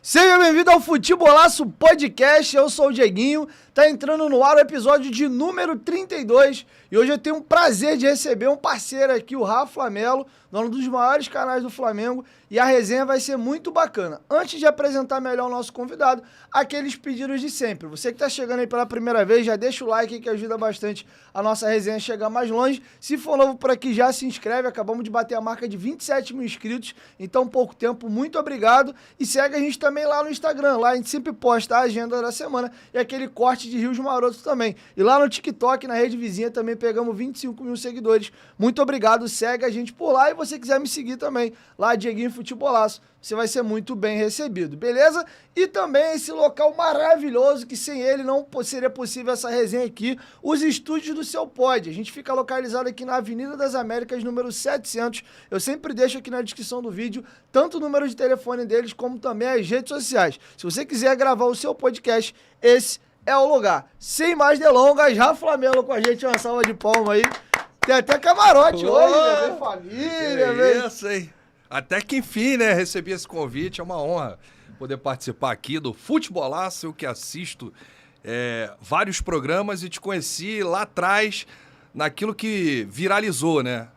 Seja bem-vindo ao Futebolaço Podcast, eu sou o Dieguinho, tá entrando no ar o episódio de número 32 e hoje eu tenho o prazer de receber um parceiro aqui, o Rafa Melo, dono dos maiores canais do Flamengo, e a resenha vai ser muito bacana. Antes de apresentar melhor o nosso convidado, aqueles pedidos de sempre. Você que tá chegando aí pela primeira vez, já deixa o like aí que ajuda bastante a nossa resenha a chegar mais longe. Se for novo por aqui, já se inscreve, acabamos de bater a marca de 27 mil inscritos, então pouco tempo, muito obrigado. E segue a gente também lá no Instagram, lá a gente sempre posta a agenda da semana e aquele corte de Rios Marotos também. E lá no TikTok, na rede vizinha, também pegamos 25 mil seguidores. Muito obrigado, segue a gente por lá e você quiser me seguir também, lá Dieguinho Futebolaço, você vai ser muito bem recebido, beleza? E também esse local maravilhoso, que sem ele não seria possível essa resenha aqui, os estúdios do Seu Pod. A gente fica localizado aqui na Avenida das Américas, número 700. Eu sempre deixo aqui na descrição do vídeo, tanto o número de telefone deles, como também as redes sociais. Se você quiser gravar o seu podcast, esse é o lugar. Sem mais delongas, Rafa Melo com a gente, uma salva de palmas aí. Tem até camarote hoje, né? Vem família, velho. Isso, hein? Até que enfim, né? Recebi esse convite, é uma honra poder participar aqui do Futebolaço, eu que assisto vários programas e te conheci lá atrás naquilo que viralizou, né?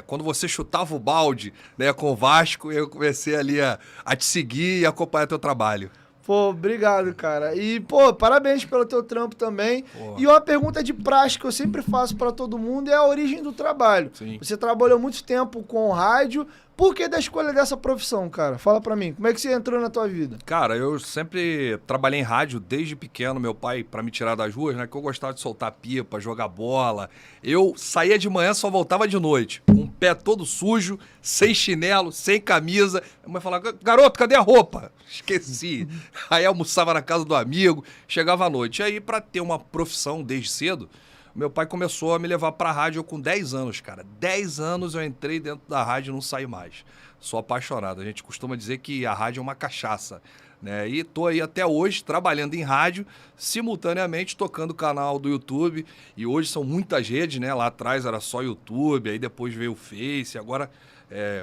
Quando você chutava o balde, né, com o Vasco, eu comecei ali a te seguir e acompanhar teu trabalho. Pô, obrigado, cara. E, pô, parabéns pelo teu trampo também. Pô. E uma pergunta de praxe que eu sempre faço pra todo mundo é a origem do trabalho. Sim. Você trabalhou muito tempo com rádio. Por que da escolha dessa profissão, cara? Fala pra mim, como é que você entrou na tua vida? Cara, eu sempre trabalhei em rádio desde pequeno. Meu pai, pra me tirar das ruas, né, que eu gostava de soltar pipa, jogar bola. Eu saía de manhã, só voltava de noite, com o pé todo sujo, sem chinelo, sem camisa. A mãe falava, garoto, cadê a roupa? Esqueci. Aí almoçava na casa do amigo, chegava à noite. E aí, pra ter uma profissão desde cedo, meu pai começou a me levar pra rádio com 10 anos, cara. 10 anos eu entrei dentro da rádio e não saí mais. Sou apaixonado. A gente costuma dizer que a rádio é uma cachaça, né? E tô aí até hoje trabalhando em rádio, simultaneamente tocando o canal do YouTube. E hoje são muitas redes, né? Lá atrás era só YouTube, aí depois veio o Face, agora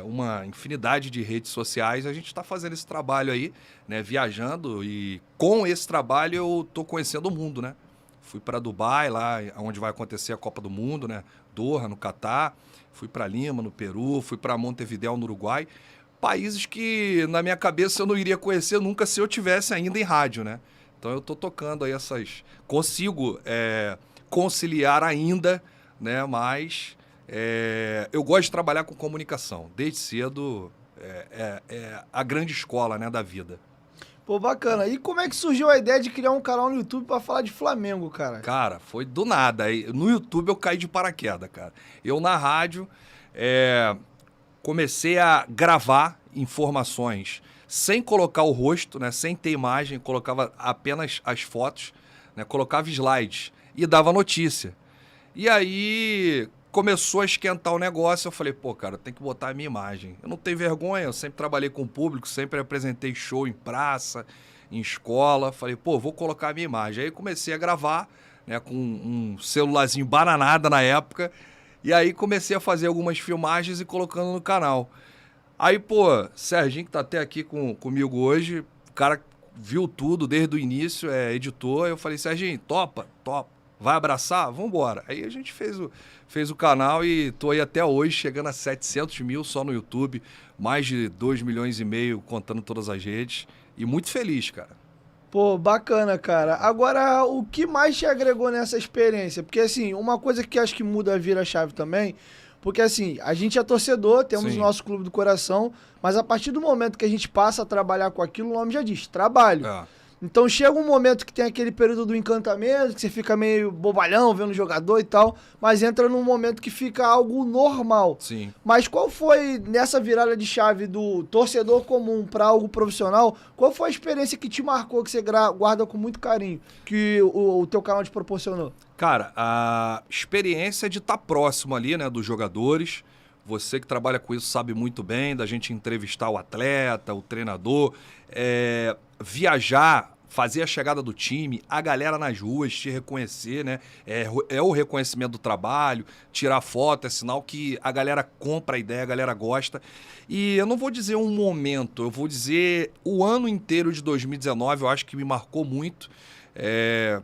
uma infinidade de redes sociais. A gente está fazendo esse trabalho aí, né? Viajando, e com esse trabalho eu tô conhecendo o mundo, né? Fui para Dubai, lá onde vai acontecer a Copa do Mundo, né? Doha, no Catar. Fui para Lima, no Peru. Fui para Montevidéu, no Uruguai. Países que, na minha cabeça, eu não iria conhecer nunca se eu tivesse ainda em rádio, né? Então, eu tô tocando aí essas... Consigo conciliar ainda, né? Mas eu gosto de trabalhar com comunicação. Desde cedo, a grande escola, né, da vida. Pô, bacana. E como é que surgiu a ideia de criar um canal no YouTube pra falar de Flamengo, cara? Cara, foi do nada. No YouTube eu caí de paraquedas, cara. Eu na rádio comecei a gravar informações sem colocar o rosto, né? Sem ter imagem, colocava apenas as fotos, né? Colocava slides e dava notícia. E aí começou a esquentar o negócio, eu falei, pô, cara, tem que botar a minha imagem. Eu não tenho vergonha, eu sempre trabalhei com o público, sempre apresentei show em praça, em escola. Falei, pô, vou colocar a minha imagem. Aí comecei a gravar, né, com um celularzinho bananada na época, e aí comecei a fazer algumas filmagens e colocando no canal. Aí, pô, Serginho, que tá até aqui comigo hoje, o cara viu tudo desde o início, editor. Eu falei, Serginho, topa, vai abraçar? Vambora. Aí a gente fez o canal e tô aí até hoje, chegando a 700 mil só no YouTube, mais de 2,5 milhões contando todas as redes, e muito feliz, cara. Pô, bacana, cara. Agora, o que mais te agregou nessa experiência? Porque, assim, uma coisa que acho que muda, vira a chave também, porque, assim, a gente é torcedor, temos o nosso clube do coração, mas a partir do momento que a gente passa a trabalhar com aquilo, o nome já diz, trabalho. Então chega um momento que tem aquele período do encantamento, que você fica meio bobalhão vendo o jogador e tal, mas entra num momento que fica algo normal. Sim. Mas qual foi, nessa virada de chave do torcedor comum para algo profissional, qual foi a experiência que te marcou, que você guarda com muito carinho, que o teu canal te proporcionou? Cara, a experiência de estar próximo ali, né, dos jogadores. Você que trabalha com isso sabe muito bem, da gente entrevistar o atleta, o treinador, viajar fazer a chegada do time, a galera nas ruas te reconhecer, né? É o reconhecimento do trabalho, tirar foto, é sinal que a galera compra a ideia, a galera gosta. E eu não vou dizer um momento, eu vou dizer o ano inteiro de 2019, eu acho que me marcou muito.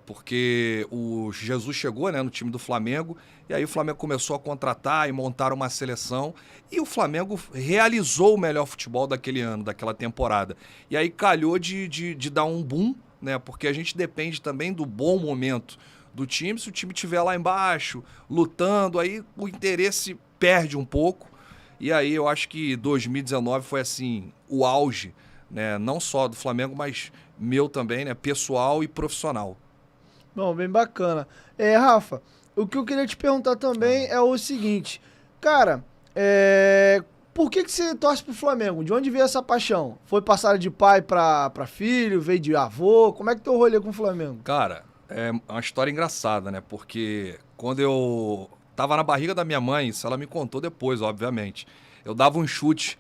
Porque o Jesus chegou, né, no time do Flamengo, e aí o Flamengo começou a contratar e montar uma seleção, e o Flamengo realizou o melhor futebol daquele ano, daquela temporada. E aí calhou de dar um boom, né, porque a gente depende também do bom momento do time. Se o time estiver lá embaixo, lutando, aí o interesse perde um pouco. E aí eu acho que 2019 foi assim, o auge, né, não só do Flamengo, mas meu também, né, pessoal e profissional. Bom, bem bacana. Rafa, o que eu queria te perguntar também é o seguinte, cara, por que você torce pro Flamengo? De onde veio essa paixão? Foi passada de pai pra filho, veio de avô? Como é que teu rolê com o Flamengo? Cara, é uma história engraçada, né, porque quando eu tava na barriga da minha mãe, isso ela me contou depois, obviamente, eu dava um chute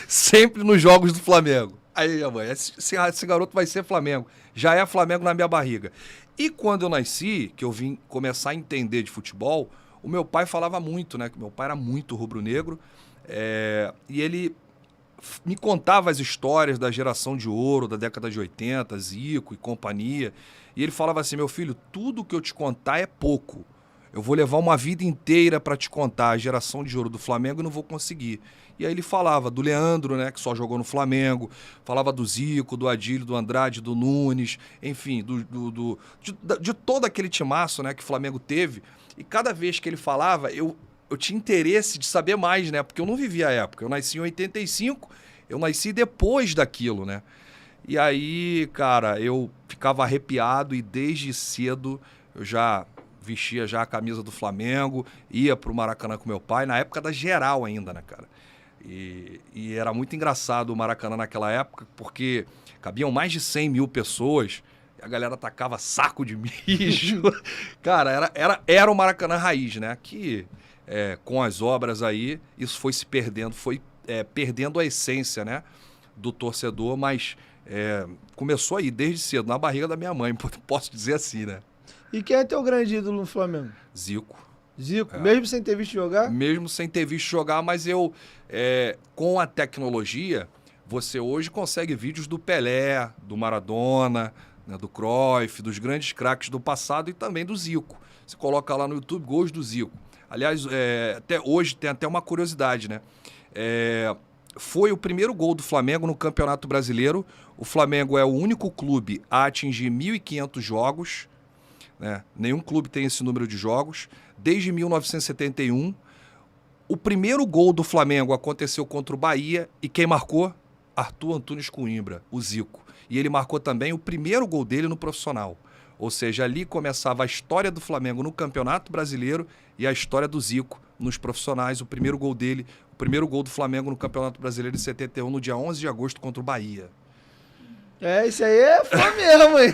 sempre nos jogos do Flamengo. Aí, minha mãe, esse garoto vai ser Flamengo. Já é Flamengo na minha barriga. E quando eu nasci, que eu vim começar a entender de futebol, o meu pai falava muito, né? Que meu pai era muito rubro-negro. E ele me contava as histórias da geração de ouro, da década de 80, Zico e companhia. E ele falava assim, meu filho, tudo que eu te contar é pouco. Eu vou levar uma vida inteira para te contar a geração de ouro do Flamengo e não vou conseguir. E aí ele falava do Leandro, né, que só jogou no Flamengo, falava do Zico, do Adílio, do Andrade, do Nunes, enfim, de todo aquele timaço, né, que o Flamengo teve. E cada vez que ele falava, eu tinha interesse de saber mais, né, porque eu não vivia a época. Eu nasci em 85, eu nasci depois daquilo, né. E aí, cara, eu ficava arrepiado e desde cedo eu já vestia já a camisa do Flamengo, ia pro Maracanã com meu pai, na época da geral ainda, né, cara? E era muito engraçado o Maracanã naquela época, porque cabiam mais de 100 mil pessoas, e a galera tacava saco de mijo. Cara, era o Maracanã raiz, né? Que com as obras aí, isso foi se perdendo, foi perdendo a essência, né, do torcedor, mas começou aí desde cedo, na barriga da minha mãe, posso dizer assim, né? E quem é teu grande ídolo no Flamengo? Zico. Zico, mesmo sem ter visto jogar? Mesmo sem ter visto jogar, mas eu, com a tecnologia, você hoje consegue vídeos do Pelé, do Maradona, né, do Cruyff, dos grandes craques do passado e também do Zico. Você coloca lá no YouTube gols do Zico. Aliás, até hoje tem até uma curiosidade, né? Foi o primeiro gol do Flamengo no Campeonato Brasileiro. O Flamengo é o único clube a atingir 1.500 jogos, né? Nenhum clube tem esse número de jogos. Desde 1971, o primeiro gol do Flamengo aconteceu contra o Bahia e quem marcou? Arthur Antunes Coimbra, o Zico. E ele marcou também o primeiro gol dele no profissional. Ou seja, ali começava a história do Flamengo no Campeonato Brasileiro e a história do Zico nos profissionais. O primeiro gol dele, o primeiro gol do Flamengo no Campeonato Brasileiro de 71, no dia 11 de agosto contra o Bahia. Isso aí é fã mesmo, hein?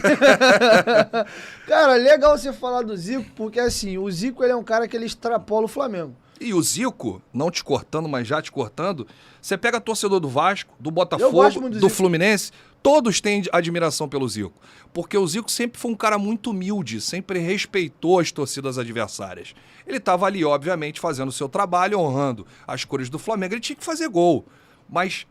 Cara, legal você falar do Zico, porque assim, o Zico ele é um cara que ele extrapola o Flamengo. E o Zico, não te cortando, mas já te cortando, você pega torcedor do Vasco, do Botafogo, do Fluminense, todos têm admiração pelo Zico. Porque o Zico sempre foi um cara muito humilde, sempre respeitou as torcidas adversárias. Ele estava ali, obviamente, fazendo o seu trabalho, honrando as cores do Flamengo, ele tinha que fazer gol. Mas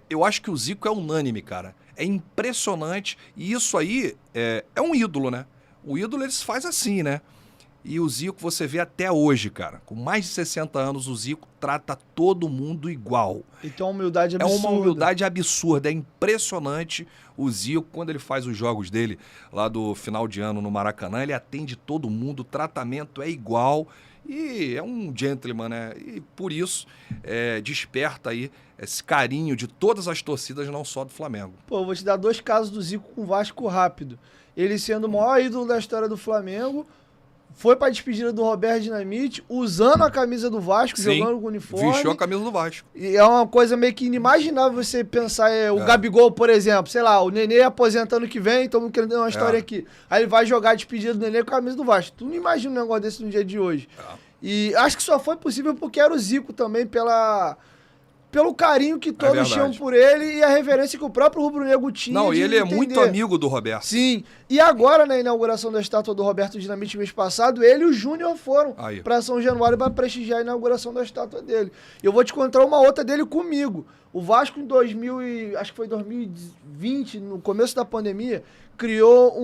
eu acho que o Zico é unânime, cara. É impressionante. E isso aí é um ídolo, né? O ídolo, ele se faz assim, né? E o Zico, você vê até hoje, cara. Com mais de 60 anos, o Zico trata todo mundo igual. Então, uma humildade absurda. É uma humildade absurda. É impressionante o Zico, quando ele faz os jogos dele lá do final de ano no Maracanã, ele atende todo mundo, o tratamento é igual. E é um gentleman, né? E por isso desperta aí esse carinho de todas as torcidas, não só do Flamengo. Pô, eu vou te dar 2 casos do Zico com o Vasco rápido. Ele sendo o maior ídolo da história do Flamengo, foi pra despedida do Roberto Dinamite, usando a camisa do Vasco, Sim, jogando com o uniforme. Vestiu a camisa do Vasco. E é uma coisa meio que inimaginável você pensar, o Gabigol, por exemplo, sei lá, o Nenê aposentando que vem, todo mundo querendo dar uma história aqui. Aí ele vai jogar a despedida do Nenê com a camisa do Vasco. Tu não imagina um negócio desse no dia de hoje. E acho que só foi possível porque era o Zico também, pelo carinho que todos tinham por ele e a reverência que o próprio rubro-negro tinha. Não, e ele é muito amigo do Roberto. Sim. E agora, na inauguração da estátua do Roberto Dinamite mês passado, ele e o Júnior foram para São Januário para prestigiar a inauguração da estátua dele. E eu vou te contar uma outra dele comigo. O Vasco em 2020, no começo da pandemia, criou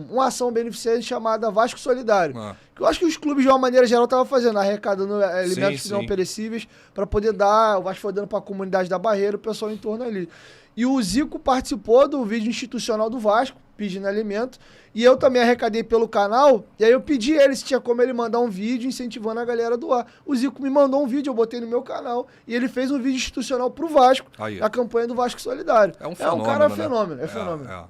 uma ação beneficente chamada Vasco Solidário. Que eu acho que os clubes, de uma maneira geral, estavam fazendo, arrecadando alimentos que não perecíveis para poder dar. O Vasco foi dando para a comunidade da Barreira, o pessoal em torno ali. E o Zico participou do vídeo institucional do Vasco, pedindo alimento. E eu também arrecadei pelo canal. E aí eu pedi ele se tinha como ele mandar um vídeo incentivando a galera a doar. O Zico me mandou um vídeo, eu botei no meu canal. E ele fez um vídeo institucional pro Vasco, a campanha do Vasco Solidário. É um fenômeno, cara né? fenômeno, fenômeno.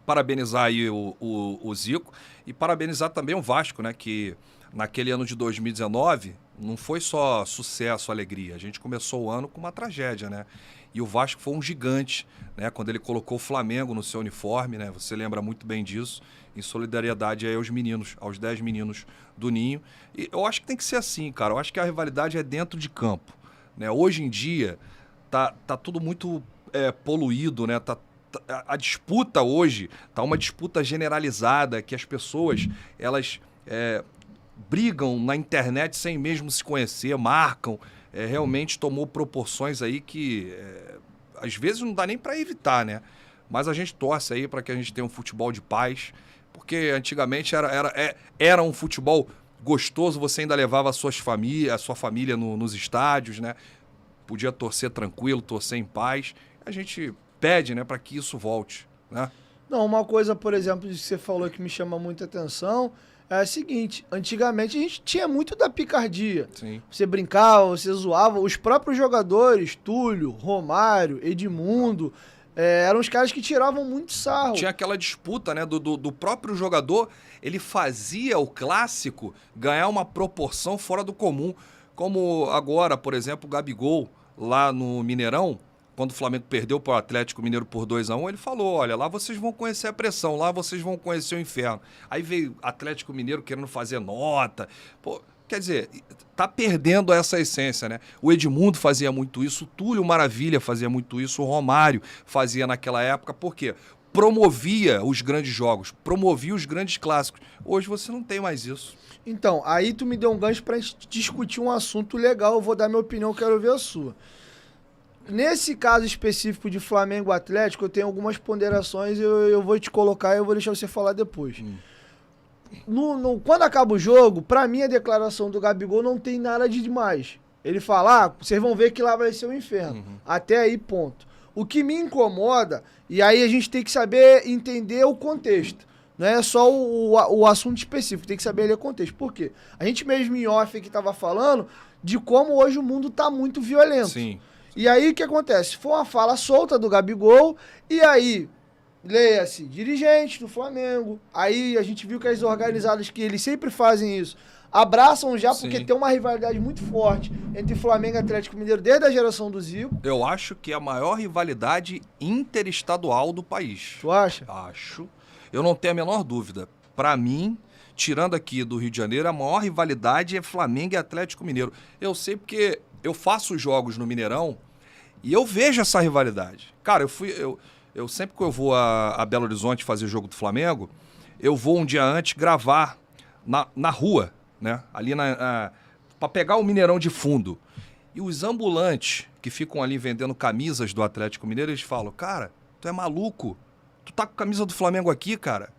Parabenizar aí o Zico e parabenizar também o Vasco, né? Que naquele ano de 2019 não foi só sucesso, alegria. A gente começou o ano com uma tragédia, né? E o Vasco foi um gigante, né? Quando ele colocou o Flamengo no seu uniforme, né? Você lembra muito bem disso, em solidariedade aí aos meninos, aos 10 meninos do Ninho. E eu acho que tem que ser assim, cara. Eu acho que a rivalidade é dentro de campo, né? Hoje em dia tá tudo muito poluído, né? A disputa hoje tá uma disputa generalizada que as pessoas, elas brigam na internet sem mesmo se conhecer, marcam. Realmente tomou proporções aí que às vezes não dá nem para evitar, né? Mas a gente torce aí para que a gente tenha um futebol de paz, porque antigamente era um futebol gostoso, você ainda levava a sua família nos estádios, né? Podia torcer tranquilo, torcer em paz. A gente pede, né, para que isso volte, né? Não, uma coisa, por exemplo, que você falou que me chama muita atenção é a seguinte: antigamente a gente tinha muito da picardia. Sim. Você brincava, você zoava. Os próprios jogadores, Túlio, Romário, Edmundo, eram os caras que tiravam muito sarro. Tinha aquela disputa, né, do próprio jogador. Ele fazia o clássico ganhar uma proporção fora do comum. Como agora, por exemplo, o Gabigol, lá no Mineirão, quando o Flamengo perdeu para o Atlético Mineiro por 2-1, ele falou: olha, lá vocês vão conhecer a pressão, lá vocês vão conhecer o inferno. Aí veio Atlético Mineiro querendo fazer nota. Pô, quer dizer, tá perdendo essa essência, né? O Edmundo fazia muito isso, o Túlio Maravilha fazia muito isso, o Romário fazia naquela época. Por quê? Promovia os grandes jogos, promovia os grandes clássicos. Hoje você não tem mais isso. Então, aí tu me deu um gancho pra gente discutir um assunto legal. Eu vou dar minha opinião, quero ver a sua. Nesse caso específico de Flamengo Atlético, eu tenho algumas ponderações, eu vou te colocar e eu vou deixar você falar depois. Quando acaba o jogo, pra mim a declaração do Gabigol não tem nada de demais. Ele fala: vocês vão ver que lá vai ser o inferno. Até aí, ponto. O que me incomoda, e aí a gente tem que saber entender o contexto. Não é só o assunto específico, tem que saber ler o contexto. Por quê? A gente mesmo em off aqui tava falando de como hoje o mundo tá muito violento. Sim. E aí o que acontece? Foi uma fala solta do Gabigol, e aí, leia-se, dirigente do Flamengo, aí a gente viu que as organizadas, que eles sempre fazem isso, abraçam já, porque tem uma rivalidade muito forte entre Flamengo e Atlético Mineiro desde a geração do Zico. Eu acho que é a maior rivalidade interestadual do país. Tu acha? Acho. Eu não tenho a menor dúvida. Para mim, tirando aqui do Rio de Janeiro, a maior rivalidade é Flamengo e Atlético Mineiro. Eu sei porque eu faço jogos no Mineirão e eu vejo essa rivalidade. Cara, eu sempre que eu vou a Belo Horizonte fazer jogo do Flamengo, eu vou um dia antes gravar na rua, né? Ali para pegar o Mineirão de fundo. E os ambulantes que ficam ali vendendo camisas do Atlético Mineiro, eles falam: cara, tu é maluco? Tu tá com a camisa do Flamengo aqui, cara?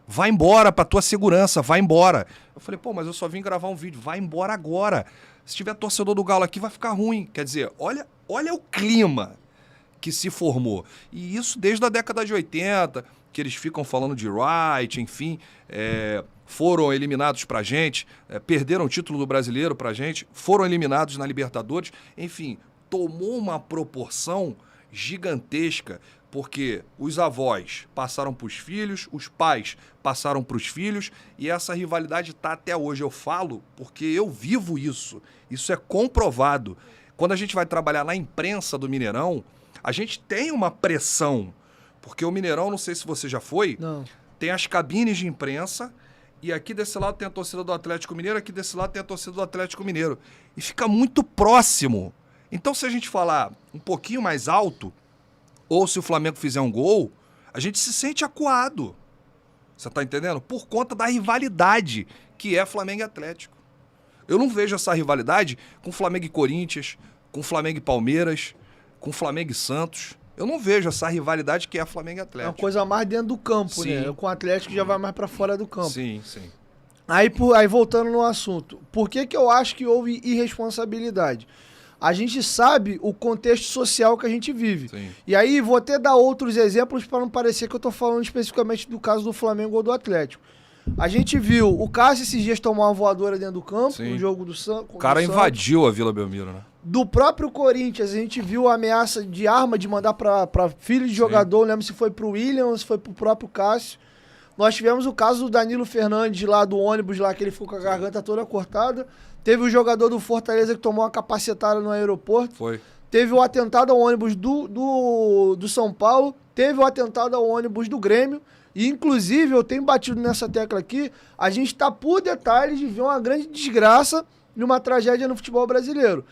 Vai embora pra tua segurança, vai embora. Eu falei: pô, mas eu só vim gravar um vídeo. Vai embora agora. Se tiver torcedor do Galo aqui, vai ficar ruim. Quer dizer, olha o clima que se formou. E isso desde a década de 80, que eles ficam falando de right, enfim, foram eliminados pra gente, perderam o título do Brasileiro pra gente, foram eliminados na Libertadores, enfim, tomou uma proporção gigantesca, porque os avós passaram para os filhos, os pais passaram para os filhos, e essa rivalidade está até hoje. Eu falo porque eu vivo isso, isso é comprovado. Quando a gente vai trabalhar na imprensa do Mineirão, a gente tem uma pressão, porque o Mineirão, não sei se você já foi, Não. Tem as cabines de imprensa, e aqui desse lado tem a torcida do Atlético Mineiro, aqui desse lado tem a torcida do Atlético Mineiro. E fica muito próximo. Então, se a gente falar um pouquinho mais alto, ou se o Flamengo fizer um gol, a gente se sente acuado. Você tá entendendo? Por conta da rivalidade que é Flamengo e Atlético. Eu não vejo essa rivalidade com Flamengo e Corinthians, com Flamengo e Palmeiras, com Flamengo e Santos. Eu não vejo essa rivalidade que é Flamengo e É Atlético. uma coisa mais dentro do campo, Sim. né? Com o Atlético já vai mais pra fora do campo. Sim, sim. Aí voltando no assunto, por que eu acho que houve irresponsabilidade? A gente sabe o contexto social que a gente vive. Sim. E aí vou até dar outros exemplos para não parecer que eu tô falando especificamente do caso do Flamengo ou do Atlético. A gente viu o Cássio esses dias tomar uma voadora dentro do campo, Sim. no jogo do Santos. O cara invadiu a Vila Belmiro, né? Do próprio Corinthians, a gente viu a ameaça de arma de mandar pra filho de jogador, não lembro se foi pro William ou se foi pro próprio Cássio. Nós tivemos o caso do Danilo Fernandes lá do ônibus lá, que ele ficou com a garganta toda cortada. Teve o jogador do Fortaleza que tomou uma capacetada no aeroporto. Foi. Teve o atentado ao ônibus do São Paulo. Teve o atentado ao ônibus do Grêmio. E, inclusive, eu tenho batido nessa tecla aqui, a gente tá por detalhes de ver uma grande desgraça numa tragédia no futebol brasileiro.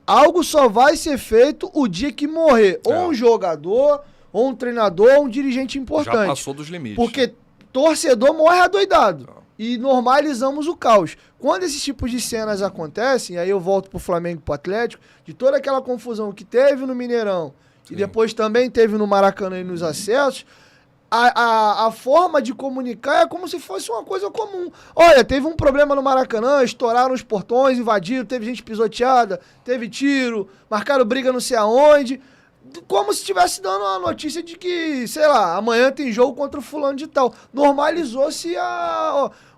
Algo só vai ser feito o dia que morrer ou um jogador, ou um treinador, ou um dirigente importante. Já passou dos limites. Porque torcedor morre adoidado. E normalizamos o caos. Quando esses tipos de cenas acontecem, aí eu volto pro Flamengo e pro Atlético, de toda aquela confusão que teve no Mineirão, e depois também teve no Maracanã e nos acessos, a forma de comunicar é como se fosse uma coisa comum. Olha, teve um problema no Maracanã, estouraram os portões, invadiram, teve gente pisoteada, teve tiro, marcaram briga não sei aonde. Como se estivesse dando uma notícia de que, sei lá, amanhã tem jogo contra o fulano de tal. Normalizou-se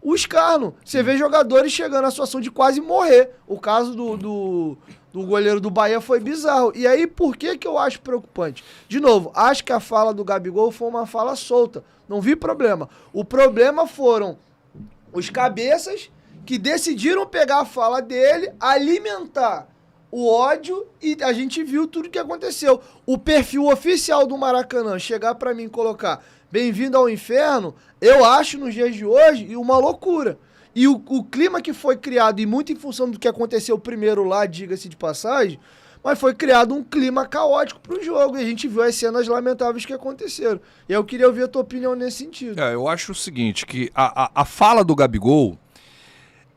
o escárnio. Você vê jogadores chegando à situação de quase morrer. O caso do goleiro do Bahia foi bizarro. E aí, por que eu acho preocupante? De novo, acho que a fala do Gabigol foi uma fala solta. Não vi problema. O problema foram os cabeças que decidiram pegar a fala dele, alimentar o ódio, e a gente viu tudo que aconteceu. O perfil oficial do Maracanã chegar pra mim e colocar bem-vindo ao inferno, eu acho nos dias de hoje uma loucura. E o clima que foi criado, e muito em função do que aconteceu primeiro lá, diga-se de passagem, mas foi criado um clima caótico pro jogo, e a gente viu as cenas lamentáveis que aconteceram. E eu queria ouvir a tua opinião nesse sentido. Eu acho o seguinte, que a fala do Gabigol,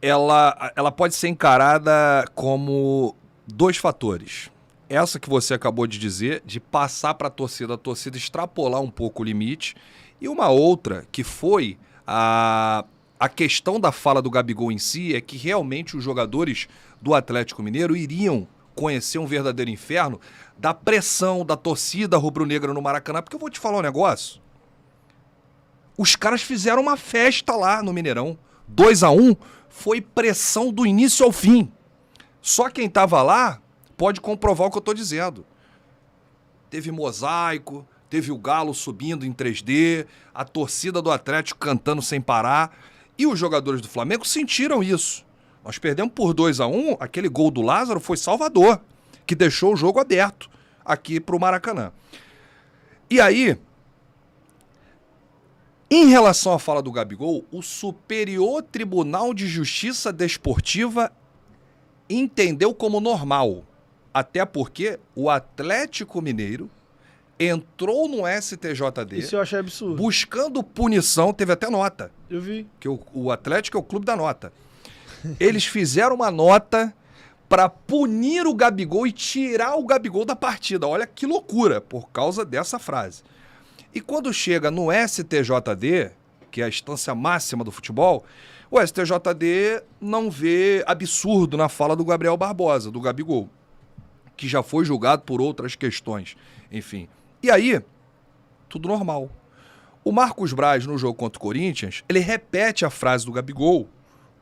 ela pode ser encarada como dois fatores. Essa que você acabou de dizer, de passar para a torcida extrapolar um pouco o limite, e uma outra que foi a questão da fala do Gabigol em si, é que realmente os jogadores do Atlético Mineiro iriam conhecer um verdadeiro inferno da pressão da torcida rubro-negra no Maracanã, porque eu vou te falar um negócio. Os caras fizeram uma festa lá no Mineirão. 2-1 foi pressão do início ao fim. Só quem estava lá pode comprovar o que eu estou dizendo. Teve mosaico, teve o Galo subindo em 3D, a torcida do Atlético cantando sem parar. E os jogadores do Flamengo sentiram isso. Nós perdemos por 2-1, aquele gol do Lázaro foi Salvador, que deixou o jogo aberto aqui para o Maracanã. E aí, em relação à fala do Gabigol, o Superior Tribunal de Justiça Desportiva entendeu como normal, até porque o Atlético Mineiro entrou no STJD. Isso eu achei absurdo. Buscando punição, teve até nota. Eu vi. Que o Atlético é o clube da nota. Eles fizeram uma nota para punir o Gabigol e tirar o Gabigol da partida. Olha que loucura, por causa dessa frase. E quando chega no STJD, que é a instância máxima do futebol, o STJD não vê absurdo na fala do Gabriel Barbosa, do Gabigol, que já foi julgado por outras questões. Enfim. E aí, tudo normal. O Marcos Braz, no jogo contra o Corinthians, ele repete a frase do Gabigol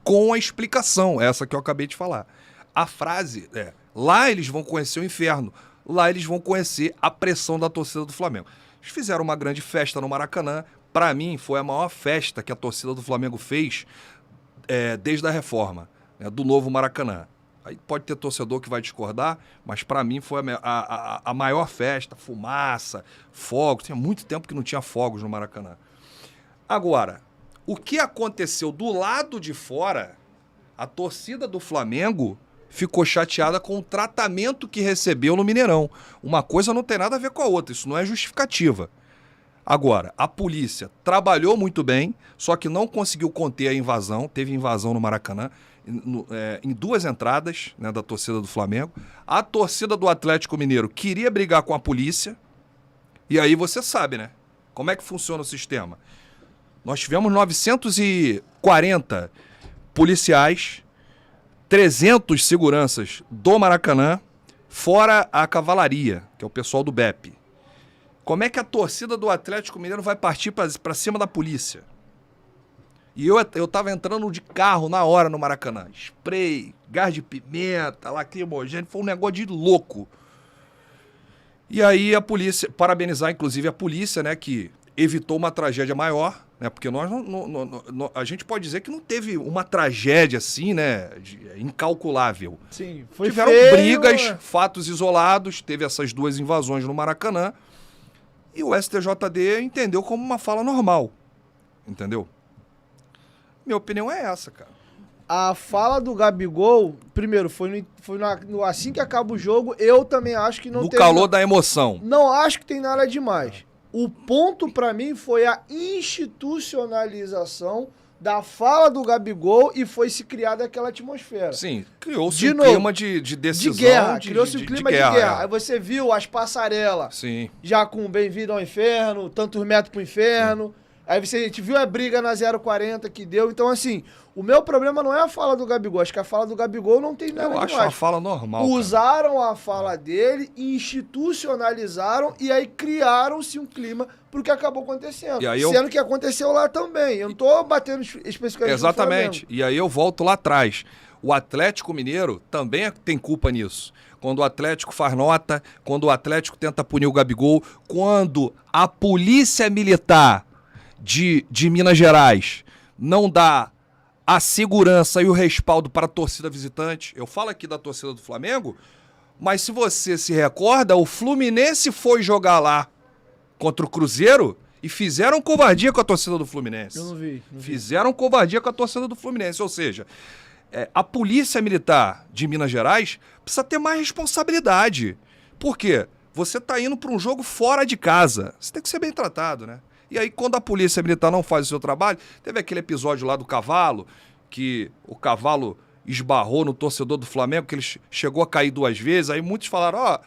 com a explicação, essa que eu acabei de falar. A frase é: lá eles vão conhecer o inferno, lá eles vão conhecer a pressão da torcida do Flamengo. Eles fizeram uma grande festa no Maracanã. Para mim, foi a maior festa que a torcida do Flamengo fez desde a reforma, né, do novo Maracanã. Aí pode ter torcedor que vai discordar, mas para mim foi a maior festa, fumaça, fogos. Tinha muito tempo que não tinha fogos no Maracanã. Agora, o que aconteceu do lado de fora, a torcida do Flamengo ficou chateada com o tratamento que recebeu no Mineirão. Uma coisa não tem nada a ver com a outra, isso não é justificativa. Agora, a polícia trabalhou muito bem, só que não conseguiu conter a invasão, teve invasão no Maracanã, em 2 entradas, né, da torcida do Flamengo. A torcida do Atlético Mineiro queria brigar com a polícia, e aí você sabe, né? Como é que funciona o sistema? Nós tivemos 940 policiais, 300 seguranças do Maracanã, fora a cavalaria, que é o pessoal do BEP. Como é que a torcida do Atlético Mineiro vai partir para cima da polícia? E eu tava entrando de carro na hora no Maracanã. Spray, gás de pimenta, lacrimogêneo, foi um negócio de louco. E aí a polícia, parabenizar inclusive a polícia, né, que evitou uma tragédia maior, né, porque a gente pode dizer que não teve uma tragédia assim, né, incalculável. Sim, foi Tiveram feio, brigas, né? fatos isolados, teve essas 2 invasões no Maracanã, e o STJD entendeu como uma fala normal, entendeu? Minha opinião é essa, cara. A fala do Gabigol, primeiro, assim que acaba o jogo, eu também acho que não No tem... calor da emoção. Não acho que tem nada demais. O ponto, pra mim, foi a institucionalização da fala do Gabigol e foi se criada aquela atmosfera. Sim, criou-se De um novo, clima de decisão. De guerra, criou-se um clima de guerra. Aí É. você viu as passarelas, Sim. já com Bem-vindo ao Inferno, tantos metros pro inferno. Sim. Aí a gente viu a briga na 040 que deu. Então, assim, o meu problema não é a fala do Gabigol. Acho que a fala do Gabigol não tem nada Eu acho demais. uma fala normal. Usaram a fala dele, institucionalizaram e aí criaram-se um clima pro que acabou acontecendo. E aí Sendo que aconteceu lá também. Eu não tô batendo especificamente Exatamente. E aí eu volto lá atrás. O Atlético Mineiro também tem culpa nisso. Quando o Atlético faz nota, quando o Atlético tenta punir o Gabigol, quando a polícia militar de Minas Gerais não dá a segurança e o respaldo para a torcida visitante. Eu falo aqui da torcida do Flamengo, mas se você se recorda, o Fluminense foi jogar lá contra o Cruzeiro e fizeram covardia com a torcida do Fluminense. Eu não vi. Fizeram covardia com a torcida do Fluminense, ou seja, a polícia militar de Minas Gerais precisa ter mais responsabilidade. Por quê? Você está indo para um jogo fora de casa. Você tem que ser bem tratado, né? E aí, quando a polícia militar não faz o seu trabalho, teve aquele episódio lá do cavalo, que o cavalo esbarrou no torcedor do Flamengo, que ele chegou a cair 2 vezes, aí muitos falaram,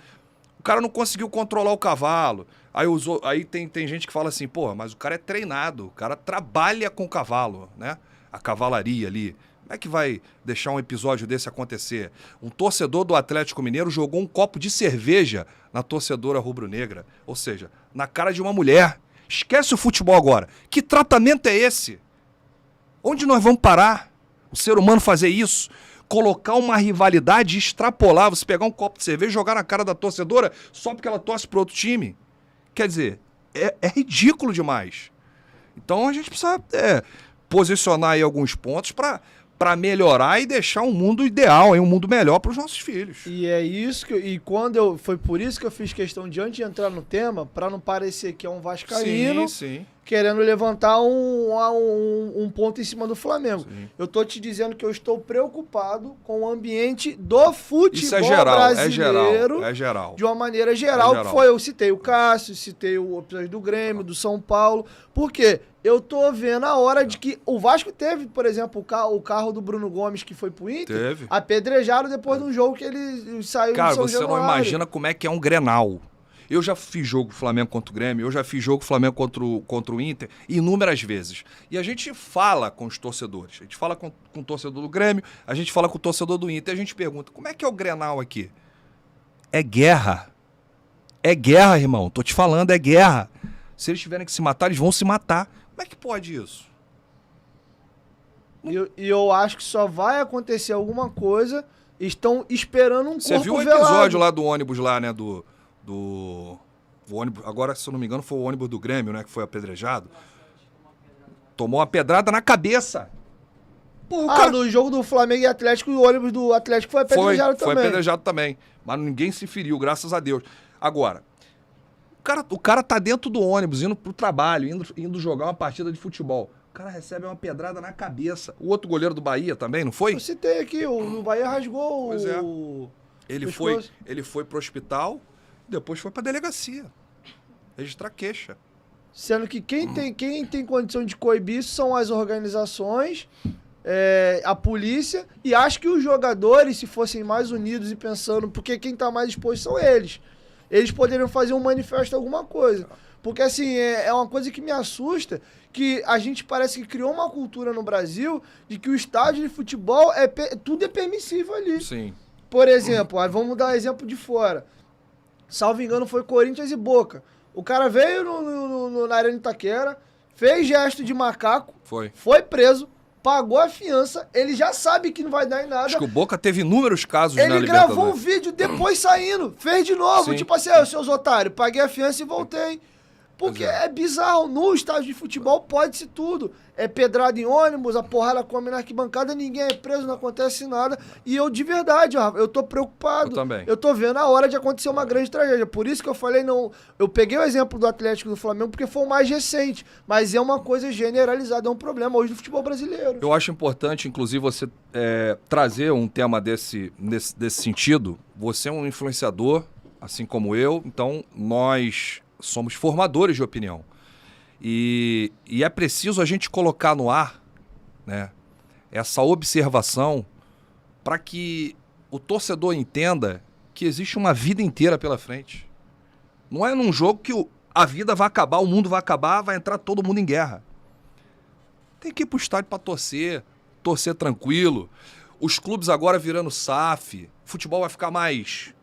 o cara não conseguiu controlar o cavalo. Aí tem gente que fala assim, pô, mas o cara é treinado, o cara trabalha com o cavalo, né? A cavalaria ali. Como é que vai deixar um episódio desse acontecer? Um torcedor do Atlético Mineiro jogou um copo de cerveja na torcedora rubro-negra, ou seja, na cara de uma mulher. Esquece o futebol agora. Que tratamento é esse? Onde nós vamos parar? O ser humano fazer isso? Colocar uma rivalidade e extrapolar, você pegar um copo de cerveja e jogar na cara da torcedora só porque ela torce para outro time. Quer dizer, é ridículo demais. Então a gente precisa posicionar aí alguns pontos para melhorar e deixar um mundo ideal, um mundo melhor para os nossos filhos. E é isso foi por isso que eu fiz questão de antes de entrar no tema, para não parecer que é um vascaíno querendo levantar um ponto em cima do Flamengo. Sim. Eu tô te dizendo que eu estou preocupado com o ambiente do futebol isso é geral, brasileiro. É geral. De uma maneira geral, que foi, eu citei o Cássio, citei o episódio do Grêmio, do São Paulo. Por quê? Eu tô vendo a hora de que o Vasco teve, por exemplo, o carro do Bruno Gomes que foi pro Inter, apedrejado depois de um jogo que ele saiu do São Januário. Cara, você não imagina como é que é um Grenal. Eu já fiz jogo Flamengo contra o Grêmio, eu já fiz jogo Flamengo contra o Inter inúmeras vezes. E a gente fala com os torcedores. A gente fala com o torcedor do Grêmio, a gente fala com o torcedor do Inter, e a gente pergunta, como é que é o Grenal aqui? É guerra. É guerra, irmão. Tô te falando, é guerra. Se eles tiverem que se matar, eles vão se matar. Como é que pode isso? E eu acho que só vai acontecer alguma coisa. Estão esperando um corpo velado. Você viu o episódio lá do ônibus lá, né? O ônibus, agora, se eu não me engano, foi o ônibus do Grêmio, né? Que foi apedrejado. Tomou uma pedrada na cabeça. Porra, cara... no jogo do Flamengo e Atlético, o ônibus do Atlético foi apedrejado também. Foi apedrejado também. Mas ninguém se feriu, graças a Deus. Agora, o cara tá dentro do ônibus, indo pro trabalho, indo jogar uma partida de futebol. cara recebe uma pedrada na cabeça. O outro goleiro do Bahia também, não foi? Eu citei aqui, o Bahia rasgou Pois é. o Ele foi pro hospital, depois foi pra delegacia. Registrar queixa. Sendo que quem tem condição de coibir isso são as organizações, a polícia, e acho que os jogadores, se fossem mais unidos e pensando, porque quem tá mais exposto são eles. Eles poderiam fazer um manifesto, alguma coisa. Porque, assim, é uma coisa que me assusta, que a gente parece que criou uma cultura no Brasil de que o estádio de futebol, tudo é permissível ali. Sim. Por exemplo, vamos dar um exemplo de fora. Salvo engano, foi Corinthians e Boca. O cara veio na Arena Itaquera, fez gesto de macaco, foi preso, pagou a fiança, ele já sabe que não vai dar em nada. Acho que o Boca teve inúmeros casos na Ele Libertadores. gravou um vídeo depois saindo, fez de novo, Sim. tipo assim, seus otários, paguei a fiança e voltei. Porque é bizarro, no estádio de futebol pode-se tudo. É pedrada em ônibus, a porrada come na arquibancada, ninguém é preso, não acontece nada. E eu, de verdade, eu tô preocupado. Eu também. Eu tô vendo a hora de acontecer uma grande tragédia. Por isso que eu falei, não. Eu peguei o exemplo do Atlético e do Flamengo porque foi o mais recente. Mas é uma coisa generalizada, é um problema hoje do futebol brasileiro. Eu acho importante, inclusive, você trazer um tema desse sentido. Você é um influenciador, assim como eu, então nós somos formadores de opinião. E é preciso a gente colocar no ar, né, essa observação para que o torcedor entenda que existe uma vida inteira pela frente. Não é num jogo que a vida vai acabar, o mundo vai acabar, vai entrar todo mundo em guerra. Tem que ir pro estádio para torcer tranquilo. Os clubes agora virando SAF, o futebol vai ficar mais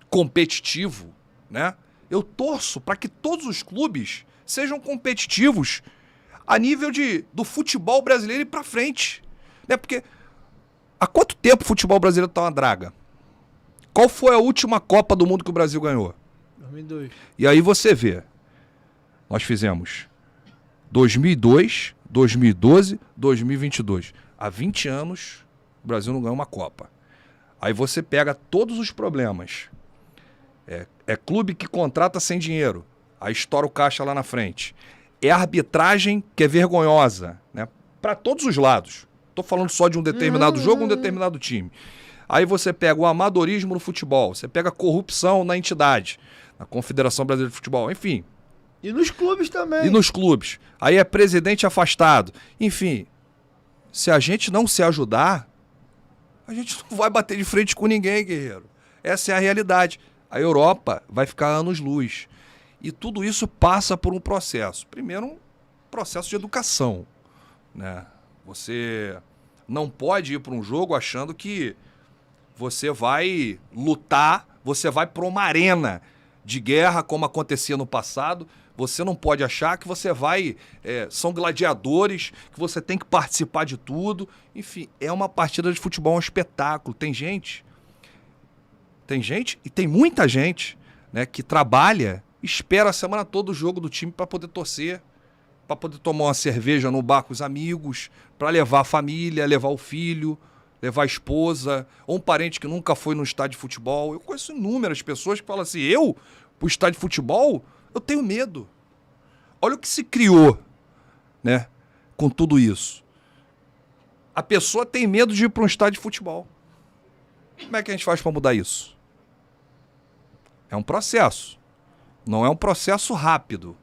competitivo, né? Eu torço para que todos os clubes sejam competitivos a nível do futebol brasileiro e para frente. Né? Porque há quanto tempo o futebol brasileiro tá uma draga? Qual foi a última Copa do Mundo que o Brasil ganhou? 2002. E aí você vê, nós fizemos 2002, 2012, 2022. Há 20 anos o Brasil não ganhou uma Copa. Aí você pega todos os problemas. É clube que contrata sem dinheiro. Aí estoura o caixa lá na frente. É arbitragem que é vergonhosa, né? Para todos os lados. Tô falando só de um determinado jogo, um determinado time. Aí você pega o amadorismo no futebol. Você pega a corrupção na entidade. Na Confederação Brasileira de Futebol. Enfim. E nos clubes também. E nos clubes. Aí é presidente afastado. Enfim. Se a gente não se ajudar, a gente não vai bater de frente com ninguém, guerreiro. Essa é a realidade. A Europa vai ficar anos-luz. E tudo isso passa por um processo. Primeiro, um processo de educação. Né? Você não pode ir para um jogo achando que você vai lutar, você vai para uma arena de guerra, como acontecia no passado. Você não pode achar que você vai... são gladiadores, que você tem que participar de tudo. Enfim, é uma partida de futebol, um espetáculo. Tem gente e tem muita gente, né, que trabalha, espera a semana toda o jogo do time para poder torcer, para poder tomar uma cerveja no bar com os amigos, para levar a família, levar o filho, levar a esposa, ou um parente que nunca foi no estádio de futebol. Eu conheço inúmeras pessoas que falam assim, pro estádio de futebol, eu tenho medo. Olha o que se criou, né, com tudo isso. A pessoa tem medo de ir para um estádio de futebol. Como é que a gente faz para mudar isso? É um processo. Não é um processo rápido.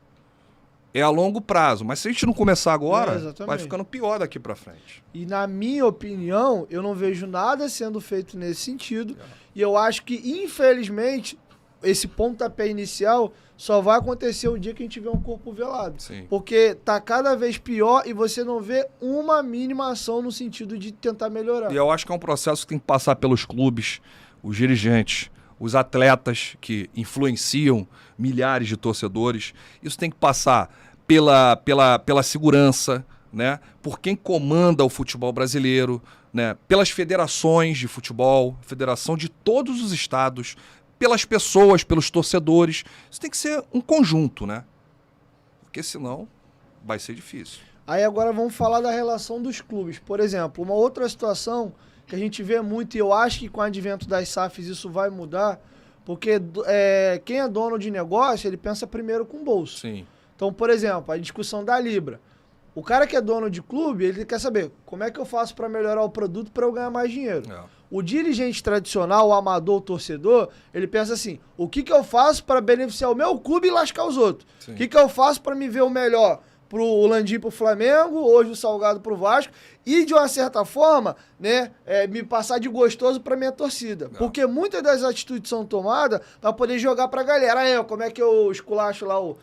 É a longo prazo. Mas se a gente não começar agora, vai ficando pior daqui para frente. E na minha opinião, eu não vejo nada sendo feito nesse sentido. E eu acho que, infelizmente, esse pontapé inicial só vai acontecer o dia que a gente tiver um corpo velado. Sim. Porque tá cada vez pior e você não vê uma mínima ação no sentido de tentar melhorar. E eu acho que é um processo que tem que passar pelos clubes, os dirigentes, os atletas que influenciam milhares de torcedores. Isso tem que passar pela segurança, né? Por quem comanda o futebol brasileiro, né? Pelas federações de futebol, federação de todos os estados, pelas pessoas, pelos torcedores. Isso tem que ser um conjunto, né? Porque senão vai ser difícil. Aí agora vamos falar da relação dos clubes. Por exemplo, uma outra situação que a gente vê muito, e eu acho que com o advento das SAFs isso vai mudar, porque quem é dono de negócio, ele pensa primeiro com o bolso. Sim. Então, por exemplo, a discussão da Libra. O cara que é dono de clube, ele quer saber como é que eu faço para melhorar o produto para eu ganhar mais dinheiro. O dirigente tradicional, o amador, o torcedor, ele pensa assim, o que eu faço para beneficiar o meu clube e lascar os outros? Sim. O que eu faço para me ver o melhor? Pro Landim pro Flamengo, hoje o Salgado pro Vasco, e de uma certa forma, né, me passar de gostoso pra minha torcida. Não. Porque muitas das atitudes são tomadas pra poder jogar pra galera. Aí, como é que eu esculacho lá o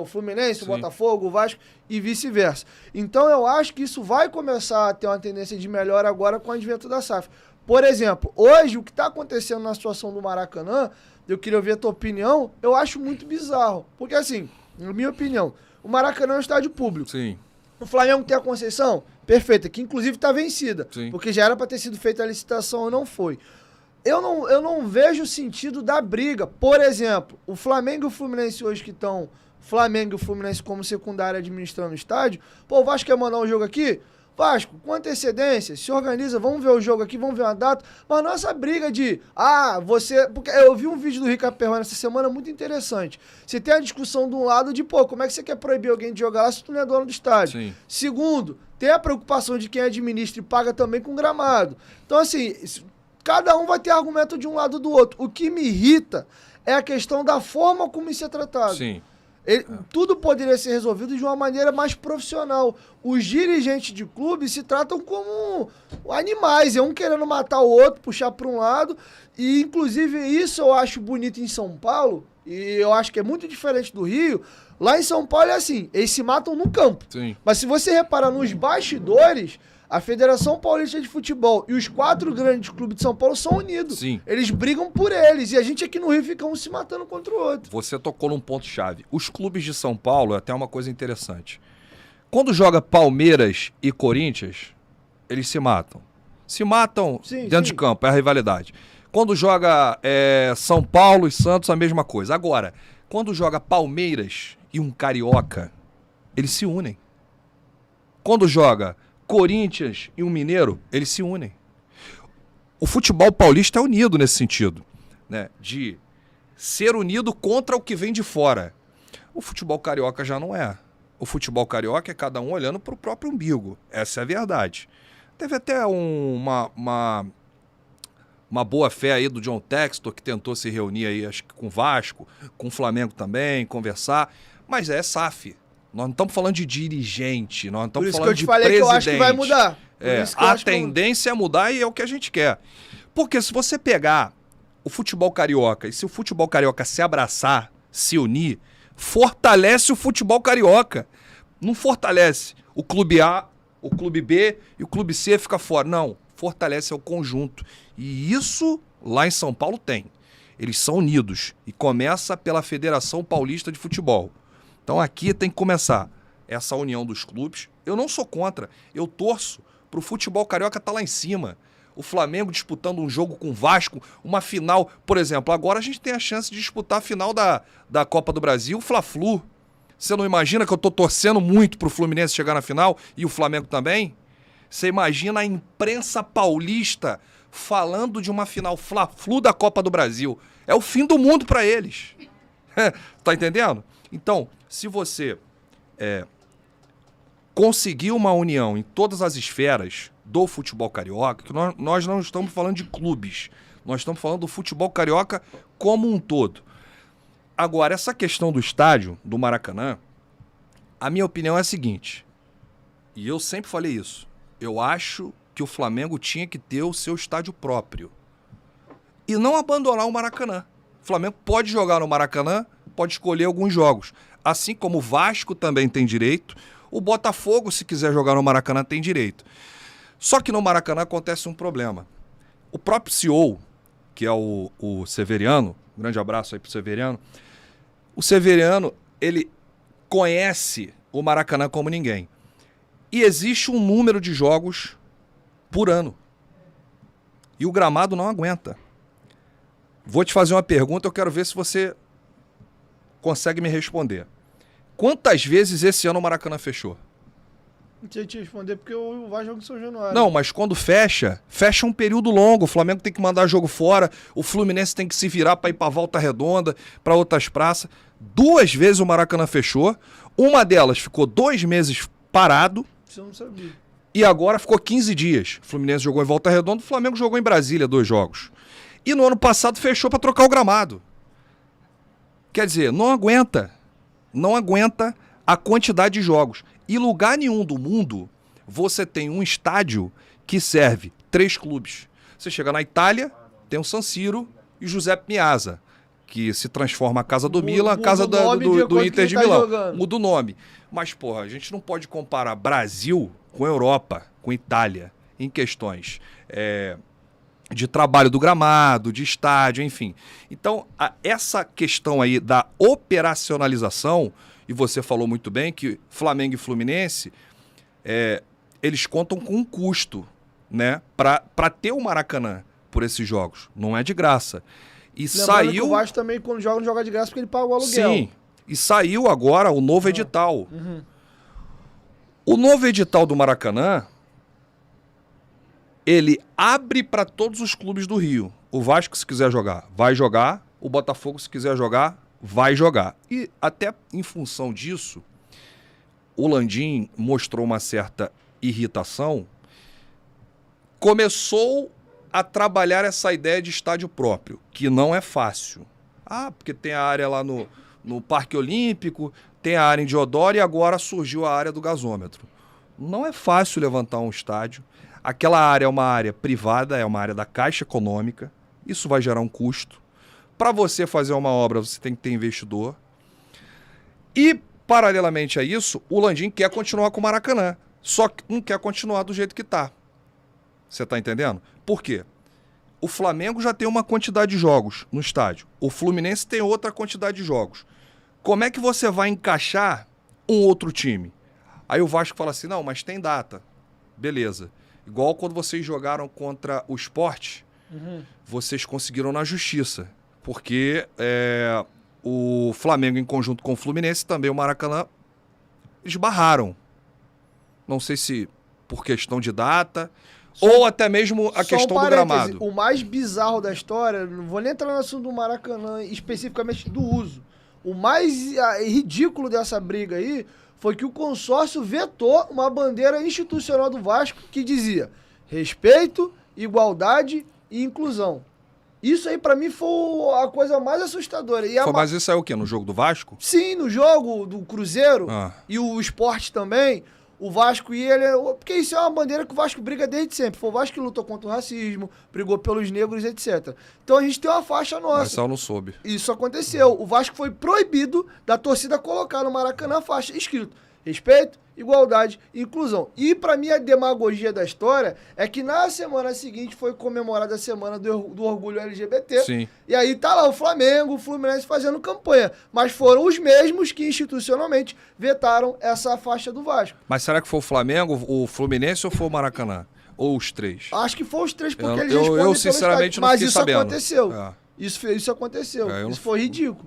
Fluminense, Sim. o Botafogo, o Vasco e vice-versa. Então eu acho que isso vai começar a ter uma tendência de melhora agora com o advento da SAF. Por exemplo, hoje o que tá acontecendo na situação do Maracanã, eu queria ouvir a tua opinião, eu acho muito bizarro. Porque assim, na minha opinião, o Maracanã é um estádio público. Sim. O Flamengo tem a concessão perfeita, que inclusive está vencida. Sim. Porque já era para ter sido feita a licitação e não foi. Eu não vejo sentido da briga. Por exemplo, o Flamengo e o Fluminense hoje que estão... Flamengo e o Fluminense como secundária administrando o estádio. Pô, o Vasco quer mandar um jogo aqui? Vasco, com antecedência, se organiza, vamos ver o jogo aqui, vamos ver uma data. Mas não essa briga de, você... Porque eu vi um vídeo do Ricardo Perrone essa semana muito interessante. Você tem a discussão de um lado de, como é que você quer proibir alguém de jogar lá se tu não é dono do estádio? Sim. Segundo, tem a preocupação de quem administra e paga também com gramado. Então, assim, cada um vai ter argumento de um lado ou do outro. O que me irrita é a questão da forma como isso é tratado. Sim. Tudo poderia ser resolvido de uma maneira mais profissional. Os dirigentes de clube se tratam como animais, um querendo matar o outro, puxar para um lado. E, inclusive, isso eu acho bonito em São Paulo, e eu acho que é muito diferente do Rio. Lá em São Paulo é assim, eles se matam no campo. Sim. Mas se você reparar nos bastidores, a Federação Paulista de Futebol e os 4 grandes clubes de São Paulo são unidos. Sim. Eles brigam por eles. E a gente aqui no Rio fica um se matando contra o outro. Você tocou num ponto-chave. Os clubes de São Paulo, é até uma coisa interessante. Quando joga Palmeiras e Corinthians, eles se matam. Se matam dentro de campo, é a rivalidade. Quando joga São Paulo e Santos, a mesma coisa. Agora, quando joga Palmeiras e um Carioca, eles se unem. Quando joga Corinthians e um Mineiro, eles se unem. O futebol paulista é unido nesse sentido, né? De ser unido contra o que vem de fora. O futebol carioca já não é. O futebol carioca é cada um olhando para o próprio umbigo. Essa é a verdade. Teve até uma boa fé aí do John Textor, que tentou se reunir aí, acho que com o Vasco, com o Flamengo também, conversar. Mas é SAF. Nós não estamos falando de dirigente, nós não estamos falando de presidente. Por isso que eu te falei que eu acho que vai mudar. A tendência é mudar e é o que a gente quer. Porque se você pegar o futebol carioca e se o futebol carioca se abraçar, se unir, fortalece o futebol carioca. Não fortalece o clube A, o clube B e o clube C fica fora. Não, fortalece o conjunto. E isso lá em São Paulo tem. Eles são unidos e começa pela Federação Paulista de Futebol. Então aqui tem que começar essa união dos clubes. Eu não sou contra, eu torço para o futebol carioca estar lá em cima. O Flamengo disputando um jogo com o Vasco, uma final. Por exemplo, agora a gente tem a chance de disputar a final da Copa do Brasil, o Fla-Flu. Você não imagina que eu estou torcendo muito para o Fluminense chegar na final e o Flamengo também? Você imagina a imprensa paulista falando de uma final Fla-Flu da Copa do Brasil. É o fim do mundo para eles. Tá entendendo? Então, se você conseguir uma união em todas as esferas do futebol carioca, que nós não estamos falando de clubes, nós estamos falando do futebol carioca como um todo. Agora, essa questão do estádio, do Maracanã, a minha opinião é a seguinte, e eu sempre falei isso, eu acho que o Flamengo tinha que ter o seu estádio próprio e não abandonar o Maracanã. O Flamengo pode jogar no Maracanã, pode escolher alguns jogos. Assim como o Vasco também tem direito, o Botafogo, se quiser jogar no Maracanã, tem direito. Só que no Maracanã acontece um problema. O próprio CEO, que é o Severiano, um grande abraço aí pro Severiano, o Severiano, ele conhece o Maracanã como ninguém. E existe um número de jogos por ano. E o gramado não aguenta. Vou te fazer uma pergunta, eu quero ver se você consegue me responder. Quantas vezes esse ano o Maracanã fechou? Não sei te responder porque o Vasco joga em São Januário. Não, mas quando fecha um período longo. O Flamengo tem que mandar jogo fora, o Fluminense tem que se virar para ir para Volta Redonda, para outras praças. 2 vezes o Maracanã fechou. Uma delas ficou 2 meses parado. Isso eu não sabia. E agora ficou 15 dias. O Fluminense jogou em Volta Redonda, o Flamengo jogou em Brasília 2 jogos. E no ano passado fechou para trocar o gramado. Quer dizer, não aguenta a quantidade de jogos. E lugar nenhum do mundo você tem um estádio que serve 3 clubes. Você chega na Itália, tem o San Siro e o Giuseppe Meazza, que se transforma a casa do Milan, a casa do Inter de Milão. Muda o nome. Mas, porra, a gente não pode comparar Brasil com Europa, com Itália, em questões de trabalho do gramado, de estádio, enfim. Então, essa questão aí da operacionalização, e você falou muito bem que Flamengo e Fluminense, eles contam com um custo, né, para ter o Maracanã por esses jogos. Não é de graça. E lembrando saiu... que o Vasco também, quando joga, não joga de graça porque ele paga o aluguel. Sim, e saiu agora o novo edital. O novo edital do Maracanã, ele abre para todos os clubes do Rio. O Vasco, se quiser jogar, vai jogar. O Botafogo, se quiser jogar, vai jogar. E até em função disso, o Landim mostrou uma certa irritação, começou a trabalhar essa ideia de estádio próprio, que não é fácil. Porque tem a área lá no Parque Olímpico, tem a área em Deodoro e agora surgiu a área do gasômetro. Não é fácil levantar um estádio. Aquela área é uma área privada, é uma área da Caixa Econômica. Isso vai gerar um custo. Para você fazer uma obra, você tem que ter investidor. E, paralelamente a isso, o Landim quer continuar com o Maracanã. Só que não quer continuar do jeito que está. Você está entendendo? Por quê? O Flamengo já tem uma quantidade de jogos no estádio. O Fluminense tem outra quantidade de jogos. Como é que você vai encaixar um outro time? Aí o Vasco fala assim, não, mas tem data. Beleza. Igual quando vocês jogaram contra o Sport, vocês conseguiram na justiça. Porque o Flamengo, em conjunto com o Fluminense, também o Maracanã, esbarraram. Não sei se por questão de data... Ou até mesmo a questão do gramado. O mais bizarro da história, não vou nem entrar no assunto do Maracanã, especificamente do uso. O mais ridículo dessa briga aí foi que o consórcio vetou uma bandeira institucional do Vasco que dizia respeito, igualdade e inclusão. Isso aí pra mim foi a coisa mais assustadora. Mas isso é o quê? No jogo do Vasco? Sim, no jogo do Cruzeiro e o Sport também. O Vasco e ele... Porque isso é uma bandeira que o Vasco briga desde sempre. Foi o Vasco que lutou contra o racismo, brigou pelos negros, etc. Então a gente tem uma faixa nossa. Mas eu não soube. Isso aconteceu. O Vasco foi proibido da torcida colocar no Maracanã a faixa escrito respeito, igualdade e inclusão. E pra mim a demagogia da história é que na semana seguinte foi comemorada a semana do orgulho LGBT. Sim. E aí tá lá o Flamengo, o Fluminense fazendo campanha. Mas foram os mesmos que institucionalmente vetaram essa faixa do Vasco. Mas será que foi o Flamengo, o Fluminense ou foi o Maracanã? Ou os 3? Acho que foi os 3 porque eles respondem Eu sinceramente não fiquei sabendo. Mas isso aconteceu. Isso aconteceu. Isso foi ridículo.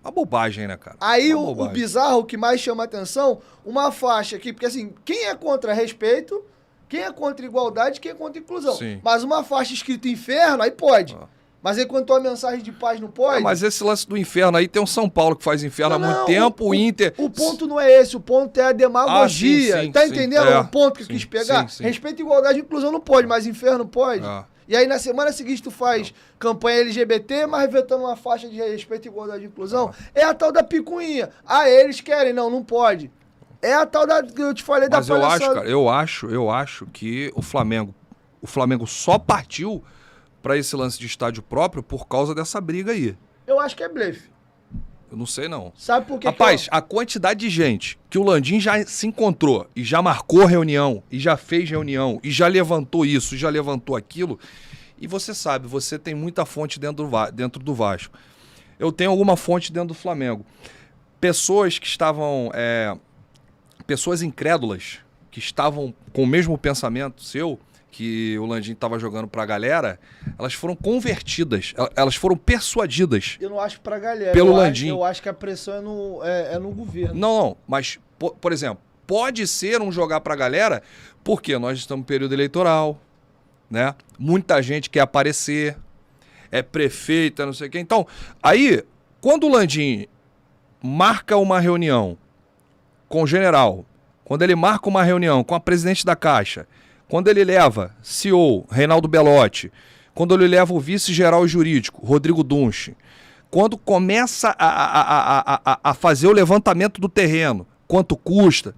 Uma bobagem, né, cara? Aí o bizarro, o que mais chama a atenção, uma faixa aqui, porque assim, quem é contra respeito, quem é contra igualdade, quem é contra inclusão. Sim. Mas uma faixa escrita inferno, aí pode. Mas aí quando tem uma mensagem de paz, não pode? Mas esse lance do inferno aí, tem um São Paulo que faz inferno há muito tempo, o Inter... O ponto não é esse, o ponto é a demagogia. Sim, tá entendendo o ponto que eu quis pegar? Sim. Respeito, igualdade e inclusão não pode, mas inferno pode. E aí na semana seguinte tu faz campanha LGBT, mas vetando uma faixa de respeito, igualdade e inclusão. É a tal da picuinha. Eles querem, não pode. É a tal da que eu te falei da palhaçada. Mas eu acho, cara, eu acho que o Flamengo só partiu para esse lance de estádio próprio por causa dessa briga aí. Eu acho que é blefe. Eu não sei, não. Sabe por quê? Rapaz, a quantidade de gente que o Landim já se encontrou e já marcou reunião, e já fez reunião, e já levantou isso, e já levantou aquilo, e você sabe, você tem muita fonte dentro do Vasco. Eu tenho alguma fonte dentro do Flamengo. Pessoas que estavam... pessoas incrédulas, que estavam com o mesmo pensamento seu, que o Landim estava jogando pra galera, elas foram convertidas, elas foram persuadidas. Eu não acho pra galera. Pelo Landim. Eu acho que a pressão é no governo. Não, mas, por exemplo, pode ser um jogar pra galera, porque nós estamos no período eleitoral, né? Muita gente quer aparecer, é prefeita, não sei o quê. Então, aí, quando o Landim marca uma reunião com o general, quando ele marca uma reunião com a presidente da Caixa, quando ele leva CEO, Reinaldo Belotti, quando ele leva o vice-geral jurídico, Rodrigo Dunche, quando começa a fazer o levantamento do terreno, quanto custa,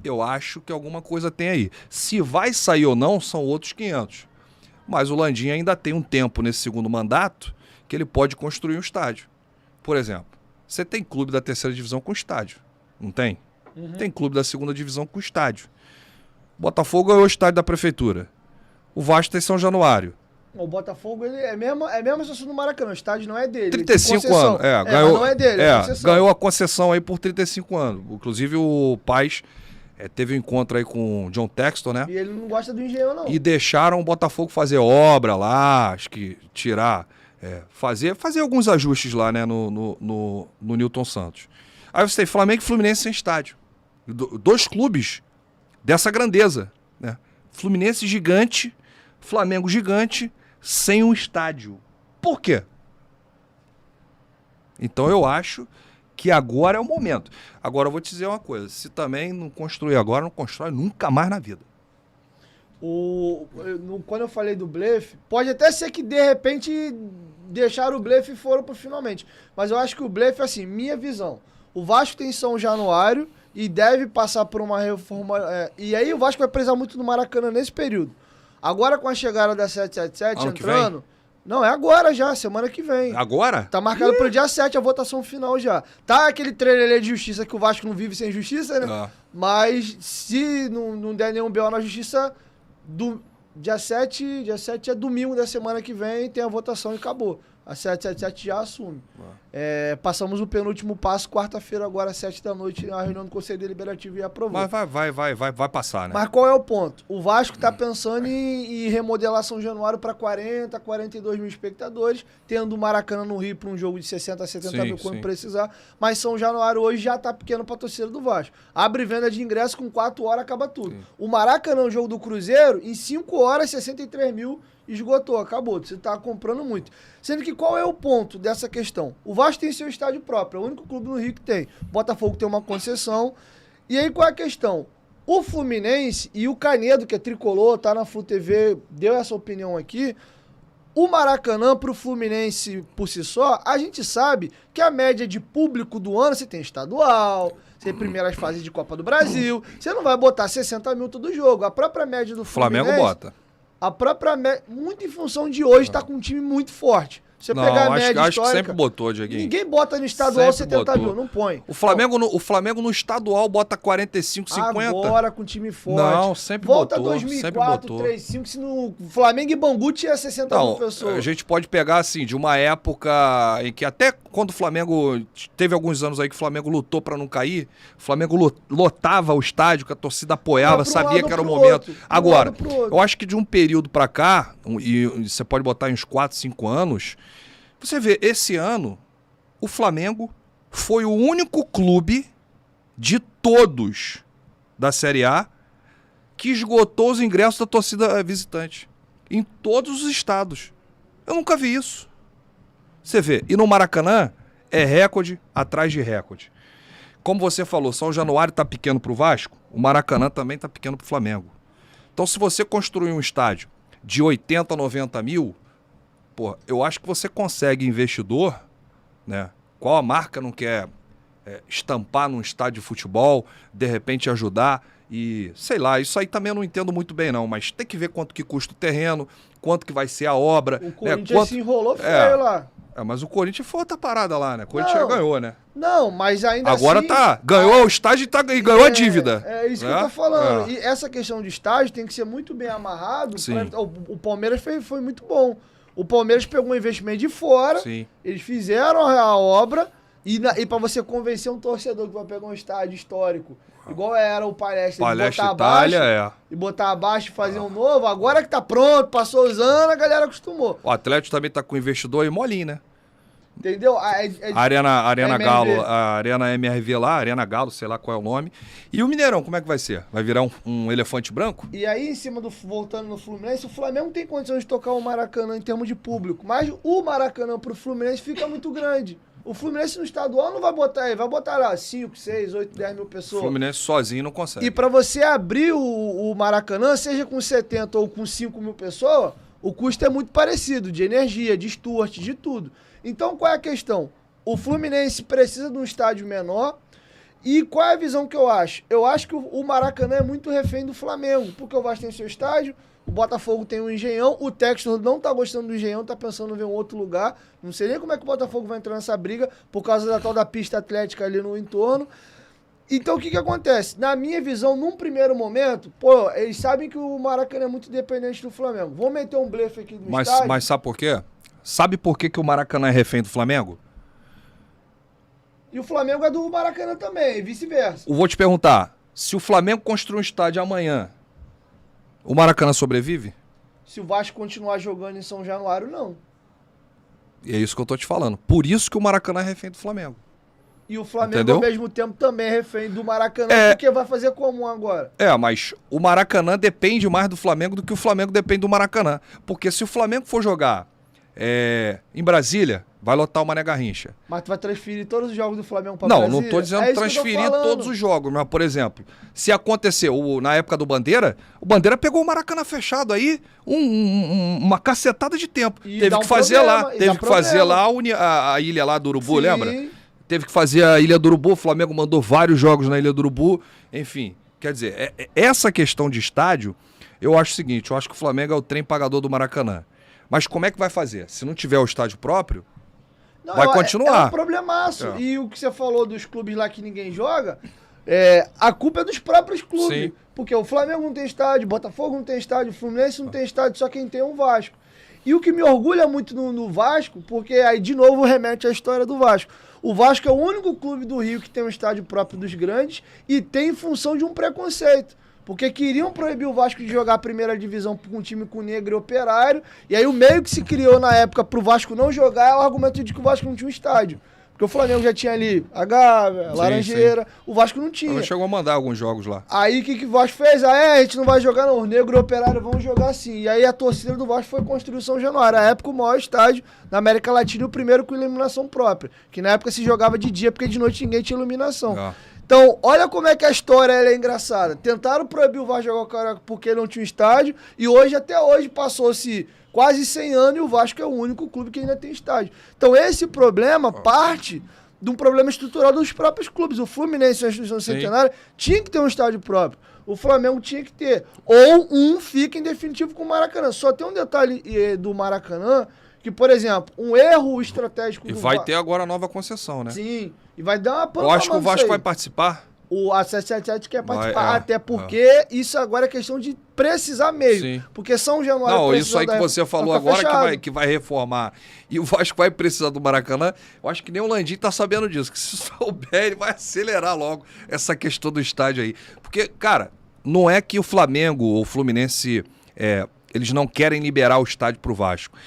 eu acho que alguma coisa tem aí. Se vai sair ou não, são outros 500. Mas o Landim ainda tem um tempo nesse segundo mandato que ele pode construir um estádio. Por exemplo, você tem clube da terceira divisão com estádio, não tem? Uhum. Tem clube da segunda divisão com estádio. Botafogo é o estádio da prefeitura. O Vasco tem São Januário. O Botafogo ele é mesmo situação do Maracanã, o estádio não é dele. 35 anos. Ganhou, não é dele, ganhou a concessão aí por 35 anos. Inclusive o Paes teve um encontro aí com o John Textor, né? E ele não gosta do engenho, não. E deixaram o Botafogo fazer obra lá, acho que tirar, fazer alguns ajustes lá, né, no Newton Santos. Aí você tem Flamengo e Fluminense sem estádio. Dois clubes dessa grandeza, né? Fluminense gigante, Flamengo gigante, sem um estádio. Por quê? Então eu acho que agora é o momento. Agora eu vou te dizer uma coisa, se também não construir agora, não constrói nunca mais na vida. Quando eu falei do blefe, pode até ser que de repente deixaram o blefe e foram pro finalmente. Mas eu acho que o blefe, assim, minha visão. O Vasco tem São Januário e deve passar por uma reforma. E aí o Vasco vai precisar muito do Maracanã nesse período. Agora com a chegada da 777 ano entrando. Não, é agora já, semana que vem. Agora? Tá marcado pro dia 7 a votação final já. Tá aquele trailer de justiça que o Vasco não vive sem justiça, né? Mas se não der nenhum BO na justiça, dia 7 é domingo da semana que vem, tem a votação e acabou. A 777 já assume. Passamos o penúltimo passo, quarta-feira, agora às 7 da noite, na reunião do Conselho Deliberativo e aprovou. Vai passar, né? Mas qual é o ponto? O Vasco tá pensando em remodelar São Januário para 40, 42 mil espectadores, tendo o Maracanã no Rio para um jogo de 60 a 70 mil quando precisar. Mas São Januário hoje já tá pequeno para a torcida do Vasco. Abre venda de ingresso, com 4 horas acaba tudo. Sim. O Maracanã, o jogo do Cruzeiro, em 5 horas, 63 mil esgotou, acabou. Você tá comprando muito. Sendo que qual é o ponto dessa questão? O Vasco tem seu estádio próprio, é o único clube no Rio que tem. O Botafogo tem uma concessão. E aí qual é a questão? O Fluminense e o Canedo, que é tricolor, tá na Flu TV, deu essa opinião aqui. O Maracanã pro Fluminense por si só, a gente sabe que a média de público do ano, você tem estadual, você tem primeiras fases de Copa do Brasil, você não vai botar 60 mil todo jogo. A própria média do Fluminense... Flamengo bota. A própria média, muito em função de hoje, tá com um time muito forte. Você pegar a média acho que sempre botou, Dieguinho. Ninguém bota no estadual sempre 70 mil, não põe. O Flamengo no estadual bota 45, 50. Agora com time forte. Não, sempre Volta botou. 2004, 2005, se no Flamengo e Bangu tinha 60 mil pessoas. A gente pode pegar, assim, de uma época em que até quando o Flamengo... Teve alguns anos aí que o Flamengo lutou pra não cair. O Flamengo lotava o estádio, que a torcida apoiava, sabia que era o momento. Agora, eu acho que de um período pra cá, e você pode botar em uns 4, 5 anos... Você vê, esse ano, o Flamengo foi o único clube de todos da Série A que esgotou os ingressos da torcida visitante. Em todos os estados. Eu nunca vi isso. Você vê, e no Maracanã é recorde atrás de recorde. Como você falou, São Januário está pequeno para o Vasco, o Maracanã também está pequeno para o Flamengo. Então, se você construir um estádio de 80, 90 mil... Pô, eu acho que você consegue investidor, né? Qual a marca não quer estampar num estádio de futebol, de repente ajudar e, sei lá, isso aí também eu não entendo muito bem não, mas tem que ver quanto que custa o terreno, quanto que vai ser a obra. O Corinthians se enrolou feio lá. Mas o Corinthians foi outra parada lá, né? O Corinthians já ganhou, né? Não, mas ainda agora assim... Agora ganhou o estádio e ganhou a dívida. É isso que eu tô falando. E essa questão de estádio tem que ser muito bem amarrado. O Palmeiras foi muito bom. O Palmeiras pegou um investimento de fora, eles fizeram a obra, e para você convencer um torcedor que vai pegar um estádio histórico, igual era o Palestra, botar Itália, abaixo, e botar abaixo e fazer um novo, agora que tá pronto, passou os anos, a galera acostumou. O Atlético também tá com investidor e molinho, né? Entendeu? Arena Galo, a Arena MRV lá, Arena Galo, sei lá qual é o nome. E o Mineirão, como é que vai ser? Vai virar um elefante branco? E aí, em cima voltando no Fluminense, o Flamengo tem condições de tocar o Maracanã em termos de público, mas o Maracanã pro Fluminense fica muito grande. O Fluminense no estadual não vai botar, vai botar lá 5, 6, 8, 10 mil O pessoas. Fluminense sozinho não consegue. E para você abrir o Maracanã, seja com 70 ou com 5 mil pessoas, o custo é muito parecido, de energia, de Stuart, de tudo. Então qual é a questão? O Fluminense precisa de um estádio menor. E qual é a visão que eu acho? Eu acho que o Maracanã é muito refém do Flamengo, porque o Vasco tem seu estádio, o Botafogo tem um Engenhão, o Textor não tá gostando do Engenhão, tá pensando em ver um outro lugar. Não sei nem como é que o Botafogo vai entrar nessa briga, por causa da tal da pista atlética ali no entorno. Então o que acontece? Na minha visão, num primeiro momento, pô, eles sabem que o Maracanã é muito dependente do Flamengo. Vou meter um blefe aqui do estádio. Mas sabe por quê? Sabe por que o Maracanã é refém do Flamengo? E o Flamengo é do Maracanã também, e vice-versa. Eu vou te perguntar, se o Flamengo construir um estádio amanhã, o Maracanã sobrevive? Se o Vasco continuar jogando em São Januário, não. E é isso que eu tô te falando. Por isso que o Maracanã é refém do Flamengo. E o Flamengo, Entendeu? ao mesmo tempo, também é refém do Maracanã, porque vai fazer como agora? Mas o Maracanã depende mais do Flamengo do que o Flamengo depende do Maracanã. Porque se o Flamengo for jogar em Brasília, vai lotar o Mané Garrincha. Mas tu vai transferir todos os jogos do Flamengo pra Não, Brasília? não tô dizendo transferir todos os jogos, mas, por exemplo, se aconteceu na época do Bandeira, o Bandeira pegou o Maracanã fechado aí uma cacetada de tempo. E Teve dá um que fazer problema, lá, e teve dá que fazer problema. lá a ilha lá do Urubu, Sim. lembra? Teve que fazer a Ilha do Urubu, o Flamengo mandou vários jogos na Ilha do Urubu, enfim. Quer dizer, essa questão de estádio, eu acho o seguinte, eu acho que o Flamengo é o trem pagador do Maracanã. Mas como é que vai fazer? Se não tiver o estádio próprio, Não, vai continuar. É um problemaço. É. E o que você falou dos clubes lá que ninguém joga, a culpa é dos próprios clubes. Sim. Porque o Flamengo não tem estádio, o Botafogo não tem estádio, o Fluminense não tem estádio, só quem tem é o Vasco. E o que me orgulha muito no Vasco, porque aí de novo remete à história do Vasco. O Vasco é o único clube do Rio que tem um estádio próprio dos grandes e tem em função de um preconceito. Porque queriam proibir o Vasco de jogar a primeira divisão com um time com negro e operário. E aí o meio que se criou na época pro Vasco não jogar é o argumento de que o Vasco não tinha um estádio. Porque o Flamengo já tinha ali a Gávea, a Laranjeira, o Vasco não tinha. ela chegou a mandar alguns jogos lá. Aí o que o Vasco fez? A gente não vai jogar não, os negros e operários vão jogar sim. E aí a torcida do Vasco foi construir o São Januário. Na época o maior estádio da América Latina e o primeiro com iluminação própria. Que na época se jogava de dia porque de noite ninguém tinha iluminação. Então, olha como é que a história é engraçada. Tentaram proibir o Vasco jogar o Carioca porque ele não tinha um estádio. E hoje, até hoje, passou-se quase 100 anos e o Vasco é o único clube que ainda tem estádio. Então, esse problema parte de um problema estrutural dos próprios clubes. O Fluminense, na instituição centenária, tinha que ter um estádio próprio. O Flamengo tinha que ter. Ou um fica em definitivo com o Maracanã. Só tem um detalhe do Maracanã que, por exemplo, um erro estratégico E do vai ter agora a nova concessão, né? Sim. E vai dar uma pampa. Eu acho que o Vasco vai participar. A 777 quer participar, Vai, até porque isso agora é questão de precisar mesmo. Sim. Porque São Januário... Não, isso aí que você falou agora que vai reformar e o Vasco vai precisar do Maracanã, eu acho que nem o Landim tá sabendo disso, que se souber ele vai acelerar logo essa questão do estádio aí. Porque, cara, não é que o Flamengo ou o Fluminense, eles não querem liberar o estádio pro Vasco.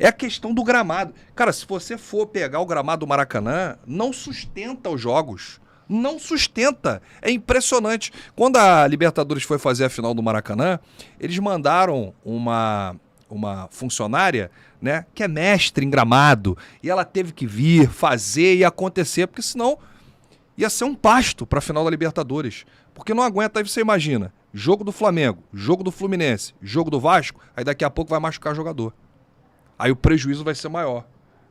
É a questão do gramado. Cara, se você for pegar o gramado do Maracanã, não sustenta os jogos. Não sustenta. É impressionante. Quando a Libertadores foi fazer a final do Maracanã, eles mandaram uma funcionária, né, que é mestre em gramado, e ela teve que vir, fazer e acontecer, porque senão ia ser um pasto para a final da Libertadores. Porque não aguenta, aí você imagina, jogo do Flamengo, jogo do Fluminense, jogo do Vasco, aí daqui a pouco vai machucar jogador. Aí o prejuízo vai ser maior,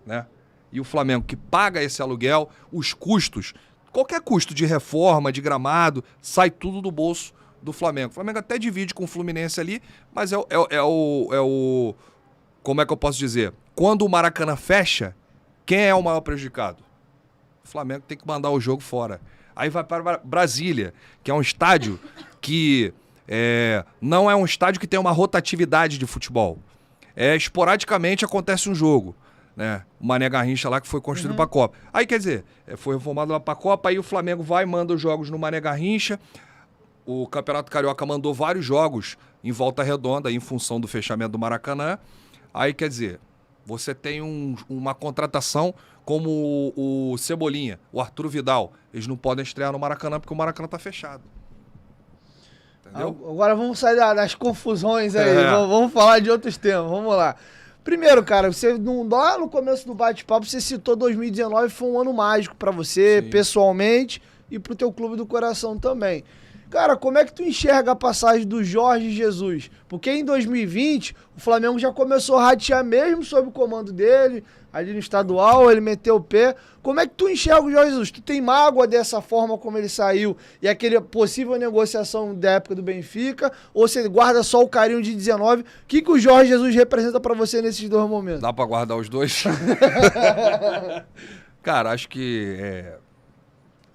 né? E o Flamengo que paga esse aluguel, os custos, qualquer custo de reforma, de gramado, sai tudo do bolso do Flamengo. O Flamengo até divide com o Fluminense ali, mas como é que eu posso dizer? Quando o Maracanã fecha, quem é o maior prejudicado? O Flamengo tem que mandar o jogo fora. Aí vai para Brasília, que é um estádio que não é um estádio que tem uma rotatividade de futebol. Esporadicamente acontece um jogo, né? O Mané Garrincha lá que foi construído para a Copa. Aí, quer dizer, foi reformado lá para a Copa, aí o Flamengo vai e manda os jogos no Mané Garrincha. O Campeonato Carioca mandou vários jogos em Volta Redonda, em função do fechamento do Maracanã. Aí, quer dizer, você tem uma contratação como o Cebolinha, o Arturo Vidal. Eles não podem estrear no Maracanã porque o Maracanã está fechado. Entendeu? Agora vamos sair das confusões aí, vamos falar de outros temas, vamos lá. Primeiro, cara, lá no começo do bate-papo, você citou 2019, foi um ano mágico pra você, Sim. pessoalmente, e pro teu clube do coração também. Cara, como é que tu enxerga a passagem do Jorge Jesus? Porque em 2020, o Flamengo já começou a ratear mesmo sob o comando dele, ali no estadual, ele meteu o pé. Como é que tu enxerga o Jorge Jesus? Tu tem mágoa dessa forma como ele saiu e aquele possível negociação da época do Benfica? Ou você guarda só o carinho de 19? O que o Jorge Jesus representa pra você nesses dois momentos? Dá pra guardar os dois? Cara, acho que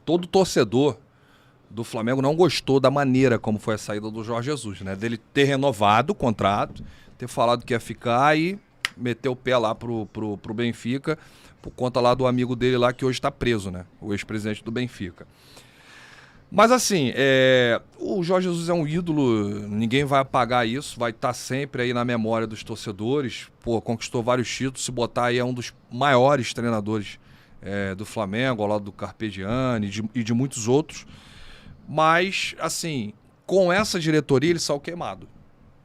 todo torcedor do Flamengo não gostou da maneira como foi a saída do Jorge Jesus, né? Dele ter renovado o contrato, ter falado que ia ficar e meter o pé lá pro Benfica, por conta lá do amigo dele lá que hoje está preso, né? O ex-presidente do Benfica. Mas assim, o Jorge Jesus é um ídolo, ninguém vai apagar isso, vai estar sempre aí na memória dos torcedores. Pô, conquistou vários títulos, se botar aí é um dos maiores treinadores do Flamengo, ao lado do Carpegiani e de muitos outros. Mas, assim, com essa diretoria ele saiu queimado.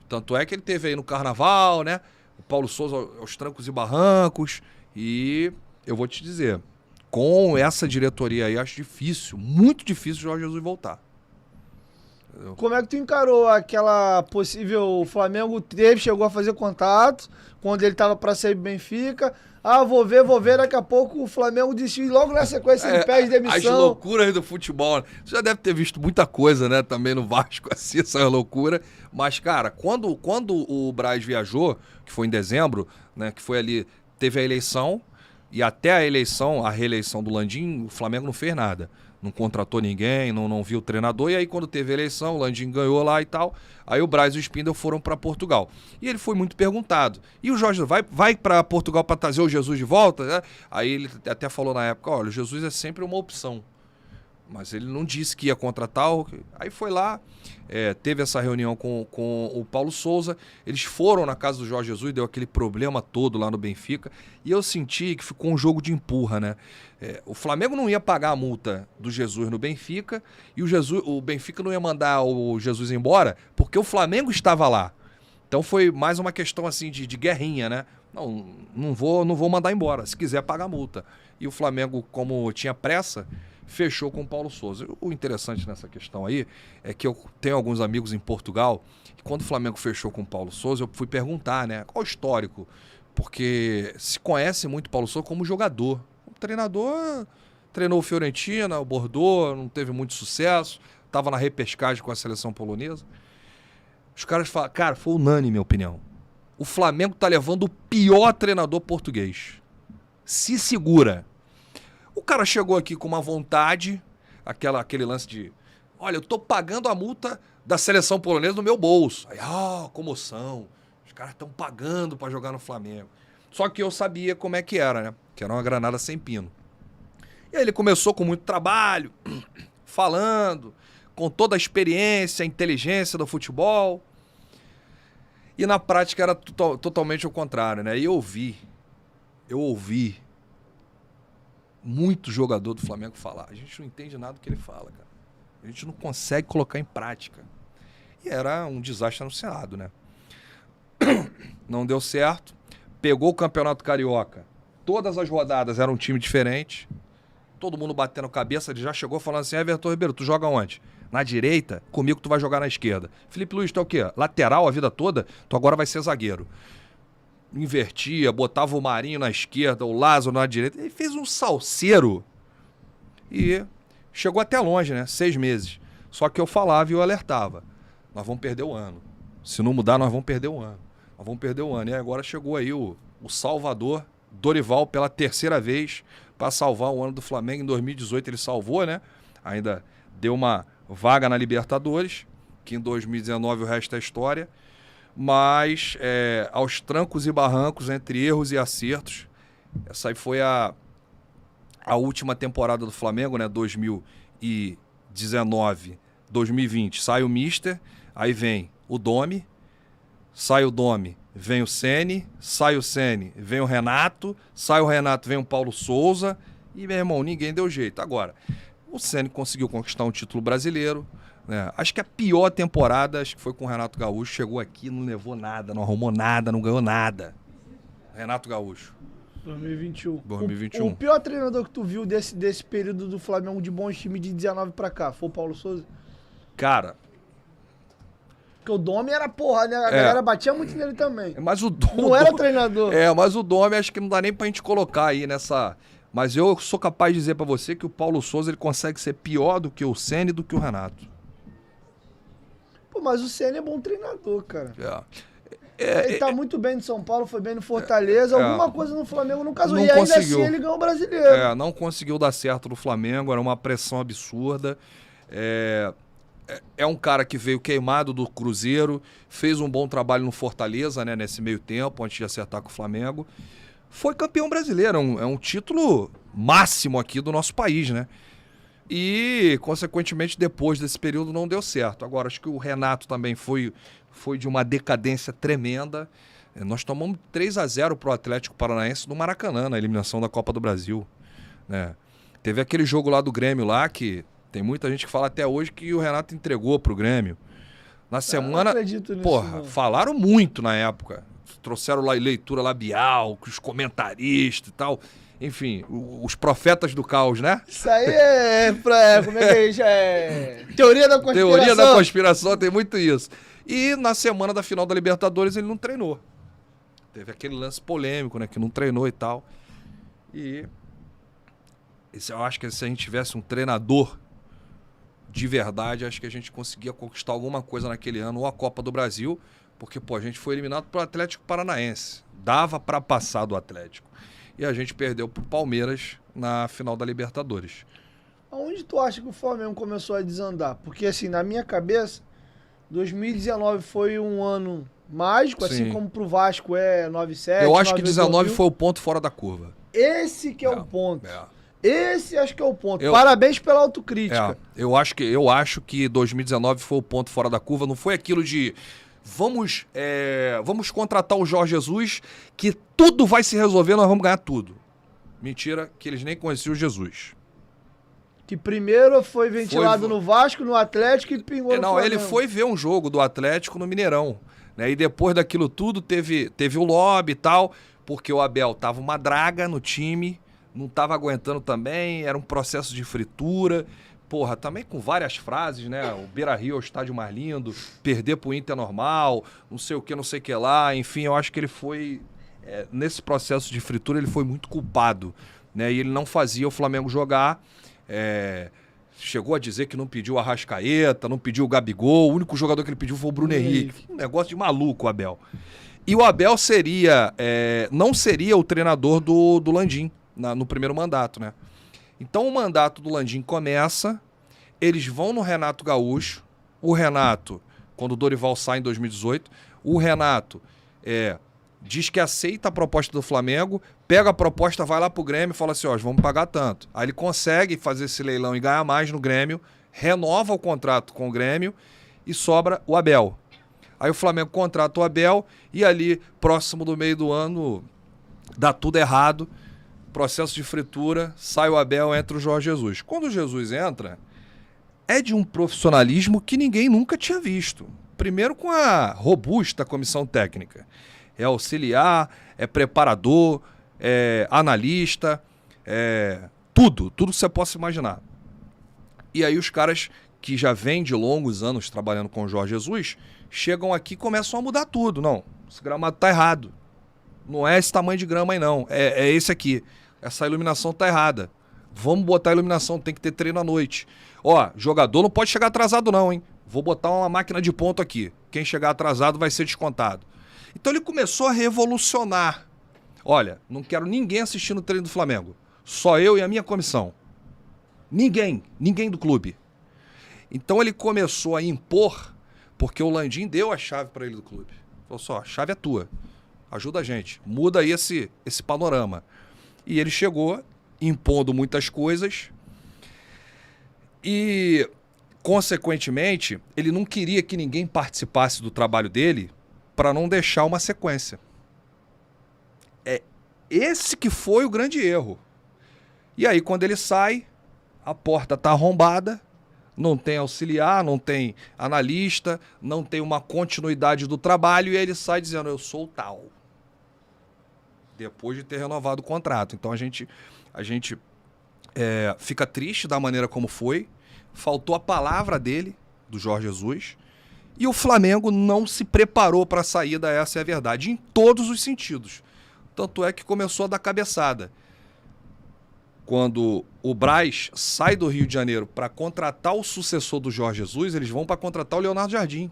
Tanto é que ele teve aí no Carnaval, né? O Paulo Souza aos trancos e barrancos. E eu vou te dizer, com essa diretoria aí, acho difícil, muito difícil o Jorge Jesus voltar. Entendeu? Como é que tu encarou aquela possível... O Flamengo chegou a fazer contato quando ele tava pra sair do Benfica. Ah, vou ver, daqui a pouco o Flamengo desistiu e logo na sequência ele pede demissão. As loucuras do futebol. Você já deve ter visto muita coisa, né? Também no Vasco, assim, essa loucura. Mas, cara, quando o Braz viajou, que foi em dezembro, né? Que foi ali, teve a eleição, e até a eleição, a reeleição do Landim, o Flamengo não fez nada. Não contratou ninguém, não viu o treinador. E aí, quando teve a eleição, o Landim ganhou lá e tal. Aí o Braz e o Spindle foram para Portugal. E ele foi muito perguntado. E o Jorge vai para Portugal para trazer o Jesus de volta? Né? Aí ele até falou na época, olha, o Jesus é sempre uma opção. Mas ele não disse que ia contratar. Aí foi lá, teve essa reunião com o Paulo Souza. Eles foram na casa do Jorge Jesus, deu aquele problema todo lá no Benfica. E eu senti que ficou um jogo de empurra, né? O Flamengo não ia pagar a multa do Jesus no Benfica e o Benfica não ia mandar o Jesus embora porque o Flamengo estava lá. Então foi mais uma questão assim de guerrinha, né? Não vou mandar embora, se quiser pagar a multa. E o Flamengo, como tinha pressa, fechou com o Paulo Souza. O interessante nessa questão aí é que eu tenho alguns amigos em Portugal e quando o Flamengo fechou com o Paulo Souza, eu fui perguntar, né? Qual o histórico? Porque se conhece muito o Paulo Souza como jogador. O treinador treinou o Fiorentina, o Bordeaux, não teve muito sucesso, estava na repescagem com a seleção polonesa. Os caras falam, cara, foi unânime, minha opinião. O Flamengo tá levando o pior treinador português. Se segura. O cara chegou aqui com uma vontade, aquele lance de, olha, eu tô pagando a multa da seleção polonesa no meu bolso. Aí, comoção. Os caras estão pagando para jogar no Flamengo. Só que eu sabia como é que era, né? Que era uma granada sem pino. E aí ele começou com muito trabalho, falando, com toda a experiência, a inteligência do futebol. E na prática era totalmente o contrário, né? E eu ouvi muito jogador do Flamengo falar. A gente não entende nada do que ele fala, cara. A gente não consegue colocar em prática. E era um desastre anunciado, né? Não deu certo. Pegou o Campeonato Carioca. Todas as rodadas era um time diferente. Todo mundo batendo cabeça. Ele já chegou falando assim, Everton Ribeiro, tu joga onde? Na direita? Comigo tu vai jogar na esquerda. Felipe Luiz, tu é o quê? Lateral a vida toda? Tu agora vai ser zagueiro. Invertia, botava o Marinho na esquerda, o Lázaro na direita. Ele fez um salseiro e chegou até longe, né? 6 meses. Só que eu falava e eu alertava. Nós vamos perder o ano. Se não mudar, nós vamos perder o ano. Nós vamos perder o ano. E agora chegou aí o Salvador, Dorival, pela 3ª vez, para salvar o ano do Flamengo. Em 2018 ele salvou, né? Ainda deu uma vaga na Libertadores, que em 2019 o resto é história. Mas aos trancos e barrancos, entre erros e acertos, essa aí foi a última temporada do Flamengo, né? 2019, 2020. Sai o Mister, aí vem o Domi, sai o Domi, vem o Ceni, sai o Ceni, vem o Renato, sai o Renato, vem o Paulo Souza e, meu irmão, ninguém deu jeito. Agora, o Ceni conseguiu conquistar um título brasileiro, né? Acho que a pior temporada acho que foi com o Renato Gaúcho, chegou aqui, não levou nada, não arrumou nada, não ganhou nada. Renato Gaúcho. 2021. 2021. O pior treinador que tu viu desse período do Flamengo de bons times de 19 pra cá foi o Paulo Souza? Cara... Porque o Domi era porra, né? A galera batia muito nele também. Mas o Não era treinador. Mas o Domi acho que não dá nem pra gente colocar aí nessa... Mas eu sou capaz de dizer pra você que o Paulo Souza ele consegue ser pior do que o Ceni e do que o Renato. Pô, mas o Ceni é bom treinador, cara. Ele tá muito bem no São Paulo, foi bem no Fortaleza. Alguma coisa no Flamengo não casou. Não E ainda conseguiu. assim ele ganhou o Brasileiro. Não conseguiu dar certo no Flamengo, era uma pressão absurda. É um cara que veio queimado do Cruzeiro, fez um bom trabalho no Fortaleza, né, nesse meio tempo, antes de acertar com o Flamengo. Foi campeão brasileiro, é um título máximo aqui do nosso país, né? E, consequentemente, depois desse período não deu certo. Agora, acho que o Renato também foi de uma decadência tremenda. Nós tomamos 3-0 pro Atlético Paranaense no Maracanã, na eliminação da Copa do Brasil, né? Teve aquele jogo lá do Grêmio lá, que tem muita gente que fala até hoje que o Renato entregou pro Grêmio. Na semana, não acredito nisso, porra, não. falaram muito na época. Trouxeram lá leitura labial, os comentaristas e tal. Enfim, os profetas do caos, né? Isso aí como é que é? Teoria da conspiração. Teoria da conspiração, tem muito isso. E na semana da final da Libertadores ele não treinou. Teve aquele lance polêmico, né? Que não treinou e tal. E eu acho que se a gente tivesse um treinador de verdade, acho que a gente conseguia conquistar alguma coisa naquele ano, ou a Copa do Brasil, porque, pô, a gente foi eliminado pro Atlético Paranaense. Dava pra passar do Atlético. E a gente perdeu pro Palmeiras na final da Libertadores. Aonde tu acha que o Flamengo começou a desandar? Porque, assim, na minha cabeça, 2019 foi um ano mágico, Sim. assim como pro Vasco é 9-7. Eu acho que 19 2000. foi o ponto fora da curva. Esse que é o ponto. É. Esse acho que é o ponto. Parabéns pela autocrítica. Eu acho que 2019 foi o ponto fora da curva. Não foi aquilo de vamos contratar o Jorge Jesus, que tudo vai se resolver, nós vamos ganhar tudo. Mentira, que eles nem conheciam o Jesus. Que primeiro foi ventilado no Vasco, no Atlético e pingou no Flamengo. Ele foi ver um jogo do Atlético no Mineirão, né? E depois daquilo tudo teve o lobby e tal, porque o Abel tava uma draga no time, não tava aguentando também, era um processo de fritura. Porra, também com várias frases, né? O Beira-Rio é o estádio mais lindo, perder pro Inter é normal, não sei o que lá. Enfim, eu acho que ele foi... nesse processo de fritura, ele foi muito culpado, né? E ele não fazia o Flamengo jogar. Chegou a dizer que não pediu o Arrascaeta, não pediu o Gabigol. O único jogador que ele pediu foi o Bruno Henrique. Um negócio de maluco, o Abel. E o Abel não seria o treinador do Landim no primeiro mandato, né? Então o mandato do Landim começa, eles vão no Renato Gaúcho, o Renato, quando o Dorival sai em 2018, o Renato diz que aceita a proposta do Flamengo, pega a proposta, vai lá pro Grêmio e fala assim, vamos pagar tanto. Aí ele consegue fazer esse leilão e ganhar mais no Grêmio, renova o contrato com o Grêmio e sobra o Abel. Aí o Flamengo contrata o Abel e ali, próximo do meio do ano, dá tudo errado. Processo de fritura, sai o Abel, entra o Jorge Jesus. Quando o Jesus entra, é de um profissionalismo que ninguém nunca tinha visto. Primeiro com a robusta comissão técnica. É auxiliar, é preparador, é analista, tudo que você possa imaginar. E aí os caras que já vêm de longos anos trabalhando com o Jorge Jesus, chegam aqui e começam a mudar tudo. Não, esse gramado tá errado. Não é esse tamanho de grama aí não, é esse aqui. Essa iluminação tá errada. Vamos botar a iluminação, tem que ter treino à noite. Jogador não pode chegar atrasado não, hein? Vou botar uma máquina de ponto aqui. Quem chegar atrasado vai ser descontado. Então ele começou a revolucionar. Olha, não quero ninguém assistindo o treino do Flamengo. Só eu e a minha comissão. Ninguém do clube. Então ele começou a impor, porque o Landim deu a chave para ele do clube. Falou só, a chave é tua. Ajuda a gente. Muda aí esse panorama. E ele chegou impondo muitas coisas e, consequentemente, ele não queria que ninguém participasse do trabalho dele para não deixar uma sequência. Esse que foi o grande erro. E aí, quando ele sai, a porta está arrombada, não tem auxiliar, não tem analista, não tem uma continuidade do trabalho, e aí ele sai dizendo, eu sou o tal. depois de ter renovado o contrato. Então a gente fica triste da maneira como foi. Faltou a palavra dele, do Jorge Jesus, e o Flamengo não se preparou para a saída, essa é a verdade, em todos os sentidos. Tanto é que começou a dar cabeçada. Quando o Braz sai do Rio de Janeiro para contratar o sucessor do Jorge Jesus, eles vão para contratar o Leonardo Jardim.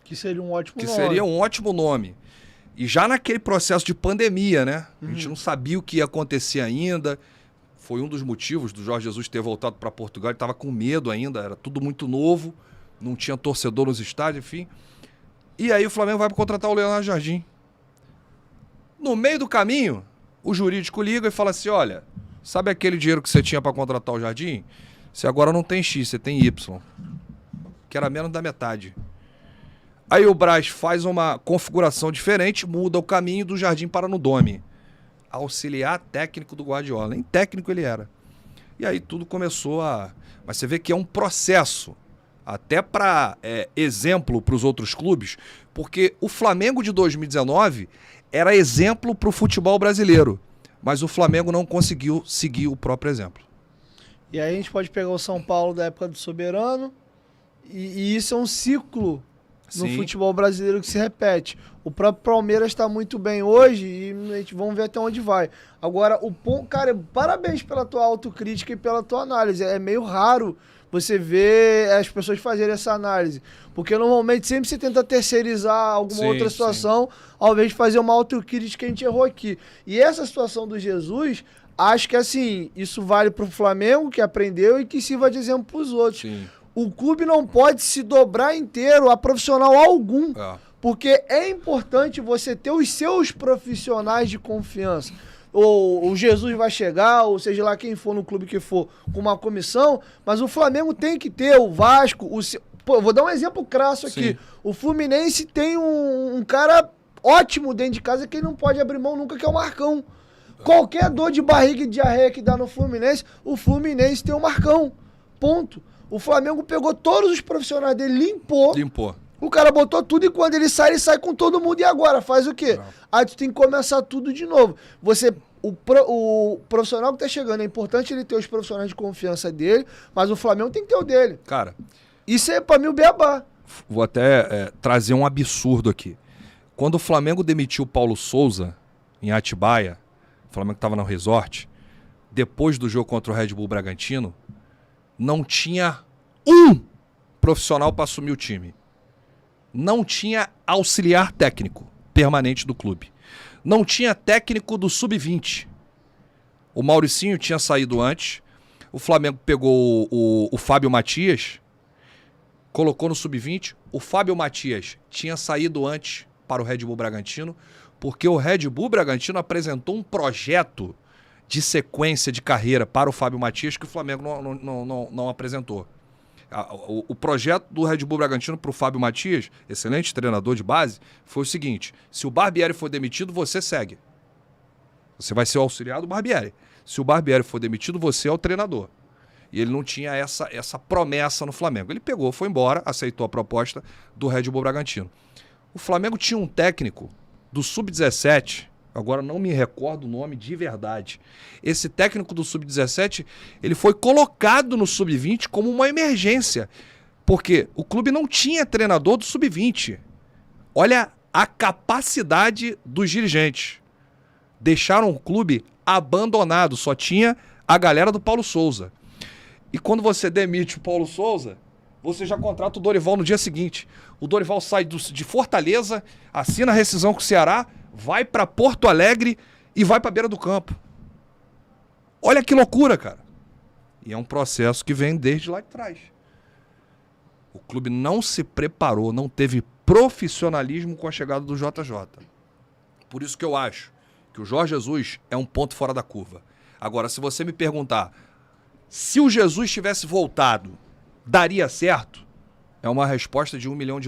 Que seria um ótimo nome. Seria um ótimo nome. E já naquele processo de pandemia, né? A gente não sabia o que ia acontecer ainda. Foi um dos motivos do Jorge Jesus ter voltado para Portugal. Ele estava com medo ainda, era tudo muito novo, não tinha torcedor nos estádios, enfim. E aí o Flamengo vai contratar o Leonardo Jardim. No meio do caminho, o jurídico liga e fala assim, olha, sabe aquele dinheiro que você tinha para contratar o Jardim? Você agora não tem X, você tem Y. Que era menos da metade. Aí o Braz faz uma configuração diferente, muda o caminho do Jardim para no Dome. Auxiliar técnico do Guardiola. Nem técnico ele era. E aí tudo começou a... Mas você vê que é um processo, até para exemplo para os outros clubes, porque o Flamengo de 2019 era exemplo para o futebol brasileiro, mas o Flamengo não conseguiu seguir o próprio exemplo. E aí a gente pode pegar o São Paulo da época do Soberano, e isso é um ciclo no futebol brasileiro que se repete. O próprio Palmeiras está muito bem hoje e a gente vamos ver até onde vai. Agora, cara, parabéns pela tua autocrítica e pela tua análise. É meio raro você ver as pessoas fazerem essa análise, porque normalmente sempre você tenta terceirizar alguma outra situação, ao invés de fazer uma autocrítica que a gente errou aqui. E essa situação do Jesus, acho que assim, isso vale para o Flamengo, que aprendeu, e que sirva de exemplo para os outros. Sim. O clube não pode se dobrar inteiro a profissional algum, porque é importante você ter os seus profissionais de confiança. Ou o Jesus vai chegar, ou seja lá quem for no clube que for, com uma comissão, mas o Flamengo tem que ter, o Vasco, Pô, eu vou dar um exemplo crasso aqui. Sim. O Fluminense tem um cara ótimo dentro de casa que ele não pode abrir mão nunca, que é o Marcão. Qualquer dor de barriga e diarreia que dá no Fluminense, o Fluminense tem o Marcão. Ponto. O Flamengo pegou todos os profissionais dele, limpou. O cara botou tudo e quando ele sai com todo mundo. E agora? Faz o quê? Aí tu tem que começar tudo de novo. O profissional que tá chegando, é importante ele ter os profissionais de confiança dele, mas o Flamengo tem que ter o dele. Cara, isso é pra mim o beabá. Vou até trazer um absurdo aqui. Quando o Flamengo demitiu o Paulo Souza em Atibaia, o Flamengo tava no resort, depois do jogo contra o Red Bull Bragantino, não tinha um profissional para assumir o time. Não tinha auxiliar técnico permanente do clube. Não tinha técnico do Sub-20. O Mauricinho tinha saído antes. O Flamengo pegou o Fábio Matias, colocou no Sub-20. O Fábio Matias tinha saído antes para o Red Bull Bragantino, porque o Red Bull Bragantino apresentou um projeto de sequência de carreira para o Fábio Matias que o Flamengo não apresentou. O projeto do Red Bull Bragantino para o Fábio Matias, excelente treinador de base, foi o seguinte: se o Barbieri for demitido, você segue. Você vai ser o auxiliar do Barbieri. Se o Barbieri for demitido, você é o treinador. E ele não tinha essa promessa no Flamengo. Ele pegou, foi embora, aceitou a proposta do Red Bull Bragantino. O Flamengo tinha um técnico do Sub-17, agora não me recordo o nome de verdade. Esse técnico do Sub-17, ele foi colocado no Sub-20 como uma emergência, porque o clube não tinha treinador do Sub-20. Olha a capacidade dos dirigentes. Deixaram o clube abandonado, só tinha a galera do Paulo Souza. E quando você demite o Paulo Souza, você já contrata o Dorival no dia seguinte. O Dorival sai de Fortaleza, assina a rescisão com o Ceará, vai para Porto Alegre e vai para a beira do campo. Olha que loucura, cara. E é um processo que vem desde lá de trás. O clube não se preparou, não teve profissionalismo com a chegada do JJ. Por isso que eu acho que o Jorge Jesus é um ponto fora da curva. Agora, se você me perguntar, se o Jesus tivesse voltado, daria certo? É uma resposta de $1 milhão.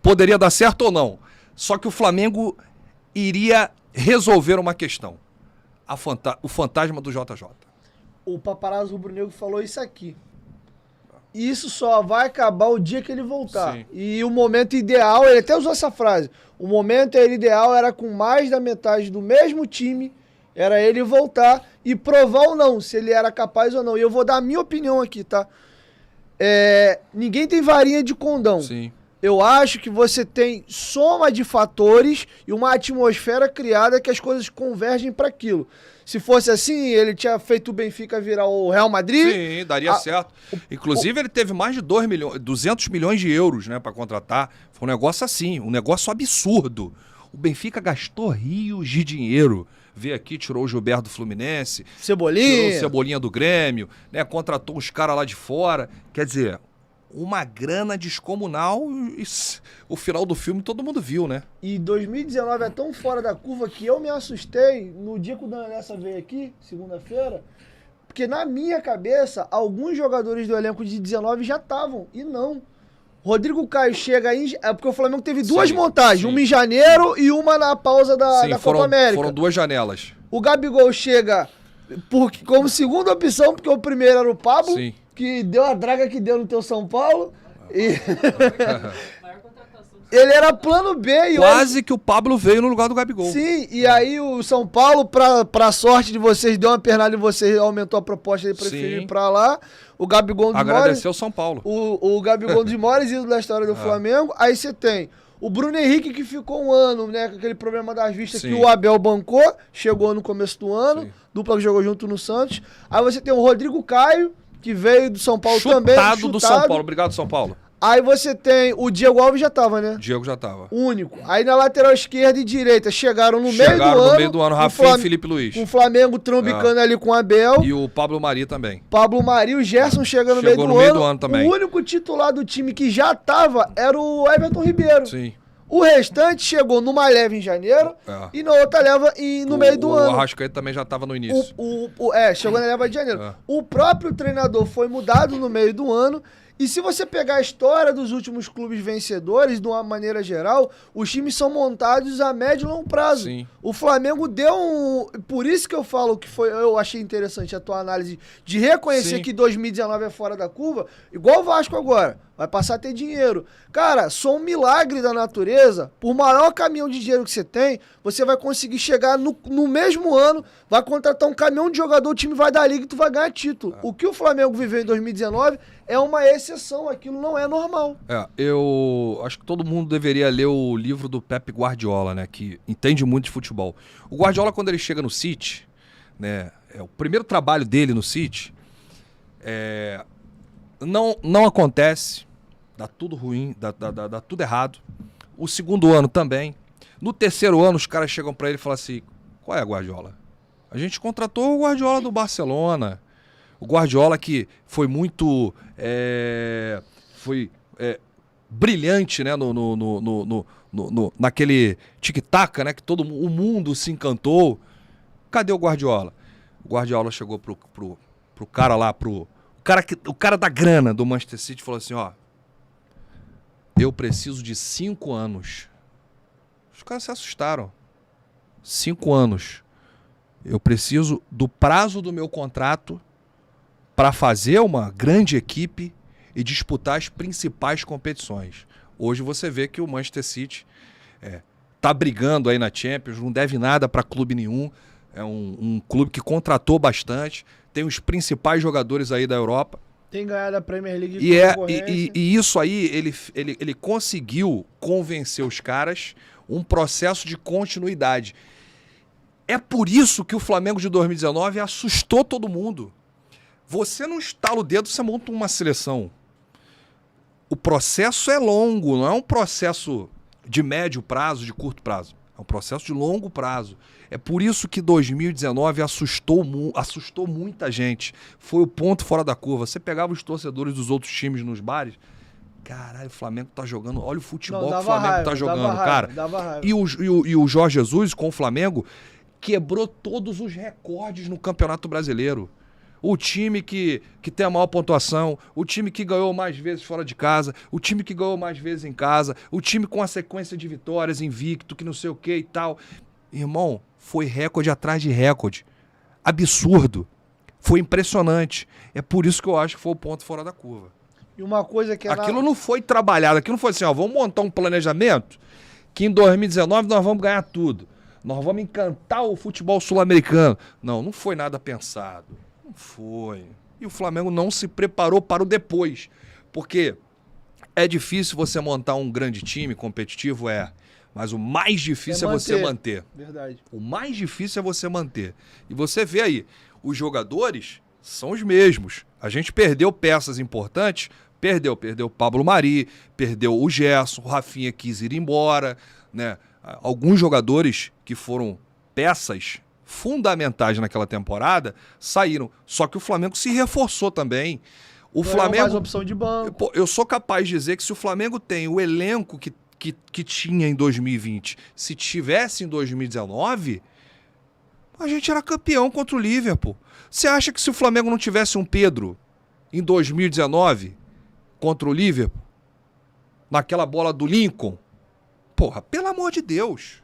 Poderia dar certo ou não? Só que o Flamengo iria resolver uma questão. O fantasma do JJ. O paparazzo rubro-negro falou isso aqui. isso só vai acabar o dia que ele voltar. Sim. E o momento ideal, ele até usou essa frase, o momento ideal era com mais da metade do mesmo time, era ele voltar e provar ou não, se ele era capaz ou não. E eu vou dar a minha opinião aqui, tá? Ninguém tem varinha de condão. Sim. Eu acho que você tem soma de fatores e uma atmosfera criada que as coisas convergem para aquilo. Se fosse assim, ele tinha feito o Benfica virar o Real Madrid. Sim, daria certo. Inclusive, ele teve mais de 200 milhões de euros, né, para contratar. Foi um negócio assim, um negócio absurdo. O Benfica gastou rios de dinheiro. Veio aqui, tirou o Gilberto do Fluminense. Cebolinha. Tirou o Cebolinha do Grêmio, né, contratou os caras lá de fora. Quer dizer, uma grana descomunal e o final do filme todo mundo viu, né? E 2019 é tão fora da curva que eu me assustei no dia que o Dan Lessa veio aqui, segunda-feira, porque na minha cabeça, alguns jogadores do elenco de 19 já estavam, e não. Rodrigo Caio chega aí, porque o Flamengo teve duas montagens, uma em janeiro e uma na pausa da Copa América. Foram duas janelas. O Gabigol chega como segunda opção, porque o primeiro era o Pablo, Sim. que deu a draga que deu no teu São Paulo. E... ele era plano B. E quase que o Pablo veio no lugar do Gabigol. Sim, e aí o São Paulo, pra sorte de vocês, deu uma pernada em vocês, aumentou a proposta e preferiu ir pra lá. O Gabigol dos agradeceu o São Paulo. O Gabigol dos maiores ídolos da história do Flamengo. Aí você tem o Bruno Henrique, que ficou um ano, né, com aquele problema das vistas que o Abel bancou, chegou no começo do ano, dupla que jogou junto no Santos. Aí você tem o Rodrigo Caio, que veio do São Paulo também. Chutado do São Paulo. Obrigado, São Paulo. Aí você tem o Diego Alves já tava, né? Diego já tava. Único. Aí na lateral esquerda e direita chegaram no meio do ano, Rafinha e Felipe Luiz. Com o Flamengo trombicando ali com o Abel. E o Pablo Mari também. Pablo Mari, o Gerson chegou no meio do ano também. O único titular do time que já tava era o Everton Ribeiro. Sim. O restante chegou numa leva em janeiro e na outra leva no meio do ano. O Arrascaeta também já estava no início. Chegou na leva de janeiro. O próprio treinador foi mudado no meio do ano. E se você pegar a história dos últimos clubes vencedores, de uma maneira geral, os times são montados a médio e longo prazo. Sim. O Flamengo deu um... Por isso que eu falo que eu achei interessante a tua análise de reconhecer que 2019 é fora da curva, igual o Vasco agora. Vai passar a ter dinheiro. Cara, só um milagre da natureza, por maior caminhão de dinheiro que você tem, você vai conseguir chegar no mesmo ano, vai contratar um caminhão de jogador, o time vai dar liga e tu vai ganhar título. O que o Flamengo viveu em 2019 é uma exceção, aquilo não é normal. Eu acho que todo mundo deveria ler o livro do Pep Guardiola, né, que entende muito de futebol. O Guardiola, quando ele chega no City, né, o primeiro trabalho dele no City, não acontece, dá tudo ruim, dá tudo errado. O segundo ano também. No terceiro ano, os caras chegam pra ele e falam assim, qual é, Guardiola? A gente contratou o Guardiola do Barcelona. O Guardiola que foi muito... brilhante, né, naquele tic-tac, né, que todo o mundo se encantou. Cadê o Guardiola? O Guardiola chegou pro cara lá, o cara da grana do Manchester City falou assim, ó, eu preciso de 5 anos. Os caras se assustaram. 5 anos. Eu preciso do prazo do meu contrato para fazer uma grande equipe e disputar as principais competições. Hoje você vê que o Manchester City tá brigando aí na Champions, não deve nada para clube nenhum. É um clube que contratou bastante, tem os principais jogadores aí da Europa. Tem ganhado a Premier League e isso aí, ele conseguiu convencer os caras um processo de continuidade. É por isso que o Flamengo de 2019 assustou todo mundo. Você não estala o dedo, você monta uma seleção. O processo é longo, não é um processo de médio prazo, de curto prazo. É um processo de longo prazo. É por isso que 2019 assustou muita gente. Foi o ponto fora da curva. Você pegava os torcedores dos outros times nos bares. Caralho, o Flamengo tá jogando. Olha o futebol que o Flamengo tá jogando, cara. E o Jorge Jesus com o Flamengo quebrou todos os recordes no Campeonato Brasileiro. O time que tem a maior pontuação, o time que ganhou mais vezes fora de casa, o time que ganhou mais vezes em casa, o time com a sequência de vitórias invicto, que não sei o que e tal. Irmão, foi recorde atrás de recorde. Absurdo. Foi impressionante. É por isso que eu acho que foi o ponto fora da curva. E uma coisa que Aquilo não foi trabalhado, aquilo não foi assim, ó, vamos montar um planejamento que em 2019 nós vamos ganhar tudo. Nós vamos encantar o futebol sul-americano. Não foi nada pensado. Não foi. E o Flamengo não se preparou para o depois. Porque é difícil você montar um grande time competitivo, mas o mais difícil é você manter. Verdade. O mais difícil é você manter. E você vê aí, os jogadores são os mesmos. A gente perdeu peças importantes, perdeu o Pablo Mari, perdeu o Gerson, o Rafinha quis ir embora, né? Alguns jogadores que foram peças fundamentais naquela temporada saíram. Só que o Flamengo se reforçou também. O não Flamengo, mais opção de banco. Eu sou capaz de dizer que se o Flamengo tem o elenco que tinha em 2020, se tivesse em 2019, a gente era campeão contra o Liverpool. Você acha que se o Flamengo não tivesse um Pedro em 2019 contra o Liverpool, naquela bola do Lincoln, porra, pelo amor de Deus.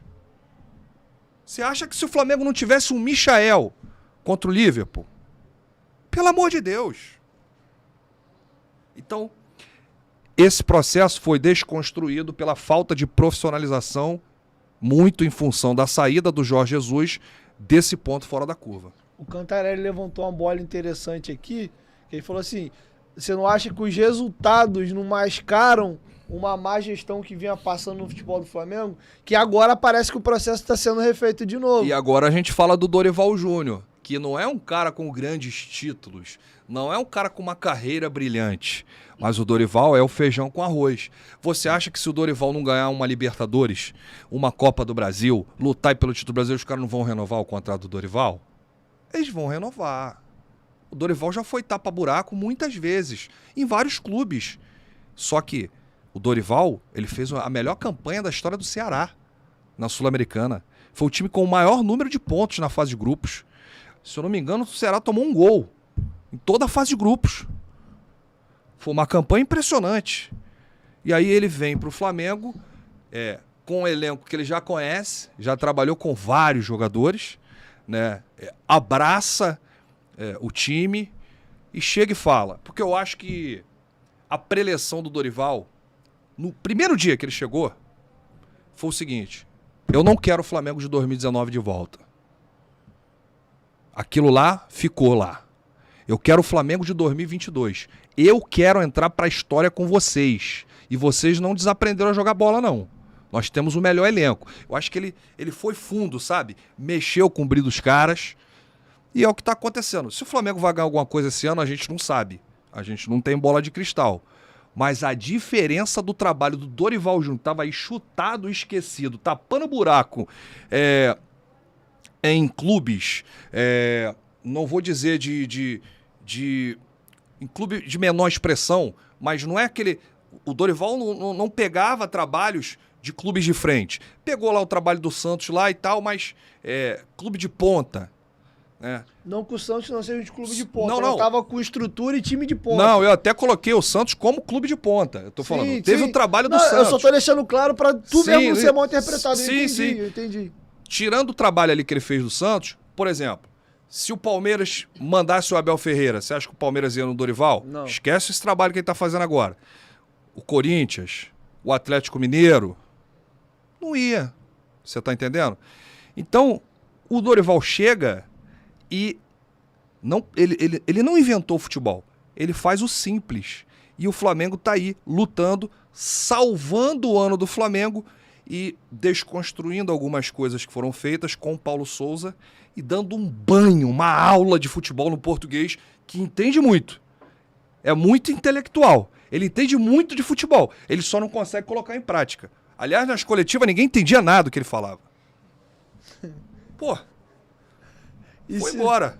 Você acha que se o Flamengo não tivesse um Michael contra o Liverpool, pelo amor de Deus. Então, esse processo foi desconstruído pela falta de profissionalização, muito em função da saída do Jorge Jesus desse ponto fora da curva. O Cantarelli levantou uma bola interessante aqui, que ele falou assim, você não acha que os resultados não mascaram uma má gestão que vinha passando no futebol do Flamengo, que agora parece que o processo está sendo refeito de novo. E agora a gente fala do Dorival Júnior, que não é um cara com grandes títulos, não é um cara com uma carreira brilhante, mas o Dorival é o feijão com arroz. Você acha que se o Dorival não ganhar uma Libertadores, uma Copa do Brasil, lutar pelo título do Brasil, os caras não vão renovar o contrato do Dorival? Eles vão renovar. O Dorival já foi tapa-buraco muitas vezes, em vários clubes. Só que o Dorival, ele fez a melhor campanha da história do Ceará, na Sul-Americana. Foi o time com o maior número de pontos na fase de grupos. Se eu não me engano, o Ceará tomou um gol em toda a fase de grupos. Foi uma campanha impressionante. E aí ele vem para o Flamengo, com um elenco que ele já conhece, já trabalhou com vários jogadores, né? Abraça o time e chega e fala. Porque eu acho que a preleção do Dorival, no primeiro dia que ele chegou, foi o seguinte: eu não quero o Flamengo de 2019 de volta. Aquilo lá ficou lá. Eu quero o Flamengo de 2022. Eu quero entrar para a história com vocês. E vocês não desaprenderam a jogar bola, não. Nós temos o melhor elenco. Eu acho que ele foi fundo, sabe? Mexeu com o brilho dos caras. E é o que está acontecendo. Se o Flamengo vai ganhar alguma coisa esse ano, a gente não sabe. A gente não tem bola de cristal. Mas a diferença do trabalho do Dorival Júnior, estava aí chutado e esquecido, tapando buraco em clubes, não vou dizer em clube de menor expressão, mas não é aquele... O Dorival não pegava trabalhos de clubes de frente. Pegou lá o trabalho do Santos lá e tal, mas clube de ponta. Não que o Santos não seja de clube de ponta. Não. Não tava com estrutura e time de ponta. Não, eu até coloquei o Santos como clube de ponta. Eu tô falando, teve o trabalho do Santos. Eu só tô deixando claro pra tu mesmo não ser mal interpretado. Eu entendi. Tirando o trabalho ali que ele fez do Santos, por exemplo, se o Palmeiras mandasse o Abel Ferreira, você acha que o Palmeiras ia no Dorival? Não. Esquece esse trabalho que ele tá fazendo agora. O Corinthians, o Atlético Mineiro, não ia. Você tá entendendo? Então, o Dorival chega e ele não inventou o futebol. Ele faz o simples. E o Flamengo tá aí, lutando, salvando o ano do Flamengo e desconstruindo algumas coisas que foram feitas com o Paulo Souza e dando um banho, uma aula de futebol no português que entende muito. É muito intelectual. Ele entende muito de futebol. Ele só não consegue colocar em prática. Aliás, nas coletivas ninguém entendia nada do que ele falava. Pô, foi embora.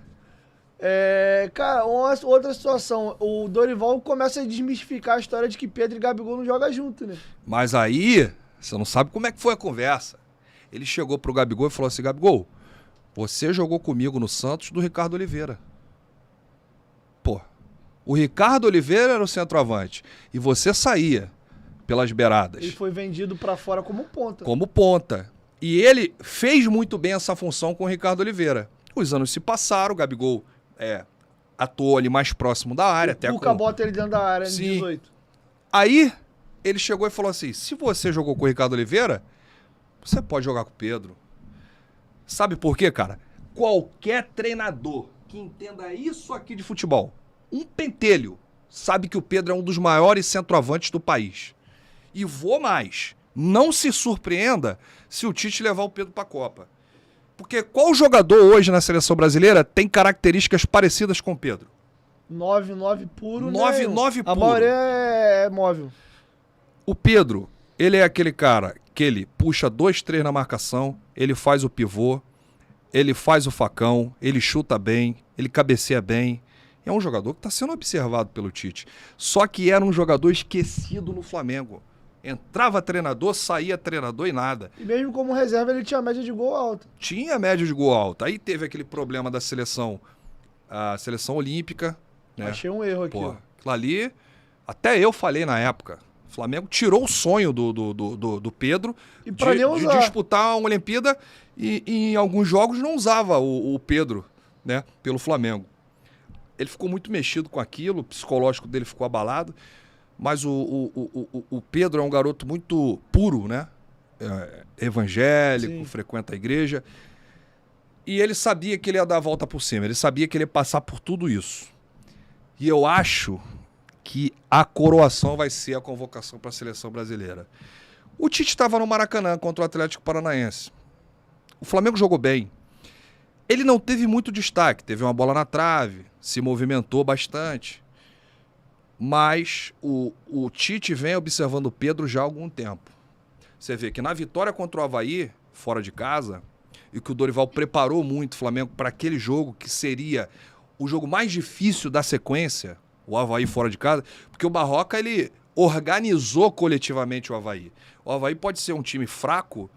Cara, outra situação. O Dorival começa a desmistificar a história de que Pedro e Gabigol não jogam junto, né? Mas aí, você não sabe como é que foi a conversa. Ele chegou pro Gabigol e falou assim: Gabigol, você jogou comigo no Santos do Ricardo Oliveira. Pô, o Ricardo Oliveira era o centroavante e você saía pelas beiradas. Ele foi vendido pra fora como ponta. Como ponta. E ele fez muito bem essa função com o Ricardo Oliveira. Os anos se passaram, o Gabigol atuou ali mais próximo da área. O Cuca bota ele dentro da área, Sim. em 18. Aí, ele chegou e falou assim, se você jogou com o Ricardo Oliveira, você pode jogar com o Pedro. Sabe por quê, cara? Qualquer treinador que entenda isso aqui de futebol, um pentelho, sabe que o Pedro é um dos maiores centroavantes do país. E vou mais, não se surpreenda se o Tite levar o Pedro pra Copa. Porque qual jogador hoje na seleção brasileira tem características parecidas com o Pedro? 9-9 puro, 9-9 A puro. maioria é móvel. O Pedro, ele é aquele cara que ele puxa 2-3 na marcação, ele faz o pivô, ele faz o facão, ele chuta bem, ele cabeceia bem. É um jogador que está sendo observado pelo Tite. Só que era um jogador esquecido no Flamengo. Entrava treinador, saía treinador e nada. E mesmo como reserva, ele tinha média de gol alta. Tinha média de gol alta. Aí teve aquele problema da seleção, a seleção olímpica. Né? Achei um erro aqui. Pô, aquilo ali, até eu falei na época. O Flamengo tirou o sonho do Pedro E pra nem de usar. disputar uma Olimpíada e em alguns jogos não usava o Pedro, né, pelo Flamengo. Ele ficou muito mexido com aquilo, o psicológico dele ficou abalado, mas o Pedro é um garoto muito puro, né? Evangélico, Sim. frequenta a igreja. E ele sabia que ele ia dar a volta por cima, ele sabia que ele ia passar por tudo isso. E eu acho que a coroação vai ser a convocação para a seleção brasileira. O Tite estava no Maracanã contra o Atlético Paranaense. O Flamengo jogou bem. Ele não teve muito destaque, teve uma bola na trave, se movimentou bastante. Mas o Tite vem observando o Pedro já há algum tempo. Você vê que na vitória contra o Avaí, fora de casa, e que o Dorival preparou muito o Flamengo para aquele jogo que seria o jogo mais difícil da sequência, o Avaí fora de casa, porque o Barroca ele organizou coletivamente o Avaí. O Avaí pode ser um time fraco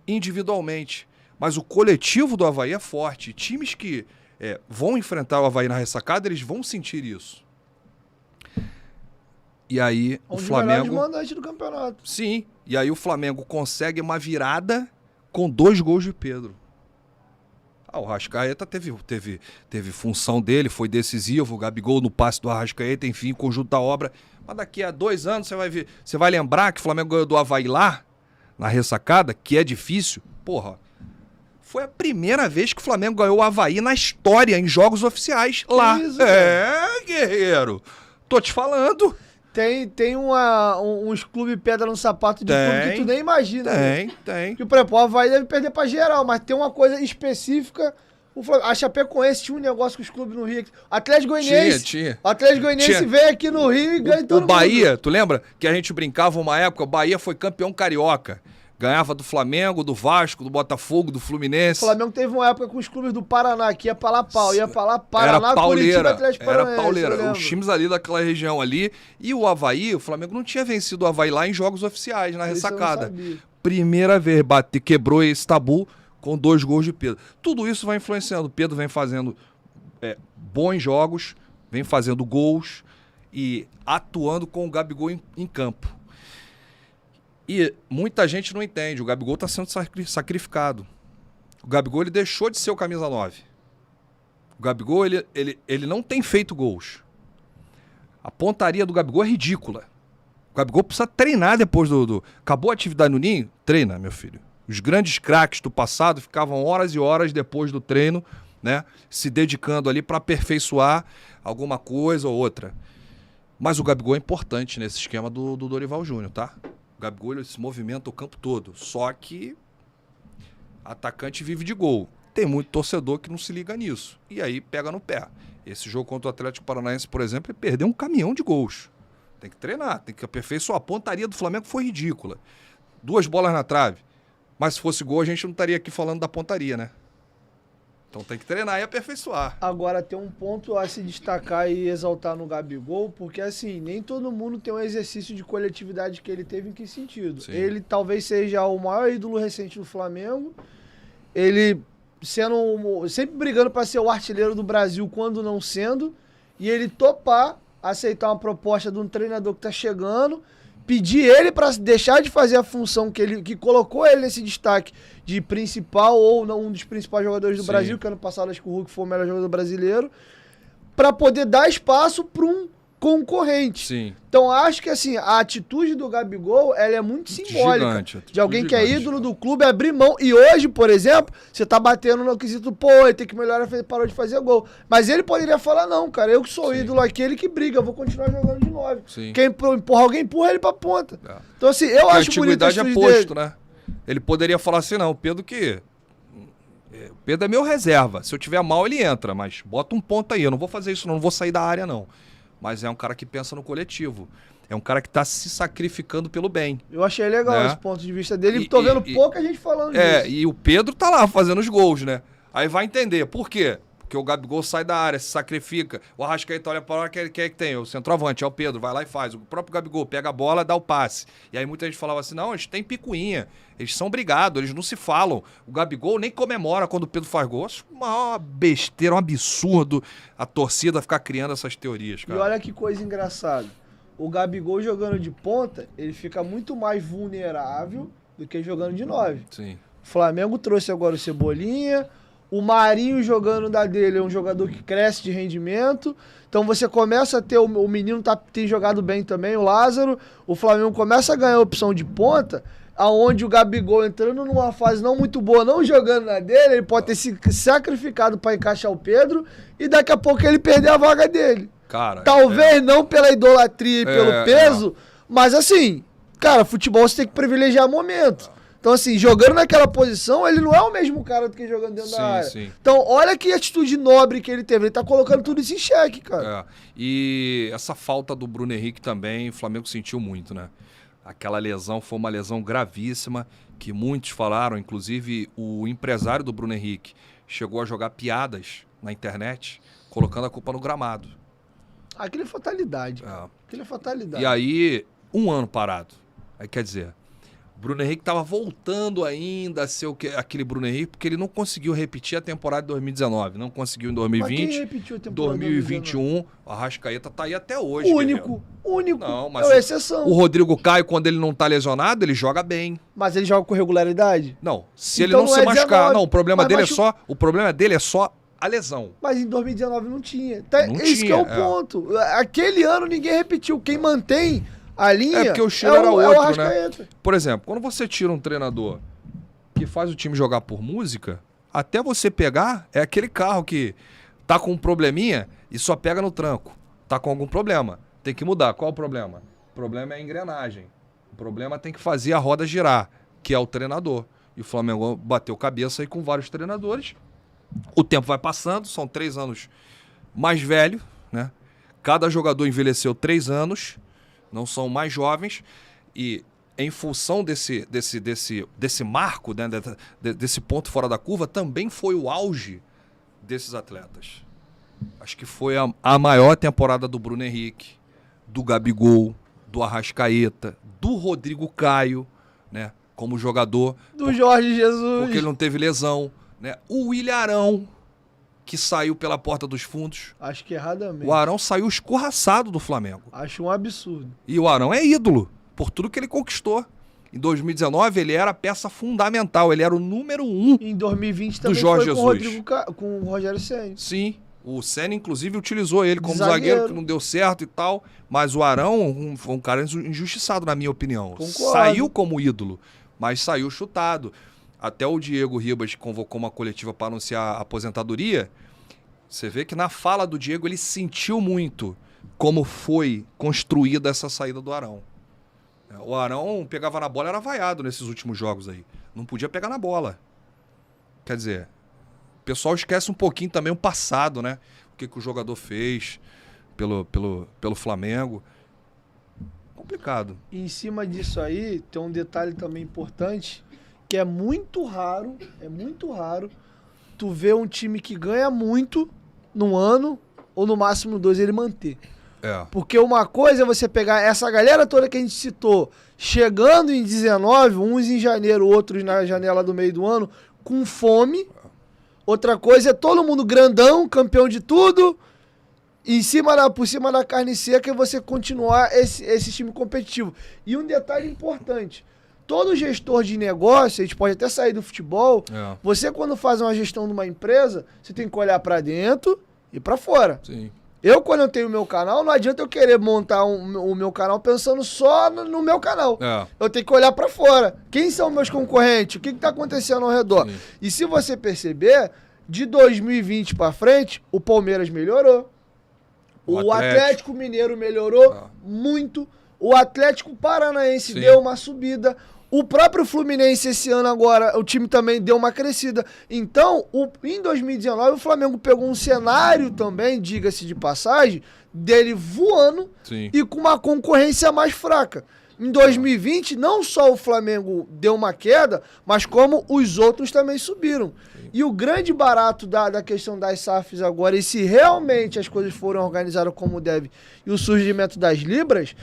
individualmente, mas o coletivo do Avaí é forte. Times que vão enfrentar o Avaí na ressacada, eles vão sentir isso. E aí o Flamengo... mandante do campeonato. Sim, e aí o Flamengo consegue uma virada com 2 gols de Pedro. O Arrascaeta teve função dele, foi decisivo, o Gabigol no passe do Arrascaeta, enfim, conjunto da obra. Mas daqui a 2 anos você vai lembrar que o Flamengo ganhou do Avaí lá, na ressacada, que é difícil. Porra, foi a primeira vez que o Flamengo ganhou o Avaí na história, em jogos oficiais, lá. isso, guerreiro, tô te falando. Tem uns clubes pedra no sapato de clube que tu nem imagina. Tem. Que, por exemplo, o Avaí deve perder pra geral, mas tem uma coisa específica. A Chapecoense tinha um negócio com os clubes no Rio. O Atlético Goianiense. Tinha. O Atlético Goianiense veio aqui no Rio e ganha todo O Bahia, mundo. tu lembra que a gente brincava uma época? O Bahia foi campeão carioca. Ganhava do Flamengo, do Vasco, do Botafogo, do O Fluminense. Flamengo teve uma época com os clubes do Paraná, que ia pra lá pau. Ia pra lá, Paraná, Era pauleira, Curitiba, Atlético Paranaense. era pauleira. Os times ali daquela região ali. E o Avaí, o Flamengo não tinha vencido o Avaí lá em jogos oficiais, na Isso eu não ressacada. sabia. Primeira vez, quebrou esse tabu com 2 gols de Pedro. Tudo isso vai influenciando. O Pedro vem fazendo bons jogos, vem fazendo gols e atuando com o Gabigol em campo. E muita gente não entende. O Gabigol está sendo sacrificado. O Gabigol ele deixou de ser o camisa 9. O Gabigol ele não tem feito gols. A pontaria do Gabigol é ridícula. O Gabigol precisa treinar depois Acabou a atividade no Ninho? Treina, meu filho. Os grandes craques do passado ficavam horas e horas depois do treino, né, se dedicando ali para aperfeiçoar alguma coisa ou outra. Mas o Gabigol é importante nesse esquema do Dorival Júnior, tá? O Gabigol ele se movimenta o campo todo. Só que atacante vive de gol. Tem muito torcedor que não se liga nisso. E aí pega no pé. Esse jogo contra o Atlético Paranaense, por exemplo, ele perdeu um caminhão de gols. Tem que treinar, tem que aperfeiçoar. A pontaria do Flamengo foi ridícula. 2 bolas na trave. Mas se fosse gol, a gente não estaria aqui falando da pontaria, né? Então tem que treinar e aperfeiçoar. Agora tem um ponto a se destacar e exaltar no Gabigol, porque assim, nem todo mundo tem um exercício de coletividade que ele teve. Em que sentido? Sim. Ele talvez seja o maior ídolo recente do Flamengo, ele sempre brigando para ser o artilheiro do Brasil quando não sendo, e ele topar aceitar uma proposta de um treinador que tá chegando, pedir ele para deixar de fazer a função que colocou ele nesse destaque de principal ou não um dos principais jogadores do Sim. Brasil, que ano passado acho que o Hulk foi o melhor jogador brasileiro, para poder dar espaço para um concorrente. Sim. Então, acho que assim, a atitude do Gabigol, ela é muito simbólica. Gigante, de alguém que é gigante, ídolo do clube, abrir mão. E hoje, por exemplo, você tá batendo no quesito, pô, ele tem que melhorar, parou de fazer gol. Mas ele poderia falar, não, cara, eu que sou Sim. ídolo aqui, ele que briga, eu vou continuar jogando de 9. Sim. Quem empurra alguém, empurra ele pra ponta. É. Então, assim, eu Porque acho bonito a a antiguidade é atitude posto, dele. né? Ele poderia falar assim, não, o Pedro que... O Pedro é meu reserva. Se eu tiver mal, ele entra, mas bota um ponto aí. Eu não vou fazer isso, não vou sair da área, não. Mas é um cara que pensa no coletivo. É um cara que tá se sacrificando pelo bem. Eu achei legal Né? esse ponto de vista dele. Tô vendo pouca gente falando disso. E o Pedro tá lá fazendo os gols, né? Aí vai entender. Por quê? Porque o Gabigol sai da área, se sacrifica. O Arrascaeta olha pra hora, quem é que tem? O centroavante, é o Pedro, vai lá e faz. O próprio Gabigol pega a bola, dá o passe. E aí muita gente falava assim, não, eles têm picuinha. Eles são brigados, eles não se falam. O Gabigol nem comemora quando o Pedro faz gol. Acho uma besteira, um absurdo a torcida ficar criando essas teorias, cara. E olha que coisa engraçada. O Gabigol jogando de ponta, ele fica muito mais vulnerável do que jogando de 9. Sim. O Flamengo trouxe agora o Cebolinha. O Marinho jogando da dele é um jogador que cresce de rendimento. Então você começa a ter... O menino tem jogado bem também, o Lázaro. O Flamengo começa a ganhar a opção de ponta, aonde o Gabigol entrando numa fase não muito boa, não jogando na dele, ele pode ter se sacrificado para encaixar o Pedro e daqui a pouco ele perder a vaga dele. Cara, Talvez não pela idolatria e pelo peso, mas assim, cara, futebol você tem que privilegiar momento. Então, assim, jogando naquela posição, ele não é o mesmo cara do que jogando dentro da área. Sim. Então, olha que atitude nobre que ele teve. Ele tá colocando tudo isso em xeque, cara. E essa falta do Bruno Henrique também, o Flamengo sentiu muito, né? Aquela lesão foi uma lesão gravíssima, que muitos falaram, inclusive o empresário do Bruno Henrique chegou a jogar piadas na internet, colocando a culpa no gramado. Aquilo é fatalidade. Aquilo é fatalidade. E aí, um ano parado. Aí quer dizer... Bruno Henrique estava voltando ainda a ser aquele Bruno Henrique, porque ele não conseguiu repetir a temporada de 2019. Não conseguiu em 2020. Mas quem repetiu a temporada 2021, o Arrascaeta tá aí até hoje. Único. Não, mas é uma exceção. O Rodrigo Caio, quando ele não tá lesionado, ele joga bem. Mas ele joga com regularidade? Não, se Então ele não se machucar. 19. Não, o problema Mas dele o problema dele é só a lesão. Mas em 2019 não tinha. Esse que é o ponto. Aquele ano ninguém repetiu. Quem mantém a linha porque o cheiro era outro, né? Arrascaeta. Por exemplo, quando você tira um treinador que faz o time jogar por música, até você pegar, é aquele carro que tá com um probleminha e só pega no tranco. Tá com algum problema. Tem que mudar. Qual o problema? O problema é a engrenagem. O problema tem que fazer a roda girar, que é o treinador. E o Flamengo bateu cabeça aí com vários treinadores. O tempo vai passando, são 3 anos mais velho, né? Cada jogador envelheceu 3 anos. Não são mais jovens, e em função desse marco, né, desse ponto fora da curva, também foi o auge desses atletas. Acho que foi a maior temporada do Bruno Henrique, do Gabigol, do Arrascaeta, do Rodrigo Caio, né, como jogador. Do Jorge Jesus. Porque ele não teve lesão. Né? O William Arão, que saiu pela porta dos fundos. Acho que erradamente. O Arão saiu escorraçado do Flamengo. Acho um absurdo. E o Arão é ídolo por tudo que ele conquistou. Em 2019 ele era a peça fundamental, ele era o número 1. Em 2020 também Jorge foi Jesus. com o Rogério Ceni. Sim, o Ceni inclusive utilizou ele como zagueiro, que não deu certo e tal. Mas o Arão foi um cara injustiçado, na minha opinião. Concordo. Saiu como ídolo, mas saiu chutado. Até o Diego Ribas convocou uma coletiva para anunciar a aposentadoria. Você vê que na fala do Diego ele sentiu muito como foi construída essa saída do Arão. O Arão pegava na bola e era vaiado nesses últimos jogos aí. Não podia pegar na bola. Quer dizer, o pessoal esquece um pouquinho também o passado, né? O que o jogador fez pelo Flamengo. Complicado. E em cima disso aí, tem um detalhe também importante, que é muito raro tu ver um time que ganha muito num ano, ou no máximo 2, ele manter. Porque uma coisa é você pegar essa galera toda que a gente citou, chegando em 19, uns em janeiro, outros na janela do meio do ano, com fome. Outra coisa é todo mundo grandão, campeão de tudo, por cima da carne seca, e você continuar esse time competitivo. E um detalhe importante, todo gestor de negócio, a gente pode até sair do futebol, você quando faz uma gestão de uma empresa, você tem que olhar para dentro e para fora. Sim. Quando eu tenho o meu canal, não adianta eu querer montar o meu canal pensando só no meu canal. Eu tenho que olhar pra fora. Quem são meus concorrentes? O que tá acontecendo ao redor? Sim. E se você perceber, de 2020 pra frente, o Palmeiras melhorou. O Atlético Mineiro melhorou muito. O Atlético Paranaense deu uma subida. O próprio Fluminense esse ano agora, o time também deu uma crescida. Então, em 2019, o Flamengo pegou um cenário também, diga-se de passagem, dele voando e com uma concorrência mais fraca. Em 2020, não só o Flamengo deu uma queda, mas como os outros também subiram. E o grande barato da questão das SAFs agora, e se realmente as coisas forem organizadas como deve, e o surgimento das Libras,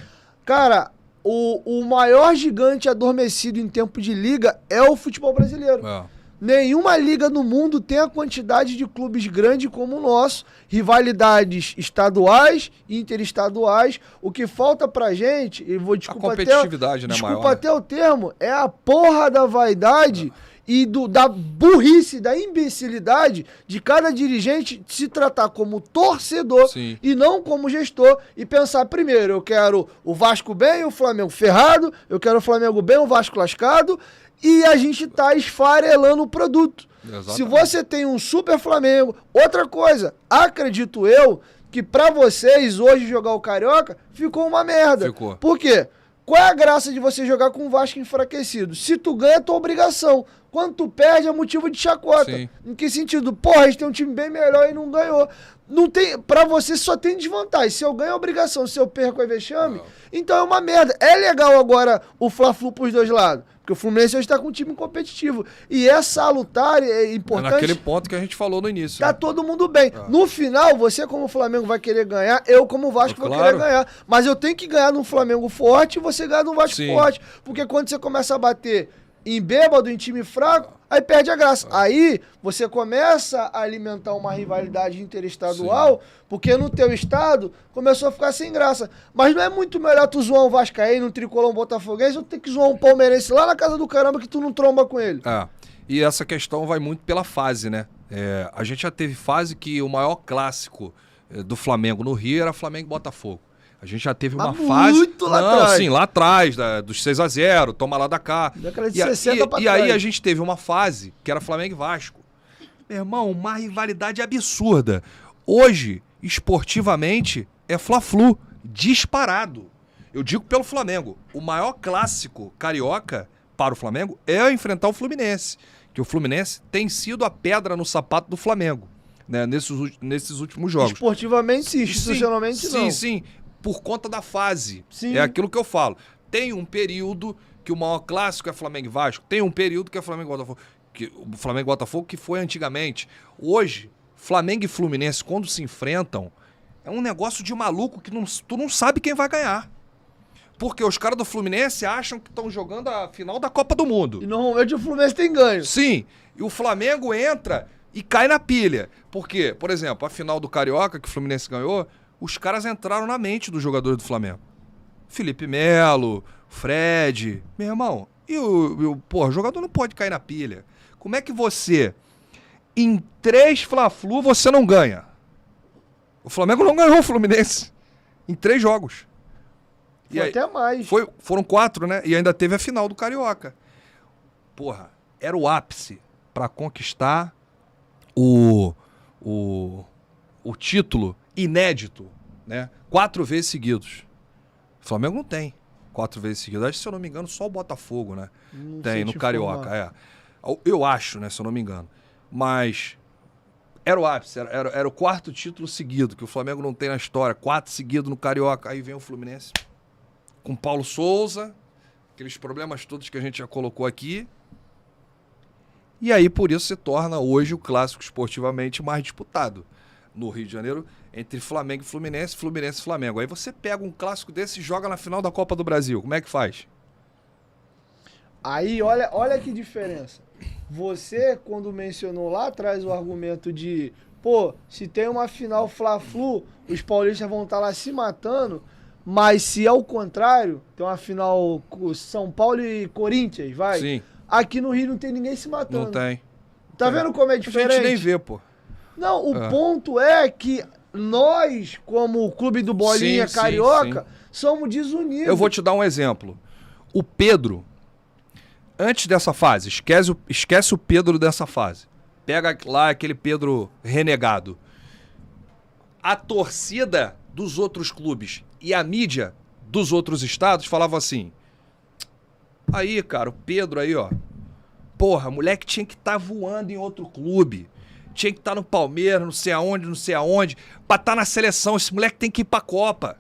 cara... O maior gigante adormecido em tempo de liga é o futebol brasileiro. Nenhuma liga no mundo tem a quantidade de clubes grandes como o nosso, rivalidades estaduais, interestaduais. O que falta pra gente, e vou desculpa, a competitividade, desculpa até o termo, é a porra da vaidade e da burrice, da imbecilidade de cada dirigente se tratar como torcedor e não como gestor e pensar primeiro, eu quero o Vasco bem e o Flamengo ferrado, eu quero o Flamengo bem e o Vasco lascado, e a gente tá esfarelando o produto. Exatamente. Se você tem um super Flamengo, outra coisa, acredito eu que pra vocês hoje jogar o Carioca ficou uma merda. Por quê? Qual é a graça de você jogar com o Vasco enfraquecido? Se tu ganha, é tua obrigação. Quando tu perde, é motivo de chacota. Em que sentido? Porra, a gente tem um time bem melhor e não ganhou. Não tem, pra você só tem desvantagem. Se eu ganho é obrigação, se eu perco é vexame. Então é uma merda. É legal agora o Fla-Flu pros dois lados. Porque o Fluminense hoje tá com um time competitivo. E é salutar, é importante. É naquele ponto que a gente falou no início. Tá todo mundo bem. No final, você como Flamengo vai querer ganhar, eu como Vasco vou querer ganhar. Mas eu tenho que ganhar num Flamengo forte e você ganhar num Vasco forte. Porque quando você começa a bater em bêbado, em time fraco, aí perde a graça. Aí você começa a alimentar uma rivalidade interestadual, porque no teu estado começou a ficar sem graça. Mas não é muito melhor tu zoar um vascaíno, um tricolor, um botafoguense, ou ter que zoar um palmeirense lá na casa do caramba que tu não tromba com ele? E essa questão vai muito pela fase, né? A gente já teve fase que o maior clássico do Flamengo no Rio era Flamengo e Botafogo. A gente já teve uma fase... Muito lá atrás. Sim, lá atrás, dos 6-0, toma lá da cá. Década de 60 pra trás. E aí a gente teve uma fase que era Flamengo e Vasco. Meu irmão, uma rivalidade absurda. Hoje, esportivamente, é Fla-Flu, disparado. Eu digo pelo Flamengo. O maior clássico carioca para o Flamengo é enfrentar o Fluminense. Que o Fluminense tem sido a pedra no sapato do Flamengo, né, nesses últimos jogos. Esportivamente sim, institucionalmente não. Sim. Por conta da fase. É aquilo que eu falo. Tem um período que o maior clássico é Flamengo e Vasco. Tem um período que é Flamengo e Botafogo. O Flamengo e Botafogo que foi antigamente. Hoje, Flamengo e Fluminense, quando se enfrentam, é um negócio de maluco que tu não sabe quem vai ganhar. Porque os caras do Fluminense acham que estão jogando a final da Copa do Mundo. E normalmente o Fluminense tem ganho. Sim. E o Flamengo entra e cai na pilha. Por quê? Por exemplo, a final do Carioca, que o Fluminense ganhou, os caras entraram na mente dos jogadores do Flamengo. Felipe Melo, Fred, meu irmão. E o jogador não pode cair na pilha. Como é que você, em 3 Fla-Flu, você não ganha? O Flamengo não ganhou o Fluminense em 3 jogos. Foi aí, até mais. Foram 4, né? E ainda teve a final do Carioca. Porra, era o ápice para conquistar o título inédito, né? 4 vezes seguidos. O Flamengo não tem 4 vezes seguidos. Acho que, se eu não me engano, só o Botafogo, né? Não tem no Carioca, Eu acho, né? Se eu não me engano. Mas era o ápice, era o 4º título seguido que o Flamengo não tem na história. 4 seguidos no Carioca. Aí vem o Fluminense com Paulo Souza, aqueles problemas todos que a gente já colocou aqui. E aí, por isso, se torna hoje o clássico esportivamente mais disputado no Rio de Janeiro, entre Flamengo e Fluminense, Fluminense e Flamengo. Aí você pega um clássico desse e joga na final da Copa do Brasil. Como é que faz? Aí, olha que diferença. Você, quando mencionou lá atrás o argumento de, se tem uma final Fla-Flu, os paulistas vão estar lá se matando, mas se ao contrário, tem uma final São Paulo e Corinthians, vai? Sim. Aqui no Rio não tem ninguém se matando. Não tem. Tá vendo como é diferente? A gente nem vê, pô. Não, o ponto é que nós, como o clube do Bolinha Sim, Carioca, sim. somos desunidos. Eu vou te dar um exemplo. O Pedro, antes dessa fase, esquece o Pedro dessa fase. Pega lá aquele Pedro renegado. A torcida dos outros clubes e a mídia dos outros estados falavam assim: aí, cara, o Pedro aí, ó. Porra, moleque tinha que estar voando em outro clube. Tinha que estar no Palmeiras, não sei aonde. Pra estar na seleção, esse moleque tem que ir pra Copa.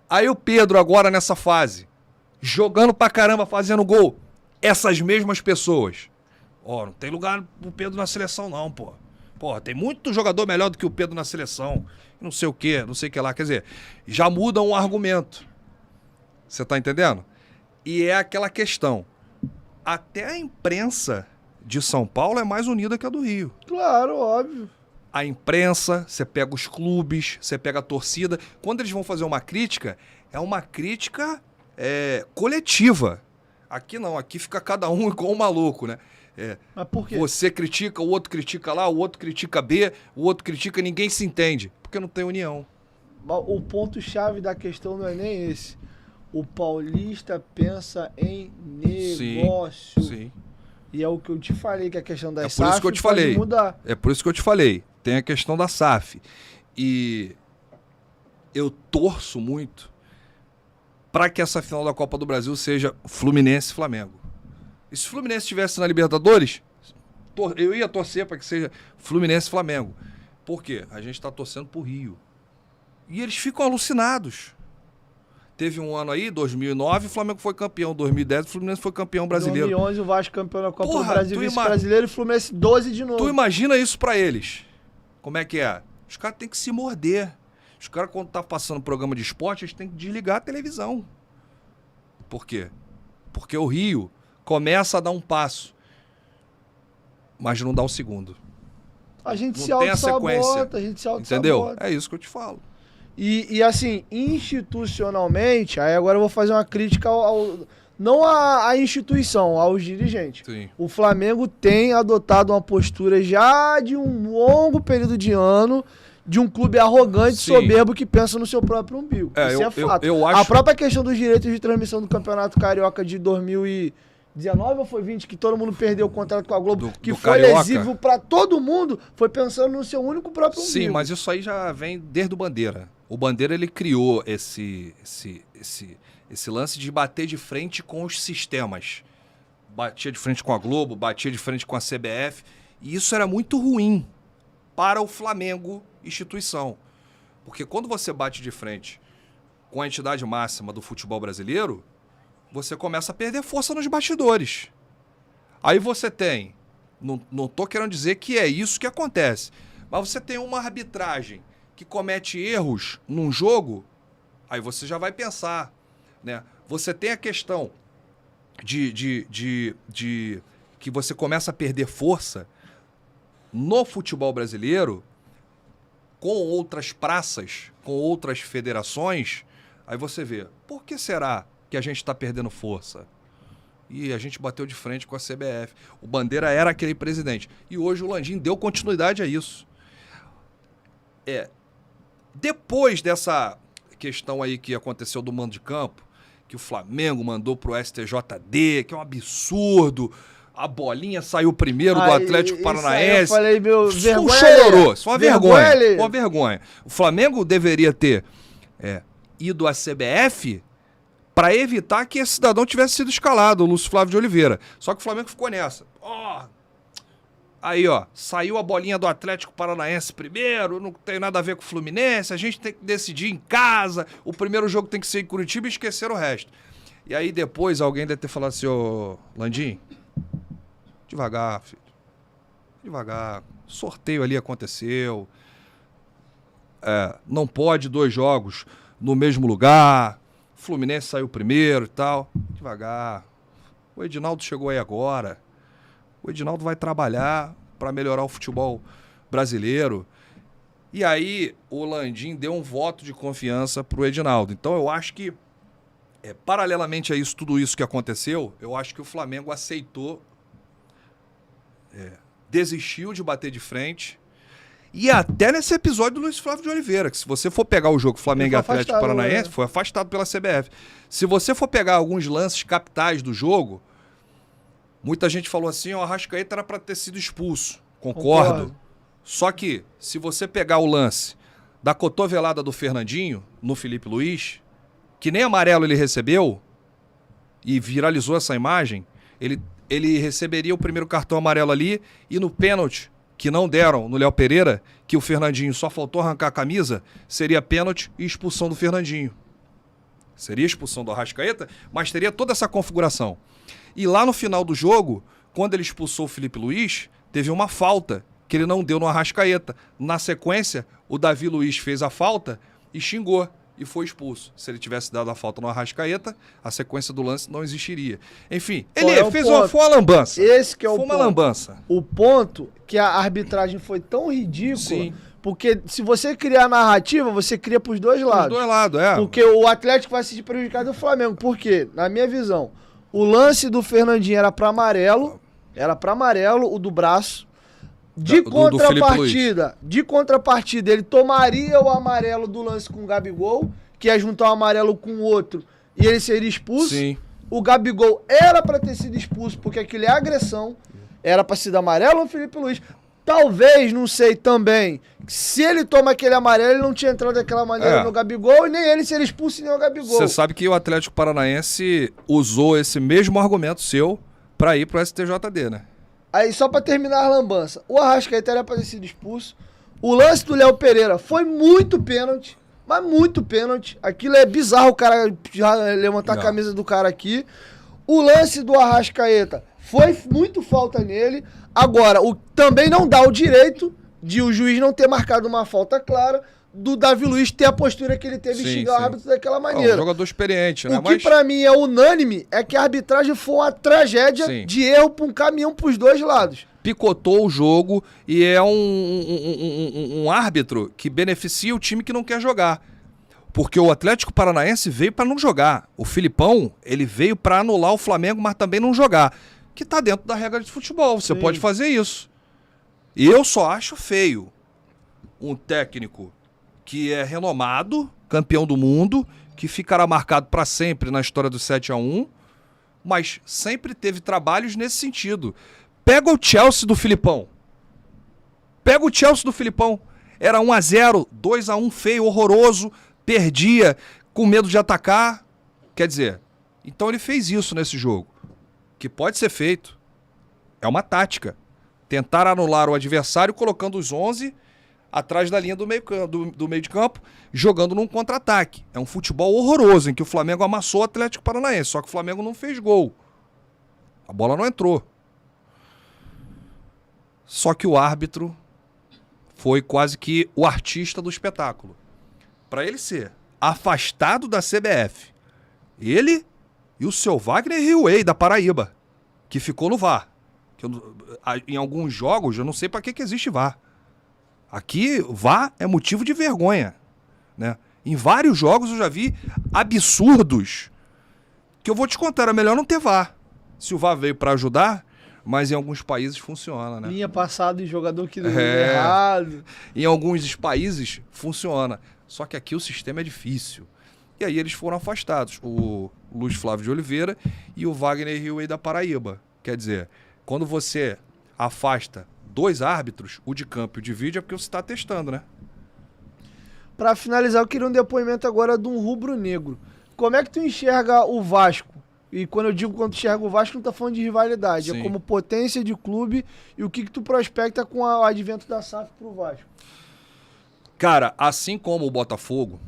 Aí o Pedro agora nessa fase, jogando pra caramba, fazendo gol. Essas mesmas pessoas. Ó, não tem lugar pro Pedro na seleção não, pô. Porra, tem muito jogador melhor do que o Pedro na seleção. Não sei o quê, não sei o que lá. Quer dizer, já muda um argumento. Você tá entendendo? E é aquela questão. Até a imprensa de São Paulo é mais unida que a do Rio. Claro, óbvio. A imprensa, você pega os clubes, você pega a torcida. Quando eles vão fazer uma crítica, é uma crítica coletiva. Aqui não, aqui fica cada um igual um maluco, né? Mas por quê? Você critica, o outro critica lá, o outro critica B, o outro critica, ninguém se entende. Porque não tem união. O ponto-chave da questão não é nem esse. O paulista pensa em negócio. Sim. E é o que eu te falei, que a questão das por isso que eu te falei. mudar. É por isso que eu te falei. Tem a questão da SAF. E eu torço muito para que essa final da Copa do Brasil seja Fluminense e Flamengo. E se o Fluminense estivesse na Libertadores, eu ia torcer para que seja Fluminense e Flamengo. Por quê? A gente está torcendo pro Rio. E eles ficam alucinados. Teve um ano aí, 2009, o Flamengo foi campeão. 2010, o Fluminense foi campeão brasileiro. 2011, o Vasco campeão da Copa do Porra, Brasil, vice-brasileiro, e o Fluminense 12 de novo. Tu imagina isso pra eles. Como é que é? Os caras têm que se morder. Os caras, quando tá passando programa de esporte, eles têm que desligar a televisão. Por quê? Porque o Rio começa a dar um passo, mas não dá o segundo. A gente Não se tem a sequência. auto-sabota, a gente se auto-sabota. Entendeu? É isso que eu te falo. E assim, institucionalmente, aí agora eu vou fazer uma crítica não à instituição, aos dirigentes. Sim. O Flamengo tem adotado uma postura já de um longo período de ano de um clube arrogante, Sim. soberbo, que pensa no seu próprio umbigo. Isso é fato. Eu acho... A própria questão dos direitos de transmissão do Campeonato Carioca de 2019 ou foi 20, que todo mundo perdeu o contrato com a Globo, que foi Carioca. lesivo pra todo mundo, foi pensando no seu único próprio umbigo. Sim, mas isso aí já vem desde o Bandeira. O Bandeira, ele criou esse lance de bater de frente com os sistemas. Batia de frente com a Globo, batia de frente com a CBF. E isso era muito ruim para o Flamengo, instituição. Porque quando você bate de frente com a entidade máxima do futebol brasileiro, você começa a perder força nos bastidores. Aí você tem... Não tô querendo dizer que é isso que acontece, mas você tem uma arbitragem que comete erros num jogo, aí você já vai pensar, né? Você tem a questão de que você começa a perder força no futebol brasileiro com outras praças, com outras federações, aí você vê, por que será que a gente está perdendo força? E a gente bateu de frente com a CBF. O Bandeira era aquele presidente. E hoje o Landim deu continuidade a isso. Depois dessa questão aí que aconteceu do mando de campo, que o Flamengo mandou pro STJD, que é um absurdo, a bolinha saiu primeiro do Atlético Paranaense. Eu falei, meu, vergonha. Um chororô, isso é uma vergonha. Vergonha. Uma vergonha. O Flamengo deveria ter ido à CBF para evitar que esse cidadão tivesse sido escalado, o Lúcio Flávio de Oliveira. Só que o Flamengo ficou nessa. Aí, saiu a bolinha do Atlético Paranaense primeiro, não tem nada a ver com o Fluminense, a gente tem que decidir em casa, o primeiro jogo tem que ser em Curitiba e esquecer o resto. E aí depois alguém deve ter falado assim, ô Landim, devagar, filho, devagar, sorteio ali aconteceu, não pode 2 jogos no mesmo lugar, o Fluminense saiu primeiro e tal, devagar, o Edinaldo chegou aí agora. O Edinaldo vai trabalhar para melhorar o futebol brasileiro. E aí o Landim deu um voto de confiança para o Edinaldo. Então eu acho que, paralelamente a isso, tudo isso que aconteceu, eu acho que o Flamengo aceitou, desistiu de bater de frente E até nesse episódio do Luiz Flávio de Oliveira, que se você for pegar o jogo Flamengo e Atlético Paranaense, foi afastado pela CBF. Se você for pegar alguns lances capitais do jogo, muita gente falou assim, o Arrascaeta era para ter sido expulso. Concordo. Só que, se você pegar o lance da cotovelada do Fernandinho no Felipe Luiz, que nem amarelo ele recebeu, e viralizou essa imagem, ele receberia o primeiro cartão amarelo ali, e no pênalti, que não deram no Léo Pereira, que o Fernandinho só faltou arrancar a camisa, seria pênalti e expulsão do Fernandinho. Seria expulsão do Arrascaeta, mas teria toda essa configuração. E lá no final do jogo, quando ele expulsou o Felipe Luiz, teve uma falta que ele não deu no Arrascaeta. Na sequência, o Davi Luiz fez a falta e xingou e foi expulso. Se ele tivesse dado a falta no Arrascaeta, a sequência do lance não existiria. Enfim, ele fez foi uma lambança. Esse que é o ponto. Foi uma lambança. O ponto que a arbitragem foi tão ridícula, sim, porque se você criar a narrativa, você cria pros dois lados. Dos dois lados, é. Porque o Atlético vai se sentir prejudicado do Flamengo. Por quê? Na minha visão, o lance do Fernandinho era pra amarelo, o do braço. De contrapartida, ele tomaria o amarelo do lance com o Gabigol, que ia juntar um amarelo com o outro, e ele seria expulso. Sim. O Gabigol era pra ter sido expulso, porque aquilo é agressão. Era pra ser amarelo no Felipe Luiz. Talvez, não sei também, se ele toma aquele amarelo, ele não tinha entrado daquela maneira no Gabigol, e nem ele seria expulso, nem o Gabigol. Você sabe que o Atlético Paranaense usou esse mesmo argumento seu pra ir pro STJD, né? Aí, só pra terminar a lambança, o Arrascaeta era pra ter sido expulso. O lance do Léo Pereira foi muito pênalti, mas muito pênalti. Aquilo é bizarro, o cara levantar a camisa do cara aqui. O lance do Arrascaeta foi muito falta nele. Agora, também não dá o direito de o juiz não ter marcado uma falta clara, do Davi Luiz ter a postura que ele teve e xingar o árbitro daquela maneira. Um jogador experiente, né? O que pra mim é unânime é que a arbitragem foi uma tragédia de erro pra um caminhão pros dois lados. Picotou o jogo e é um árbitro que beneficia o time que não quer jogar. Porque o Atlético Paranaense veio pra não jogar. O Filipão, ele veio pra anular o Flamengo, mas também não jogar. Que tá dentro da regra de futebol. Você pode fazer isso. E eu só acho feio um técnico que é renomado, campeão do mundo, que ficará marcado para sempre na história do 7-1, mas sempre teve trabalhos nesse sentido. Pega o Chelsea do Filipão. Era 1-0, 2-1 feio, horroroso, perdia, com medo de atacar. Quer dizer, então ele fez isso nesse jogo, que pode ser feito. É uma tática. Tentar anular o adversário colocando os 11 atrás da linha do meio de campo, jogando num contra-ataque. É um futebol horroroso, em que o Flamengo amassou o Atlético Paranaense, só que o Flamengo não fez gol. A bola não entrou. Só que o árbitro foi quase que o artista do espetáculo. Para ele ser afastado da CBF, ele e o seu Wagner Riuei, da Paraíba, que ficou no VAR. Em alguns jogos, eu não sei para que existe VAR. Aqui, VAR é motivo de vergonha, né? Em vários jogos eu já vi absurdos que eu vou te contar, era melhor não ter VAR. Se o VAR veio para ajudar, mas em alguns países funciona, né? Linha passada em jogador que deu errado. Em alguns países funciona. Só que aqui o sistema é difícil. E aí eles foram afastados. O Luiz Flávio de Oliveira e o Wagner Riuei da Paraíba. Quer dizer, quando você afasta 2 árbitros, o de campo e o de vídeo, é porque você está testando, né? Pra finalizar, eu queria um depoimento agora de um rubro-negro. Como é que tu enxerga o Vasco? E quando eu digo quando tu enxerga o Vasco, não tá falando de rivalidade. Sim. É como potência de clube e o que tu prospecta com o advento da SAF pro Vasco. Cara, assim como o Botafogo,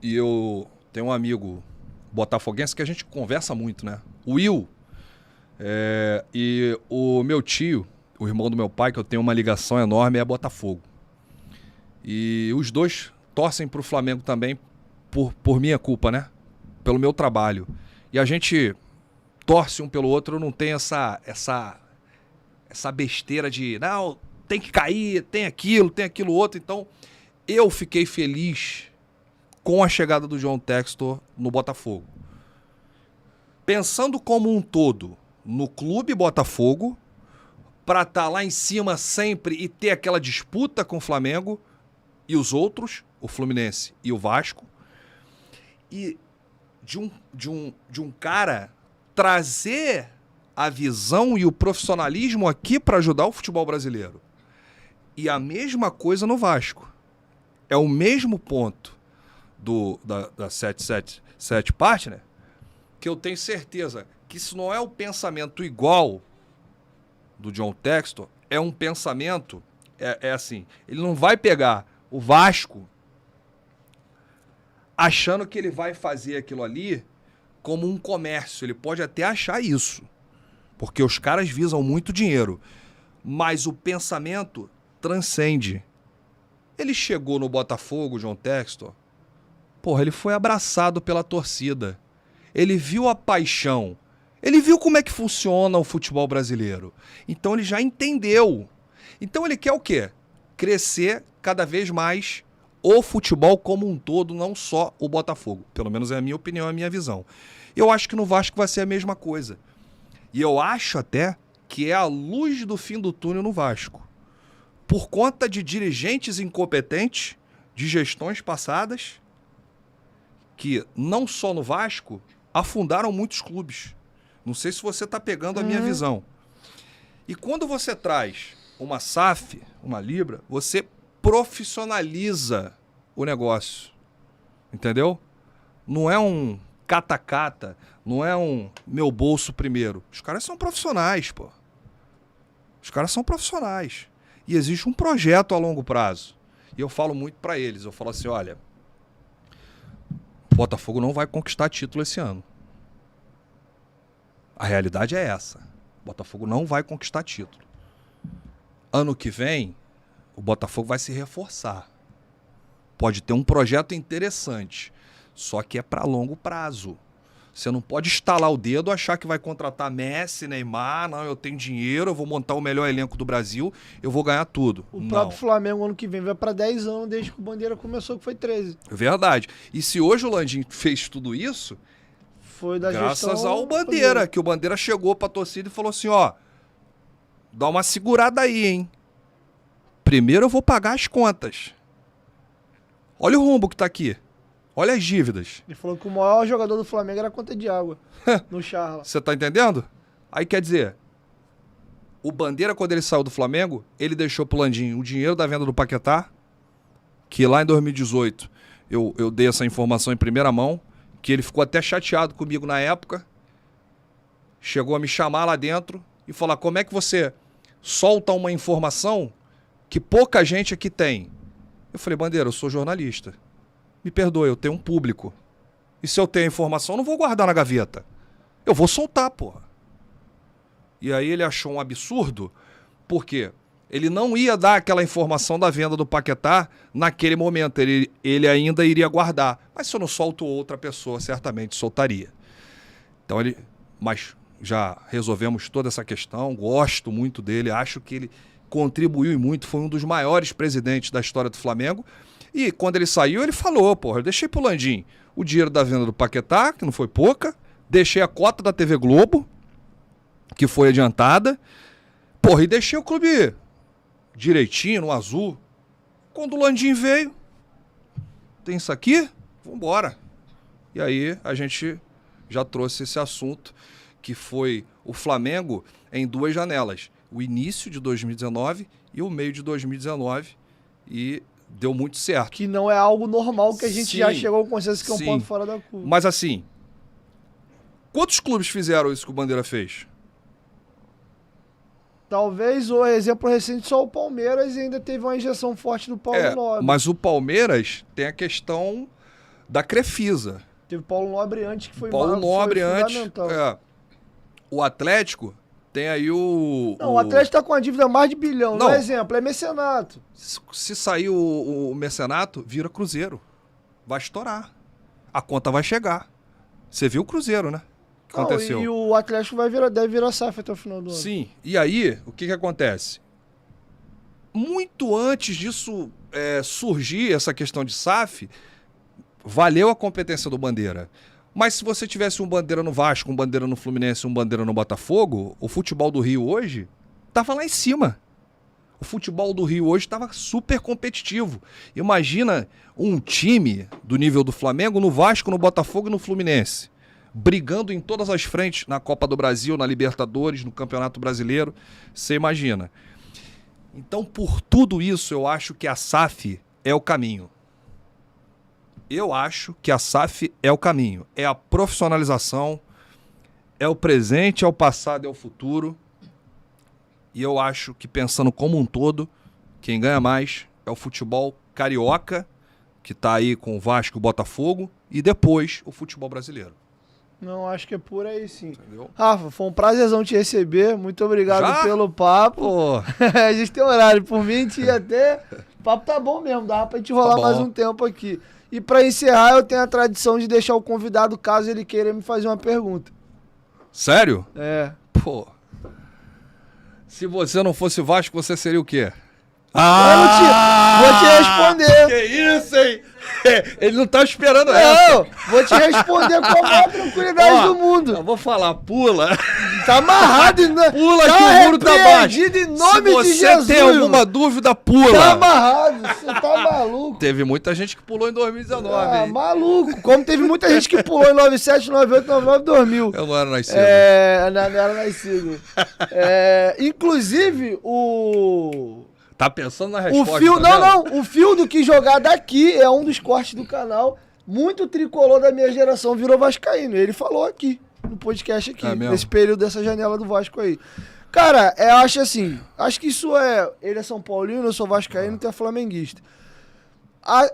e eu tenho um amigo botafoguense que a gente conversa muito, né? O Will, e o meu tio, o irmão do meu pai, que eu tenho uma ligação enorme, é Botafogo. E os dois torcem pro Flamengo também por minha culpa, né? Pelo meu trabalho. E a gente torce um pelo outro, não tem essa besteira de, não, tem que cair, tem aquilo outro. Então, eu fiquei feliz com a chegada do John Textor no Botafogo. Pensando como um todo no clube Botafogo, para estar lá em cima sempre e ter aquela disputa com o Flamengo e os outros, o Fluminense e o Vasco, e de um cara trazer a visão e o profissionalismo aqui para ajudar o futebol brasileiro. E a mesma coisa no Vasco. É o mesmo ponto da 777 Partner, que eu tenho certeza que isso não é o pensamento igual do John Textor, é um pensamento, é assim, ele não vai pegar o Vasco achando que ele vai fazer aquilo ali como um comércio. Ele pode até achar isso, porque os caras visam muito dinheiro, mas o pensamento transcende. Ele chegou no Botafogo, John Textor, porra, ele foi abraçado pela torcida. Ele viu a paixão. Ele viu como é que funciona o futebol brasileiro. Então ele já entendeu. Então ele quer o quê? Crescer cada vez mais o futebol como um todo, não só o Botafogo. Pelo menos é a minha opinião, é a minha visão. Eu acho que no Vasco vai ser a mesma coisa. E eu acho até que é a luz do fim do túnel no Vasco. Por conta de dirigentes incompetentes, de gestões passadas, que não só no Vasco, afundaram muitos clubes. Não sei se você está pegando a minha visão. E quando você traz uma SAF, uma Libra, você profissionaliza o negócio. Entendeu? Não é um cata-cata, não é um meu bolso primeiro. Os caras são profissionais, pô. Os caras são profissionais. E existe um projeto a longo prazo. E eu falo muito para eles. Eu falo assim, olha, o Botafogo não vai conquistar título esse ano. A realidade é essa. O Botafogo não vai conquistar título. Ano que vem, o Botafogo vai se reforçar. Pode ter um projeto interessante, só que é para longo prazo. Você não pode estalar o dedo, achar que vai contratar Messi, Neymar, não, eu tenho dinheiro, eu vou montar o melhor elenco do Brasil, eu vou ganhar tudo. O próprio Flamengo ano que vem vai para 10 anos, desde que o Bandeira começou, que foi 13. Verdade. E se hoje o Landim fez tudo isso, foi da graças ao Bandeira, que o Bandeira chegou pra torcida e falou assim, ó, dá uma segurada aí, hein? Primeiro eu vou pagar as contas. Olha o rombo que tá aqui. Olha as dívidas. Ele falou que o maior jogador do Flamengo era a conta de água no Charla. Você tá entendendo? Aí quer dizer, o Bandeira, quando ele saiu do Flamengo, ele deixou pro Landim o dinheiro da venda do Paquetá, que lá em 2018 eu dei essa informação em primeira mão, que ele ficou até chateado comigo na época, chegou a me chamar lá dentro e falar, como é que você solta uma informação que pouca gente aqui tem? Eu falei, Bandeira, eu sou jornalista. Me perdoe, eu tenho um público. E se eu tenho a informação, eu não vou guardar na gaveta. Eu vou soltar, porra. E aí ele achou um absurdo, porque ele não ia dar aquela informação da venda do Paquetá naquele momento. Ele ainda iria guardar. Mas se eu não solto, outra pessoa certamente soltaria. Então mas já resolvemos toda essa questão, gosto muito dele, acho que ele contribuiu muito, foi um dos maiores presidentes da história do Flamengo. E quando ele saiu, ele falou, porra, eu deixei pro Landim o dinheiro da venda do Paquetá, que não foi pouca, deixei a cota da TV Globo, que foi adiantada, porra, e deixei o clube direitinho, no azul. Quando o Landim veio, tem isso aqui, vambora. E aí a gente já trouxe esse assunto, que foi o Flamengo em duas janelas. O início de 2019 e o meio de 2019. E deu muito certo. Que não é algo normal, que a gente já chegou ao consenso que é um ponto fora da curva. Mas assim, quantos clubes fizeram isso que o Bandeira fez? Talvez o exemplo recente só o Palmeiras, e ainda teve uma injeção forte do Paulo Nobre. Mas o Palmeiras tem a questão da Crefisa. Teve o Paulo Nobre antes, que foi Paulo Nobre antes. fundamental. O Atlético tem aí o... Não, o Atlético tá com uma dívida mais de bilhão. Não, exemplo, é mecenato. Se sair o mecenato, vira Cruzeiro. Vai estourar. A conta vai chegar. Você viu o Cruzeiro, né? O que aconteceu? E o Atlético deve virar SAF até o final do ano. Sim. E aí, o que acontece? Muito antes disso surgir, essa questão de SAF, valeu a competência do Bandeira. Mas se você tivesse um Bandeira no Vasco, um Bandeira no Fluminense, um Bandeira no Botafogo, o futebol do Rio hoje tava lá em cima. O futebol do Rio hoje estava super competitivo. Imagina um time do nível do Flamengo no Vasco, no Botafogo e no Fluminense, brigando em todas as frentes, na Copa do Brasil, na Libertadores, no Campeonato Brasileiro. Você imagina. Então, por tudo isso, eu acho que a SAF é o caminho. Eu acho que a SAF é o caminho. É a profissionalização, é o presente, é o passado, é o futuro. E eu acho que, pensando como um todo, quem ganha mais é o futebol carioca, que está aí com o Vasco e o Botafogo, e depois o futebol brasileiro. Não, acho que é por aí sim. Entendeu? Rafa, foi um prazerzão te receber. Muito obrigado Já? pelo papo. Pô, A gente tem horário. Por mim, a gente ia até... O papo tá bom mesmo, dá pra gente rolar bom. mais um tempo aqui. E pra encerrar, eu tenho a tradição de deixar o convidado, caso ele queira me fazer uma pergunta. sério? É. Pô. Se você não fosse Vasco, você seria o quê? Vou te responder. Que isso, hein? Ele não tá esperando Não, vou te responder com a maior tranquilidade do mundo. Eu vou falar, pula. Tá amarrado. Pula tá que o muro tá baixo. repreendido em nome Se de você Jesus. tem alguma dúvida, pula. Tá amarrado, você tá maluco. Teve muita gente que pulou em 2019, Ah, hein? maluco. Como teve muita gente que pulou em 97, 98, 99, 2000. Eu não era nascido. Não era nascido. Inclusive, o Tá pensando na resposta, fio... tá Não, vendo? o fio do que jogar daqui é um dos cortes do canal. Muito tricolor da minha geração virou vascaíno. Ele falou aqui, no podcast aqui, É mesmo? nesse período dessa janela do Vasco aí. Cara, eu acho assim, acho que isso é... Ele é São Paulino, eu sou vascaíno, tu é flamenguista.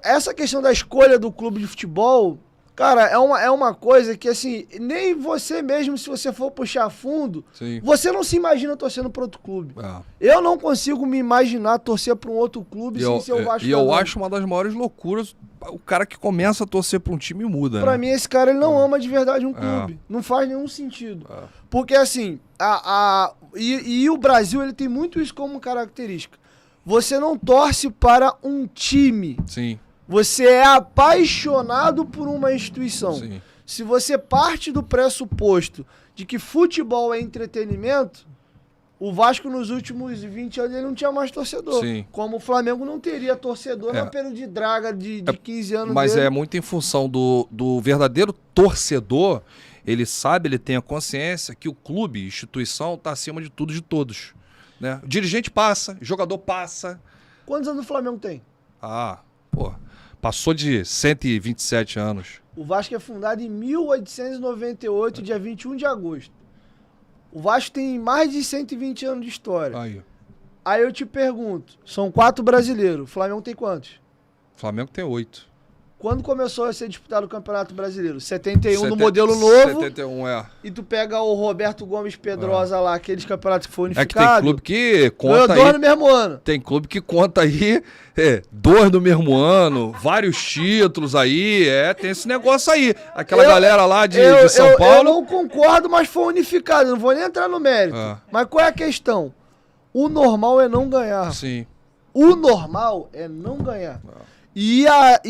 Essa questão da escolha do clube de futebol, cara, é uma coisa que, assim, nem você mesmo, se você for puxar fundo, Sim. você não se imagina torcendo para outro clube. É. Eu não consigo me imaginar torcer para um outro clube sem ser o Vasco. E eu acho uma das maiores loucuras o cara que começa a torcer pra um time e muda, Pra né? mim, esse cara, ele não ama de verdade um clube. Não faz nenhum sentido. Porque, assim, e o Brasil, ele tem muito isso como característica. Você não torce para um time. Sim, Você é apaixonado por uma instituição. sim. Se você parte do pressuposto de que futebol é entretenimento, o Vasco nos últimos 20 anos ele não tinha mais torcedor. Sim. Como o Flamengo não teria torcedor no período de draga de 15 anos Mas dele. é muito em função do verdadeiro torcedor. Ele sabe, ele tem a consciência que o clube, instituição, está acima de tudo e de todos. Né? O dirigente passa, o jogador passa. Quantos anos o Flamengo tem? Passou de 127 anos. O Vasco é fundado em 1898, dia 21 de agosto. O Vasco tem mais de 120 anos de história. Aí eu te pergunto, são 4 brasileiros, o Flamengo tem quantos? O Flamengo tem 8. Quando começou a ser disputado o Campeonato Brasileiro? 71 no modelo novo. 71, E tu pega o Roberto Gomes Pedrosa lá, aqueles campeonatos que foi É que unificado. tem clube que conta ganhou 2 aí... no mesmo ano. Tem clube que conta aí 2 no mesmo ano, vários títulos aí, tem esse negócio aí. Aquela galera lá de São Paulo... Eu não concordo, mas foi unificado, não vou nem entrar no mérito. Mas qual é a questão? O normal é não ganhar. Sim. O normal é não ganhar. E a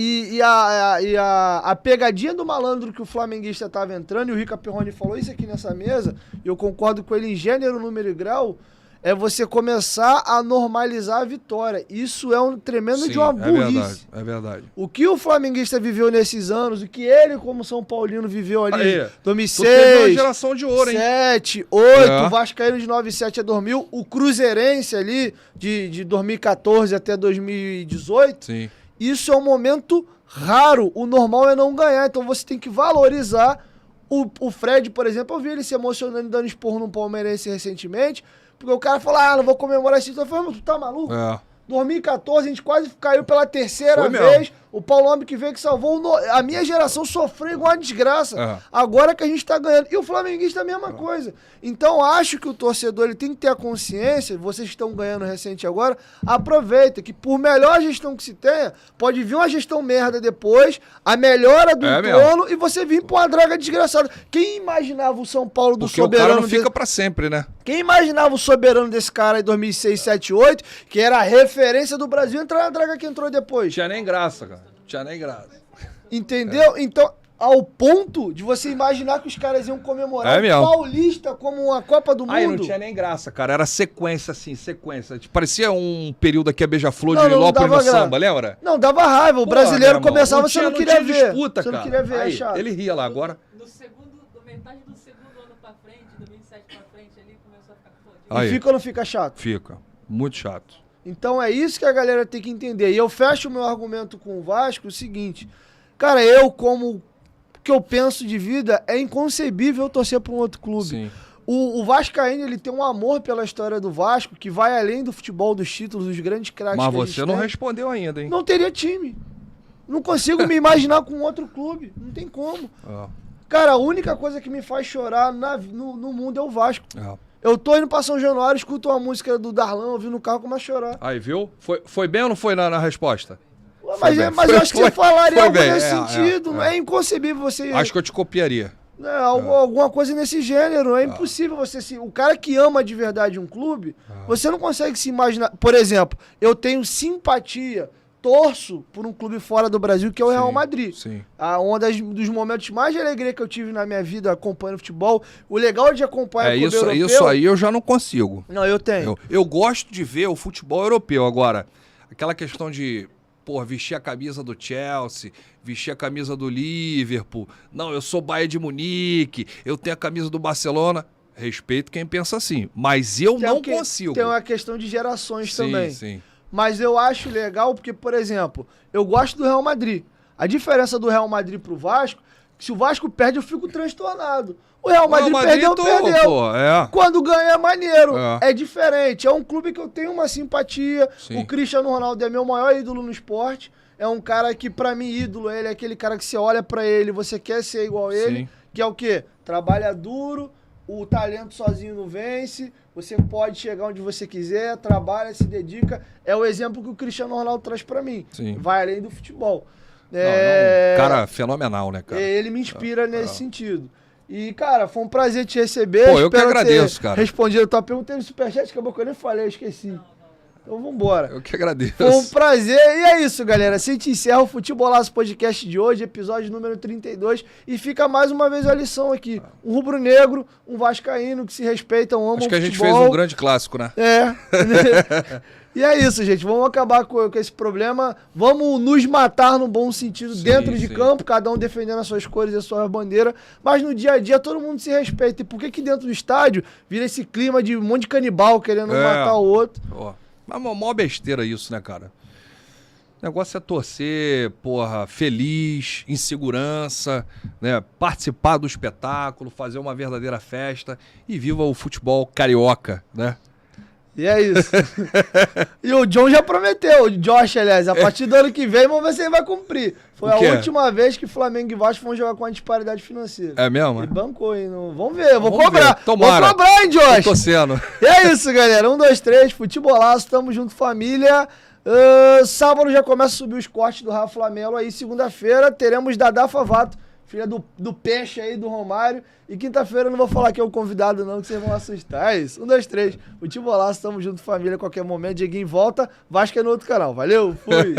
pegadinha do malandro que o flamenguista estava entrando, e o Rica Perrone falou isso aqui nessa mesa, e eu concordo com ele em gênero, número e grau, é você começar a normalizar a vitória. Isso é um tremendo de uma burrice. É verdade. O que o flamenguista viveu nesses anos, o que ele, como São Paulino, viveu ali em 2006, teve uma geração de ouro, hein? 7, 8, o Vascaíno de 97 a 2000, o Cruzeirense ali de 2014 até 2018. Sim. Isso é um momento raro. O normal é não ganhar. Então você tem que valorizar. O Fred, por exemplo, eu vi ele se emocionando, dando esporro num palmeirense recentemente. Porque o cara falou, não vou comemorar esse título. Eu falei, tu tá maluco? 2014, a gente quase caiu pela terceira vez. O Paulo Homem que veio que salvou. A minha geração sofreu igual uma desgraça. Agora que a gente tá ganhando. E o flamenguista é a mesma coisa. Então, acho que o torcedor ele tem que ter a consciência, vocês que estão ganhando recente agora, aproveita que por melhor gestão que se tenha, pode vir uma gestão merda depois, a melhora do dono e você vir pra uma draga desgraçada. Quem imaginava o São Paulo do Porque soberano... o cara não fica pra sempre, né? Quem imaginava o soberano desse cara em 2006, 7, 8, que era a referência do Brasil, entrar na draga que entrou depois? Tinha nem graça, cara. Tinha nem graça. Entendeu? Então, ao ponto de você imaginar que os caras iam comemorar o Paulista como uma Copa do Mundo. Aí não tinha nem graça, cara. Era sequência, assim, sequência. Parecia um período aqui a Beija-Flor de Nilópolis no samba, lembra? Não, dava raiva. O brasileiro começava, você não queria ver. Disputa, você cara. não queria ver, aí, é chato. Ele ria lá agora. Metade do segundo ano pra frente, do 2007 pra frente, ali começou a ficar fodido. E fica ou não fica chato? Fica. Muito chato. Então é isso que a galera tem que entender. E eu fecho o meu argumento com o Vasco o seguinte. Cara, eu como... que eu penso de vida, é inconcebível torcer para um outro clube. Sim. O Vascaíno, ele tem um amor pela história do Vasco que vai além do futebol, dos títulos, dos grandes craques. Mas você não respondeu ainda, hein? Não teria time. Não consigo me imaginar com outro clube. Não tem como. Cara, a única coisa que me faz chorar no mundo é o Vasco. Eu tô indo pra São Januário, escuto uma música do Darlan, ouvindo no carro, começo a chorar. Aí, viu? Foi bem ou não foi na resposta? Mas eu acho que você falaria algo nesse sentido. É inconcebível você... Acho que eu te copiaria. Alguma coisa nesse gênero. É impossível você se... O cara que ama de verdade um clube, você não consegue se imaginar... Por exemplo, eu tenho simpatia, torço por um clube fora do Brasil, que é o Real Madrid. Sim. Dos momentos mais de alegria que eu tive na minha vida acompanhando futebol. O legal de acompanhar o clube europeu... Isso aí eu já não consigo. Não, eu tenho. Eu gosto de ver o futebol europeu. Agora, aquela questão de... vestir a camisa do Chelsea, vestir a camisa do Liverpool. Não, eu sou Bayern de Munique, eu tenho a camisa do Barcelona. Respeito quem pensa assim, mas eu não consigo. Tem uma questão de gerações também. Sim. Mas eu acho legal porque, por exemplo, eu gosto do Real Madrid. A diferença do Real Madrid pro Vasco, se o Vasco perde, eu fico transtornado. O Real Madrid perdeu. Pô, Quando ganha é maneiro. É diferente. É um clube que eu tenho uma simpatia. Sim. O Cristiano Ronaldo é meu maior ídolo no esporte. É um cara que, pra mim, ídolo, ele é aquele cara que você olha pra ele, você quer ser igual a ele. Sim. Que é o quê? Trabalha duro, o talento sozinho não vence, você pode chegar onde você quiser, trabalha, se dedica. É o exemplo que o Cristiano Ronaldo traz pra mim. Sim. Vai além do futebol. Cara fenomenal, né, cara? Ele me inspira nesse sentido. E, cara, foi um prazer te receber. Pô, eu que agradeço, cara. Respondido a tua pergunta, teve superchat, acabou que eu nem falei, eu esqueci. Então vambora. Eu que agradeço. Foi um prazer. E é isso, galera. Assim te encerra o Futebolaço Podcast de hoje, episódio número 32. E fica mais uma vez a lição aqui. Um rubro-negro, um vascaíno que se respeitam, amam o futebol. Acho que a gente fez um grande clássico, né? E é isso, gente. Vamos acabar com esse problema. Vamos nos matar no bom sentido dentro de campo, cada um defendendo as suas cores e a sua bandeira. Mas no dia a dia todo mundo se respeita. E por que dentro do estádio vira esse clima de um monte de canibal querendo matar o outro? Mas uma maior besteira isso, né, cara? O negócio é torcer, feliz, em segurança, né? Participar do espetáculo, fazer uma verdadeira festa e viva o futebol carioca, né? E é isso. E o John já prometeu, o Josh, aliás, a partir do ano que vem, vamos ver se ele vai cumprir. Foi a última vez que Flamengo e Vasco vão jogar com a disparidade financeira. É mesmo? Ele bancou, hein? Vamos ver, eu vou Vamos cobrar. Ver. Tomara. Vou cobrar, hein, Josh? Tô torcendo. E é isso, galera. 1, 2, 3, futebolaço, tamo junto, família. Sábado já começa a subir os cortes do Rafa Lamelo aí. Segunda-feira teremos Dadá Favato, filha do peixe aí, do Romário. E quinta-feira eu não vou falar que é o convidado não, que vocês vão assustar. É isso. 1, 2, 3. Futebolaço, tamo junto, família, a qualquer momento. Dieguinho volta. Vasco é no outro canal. Valeu, fui.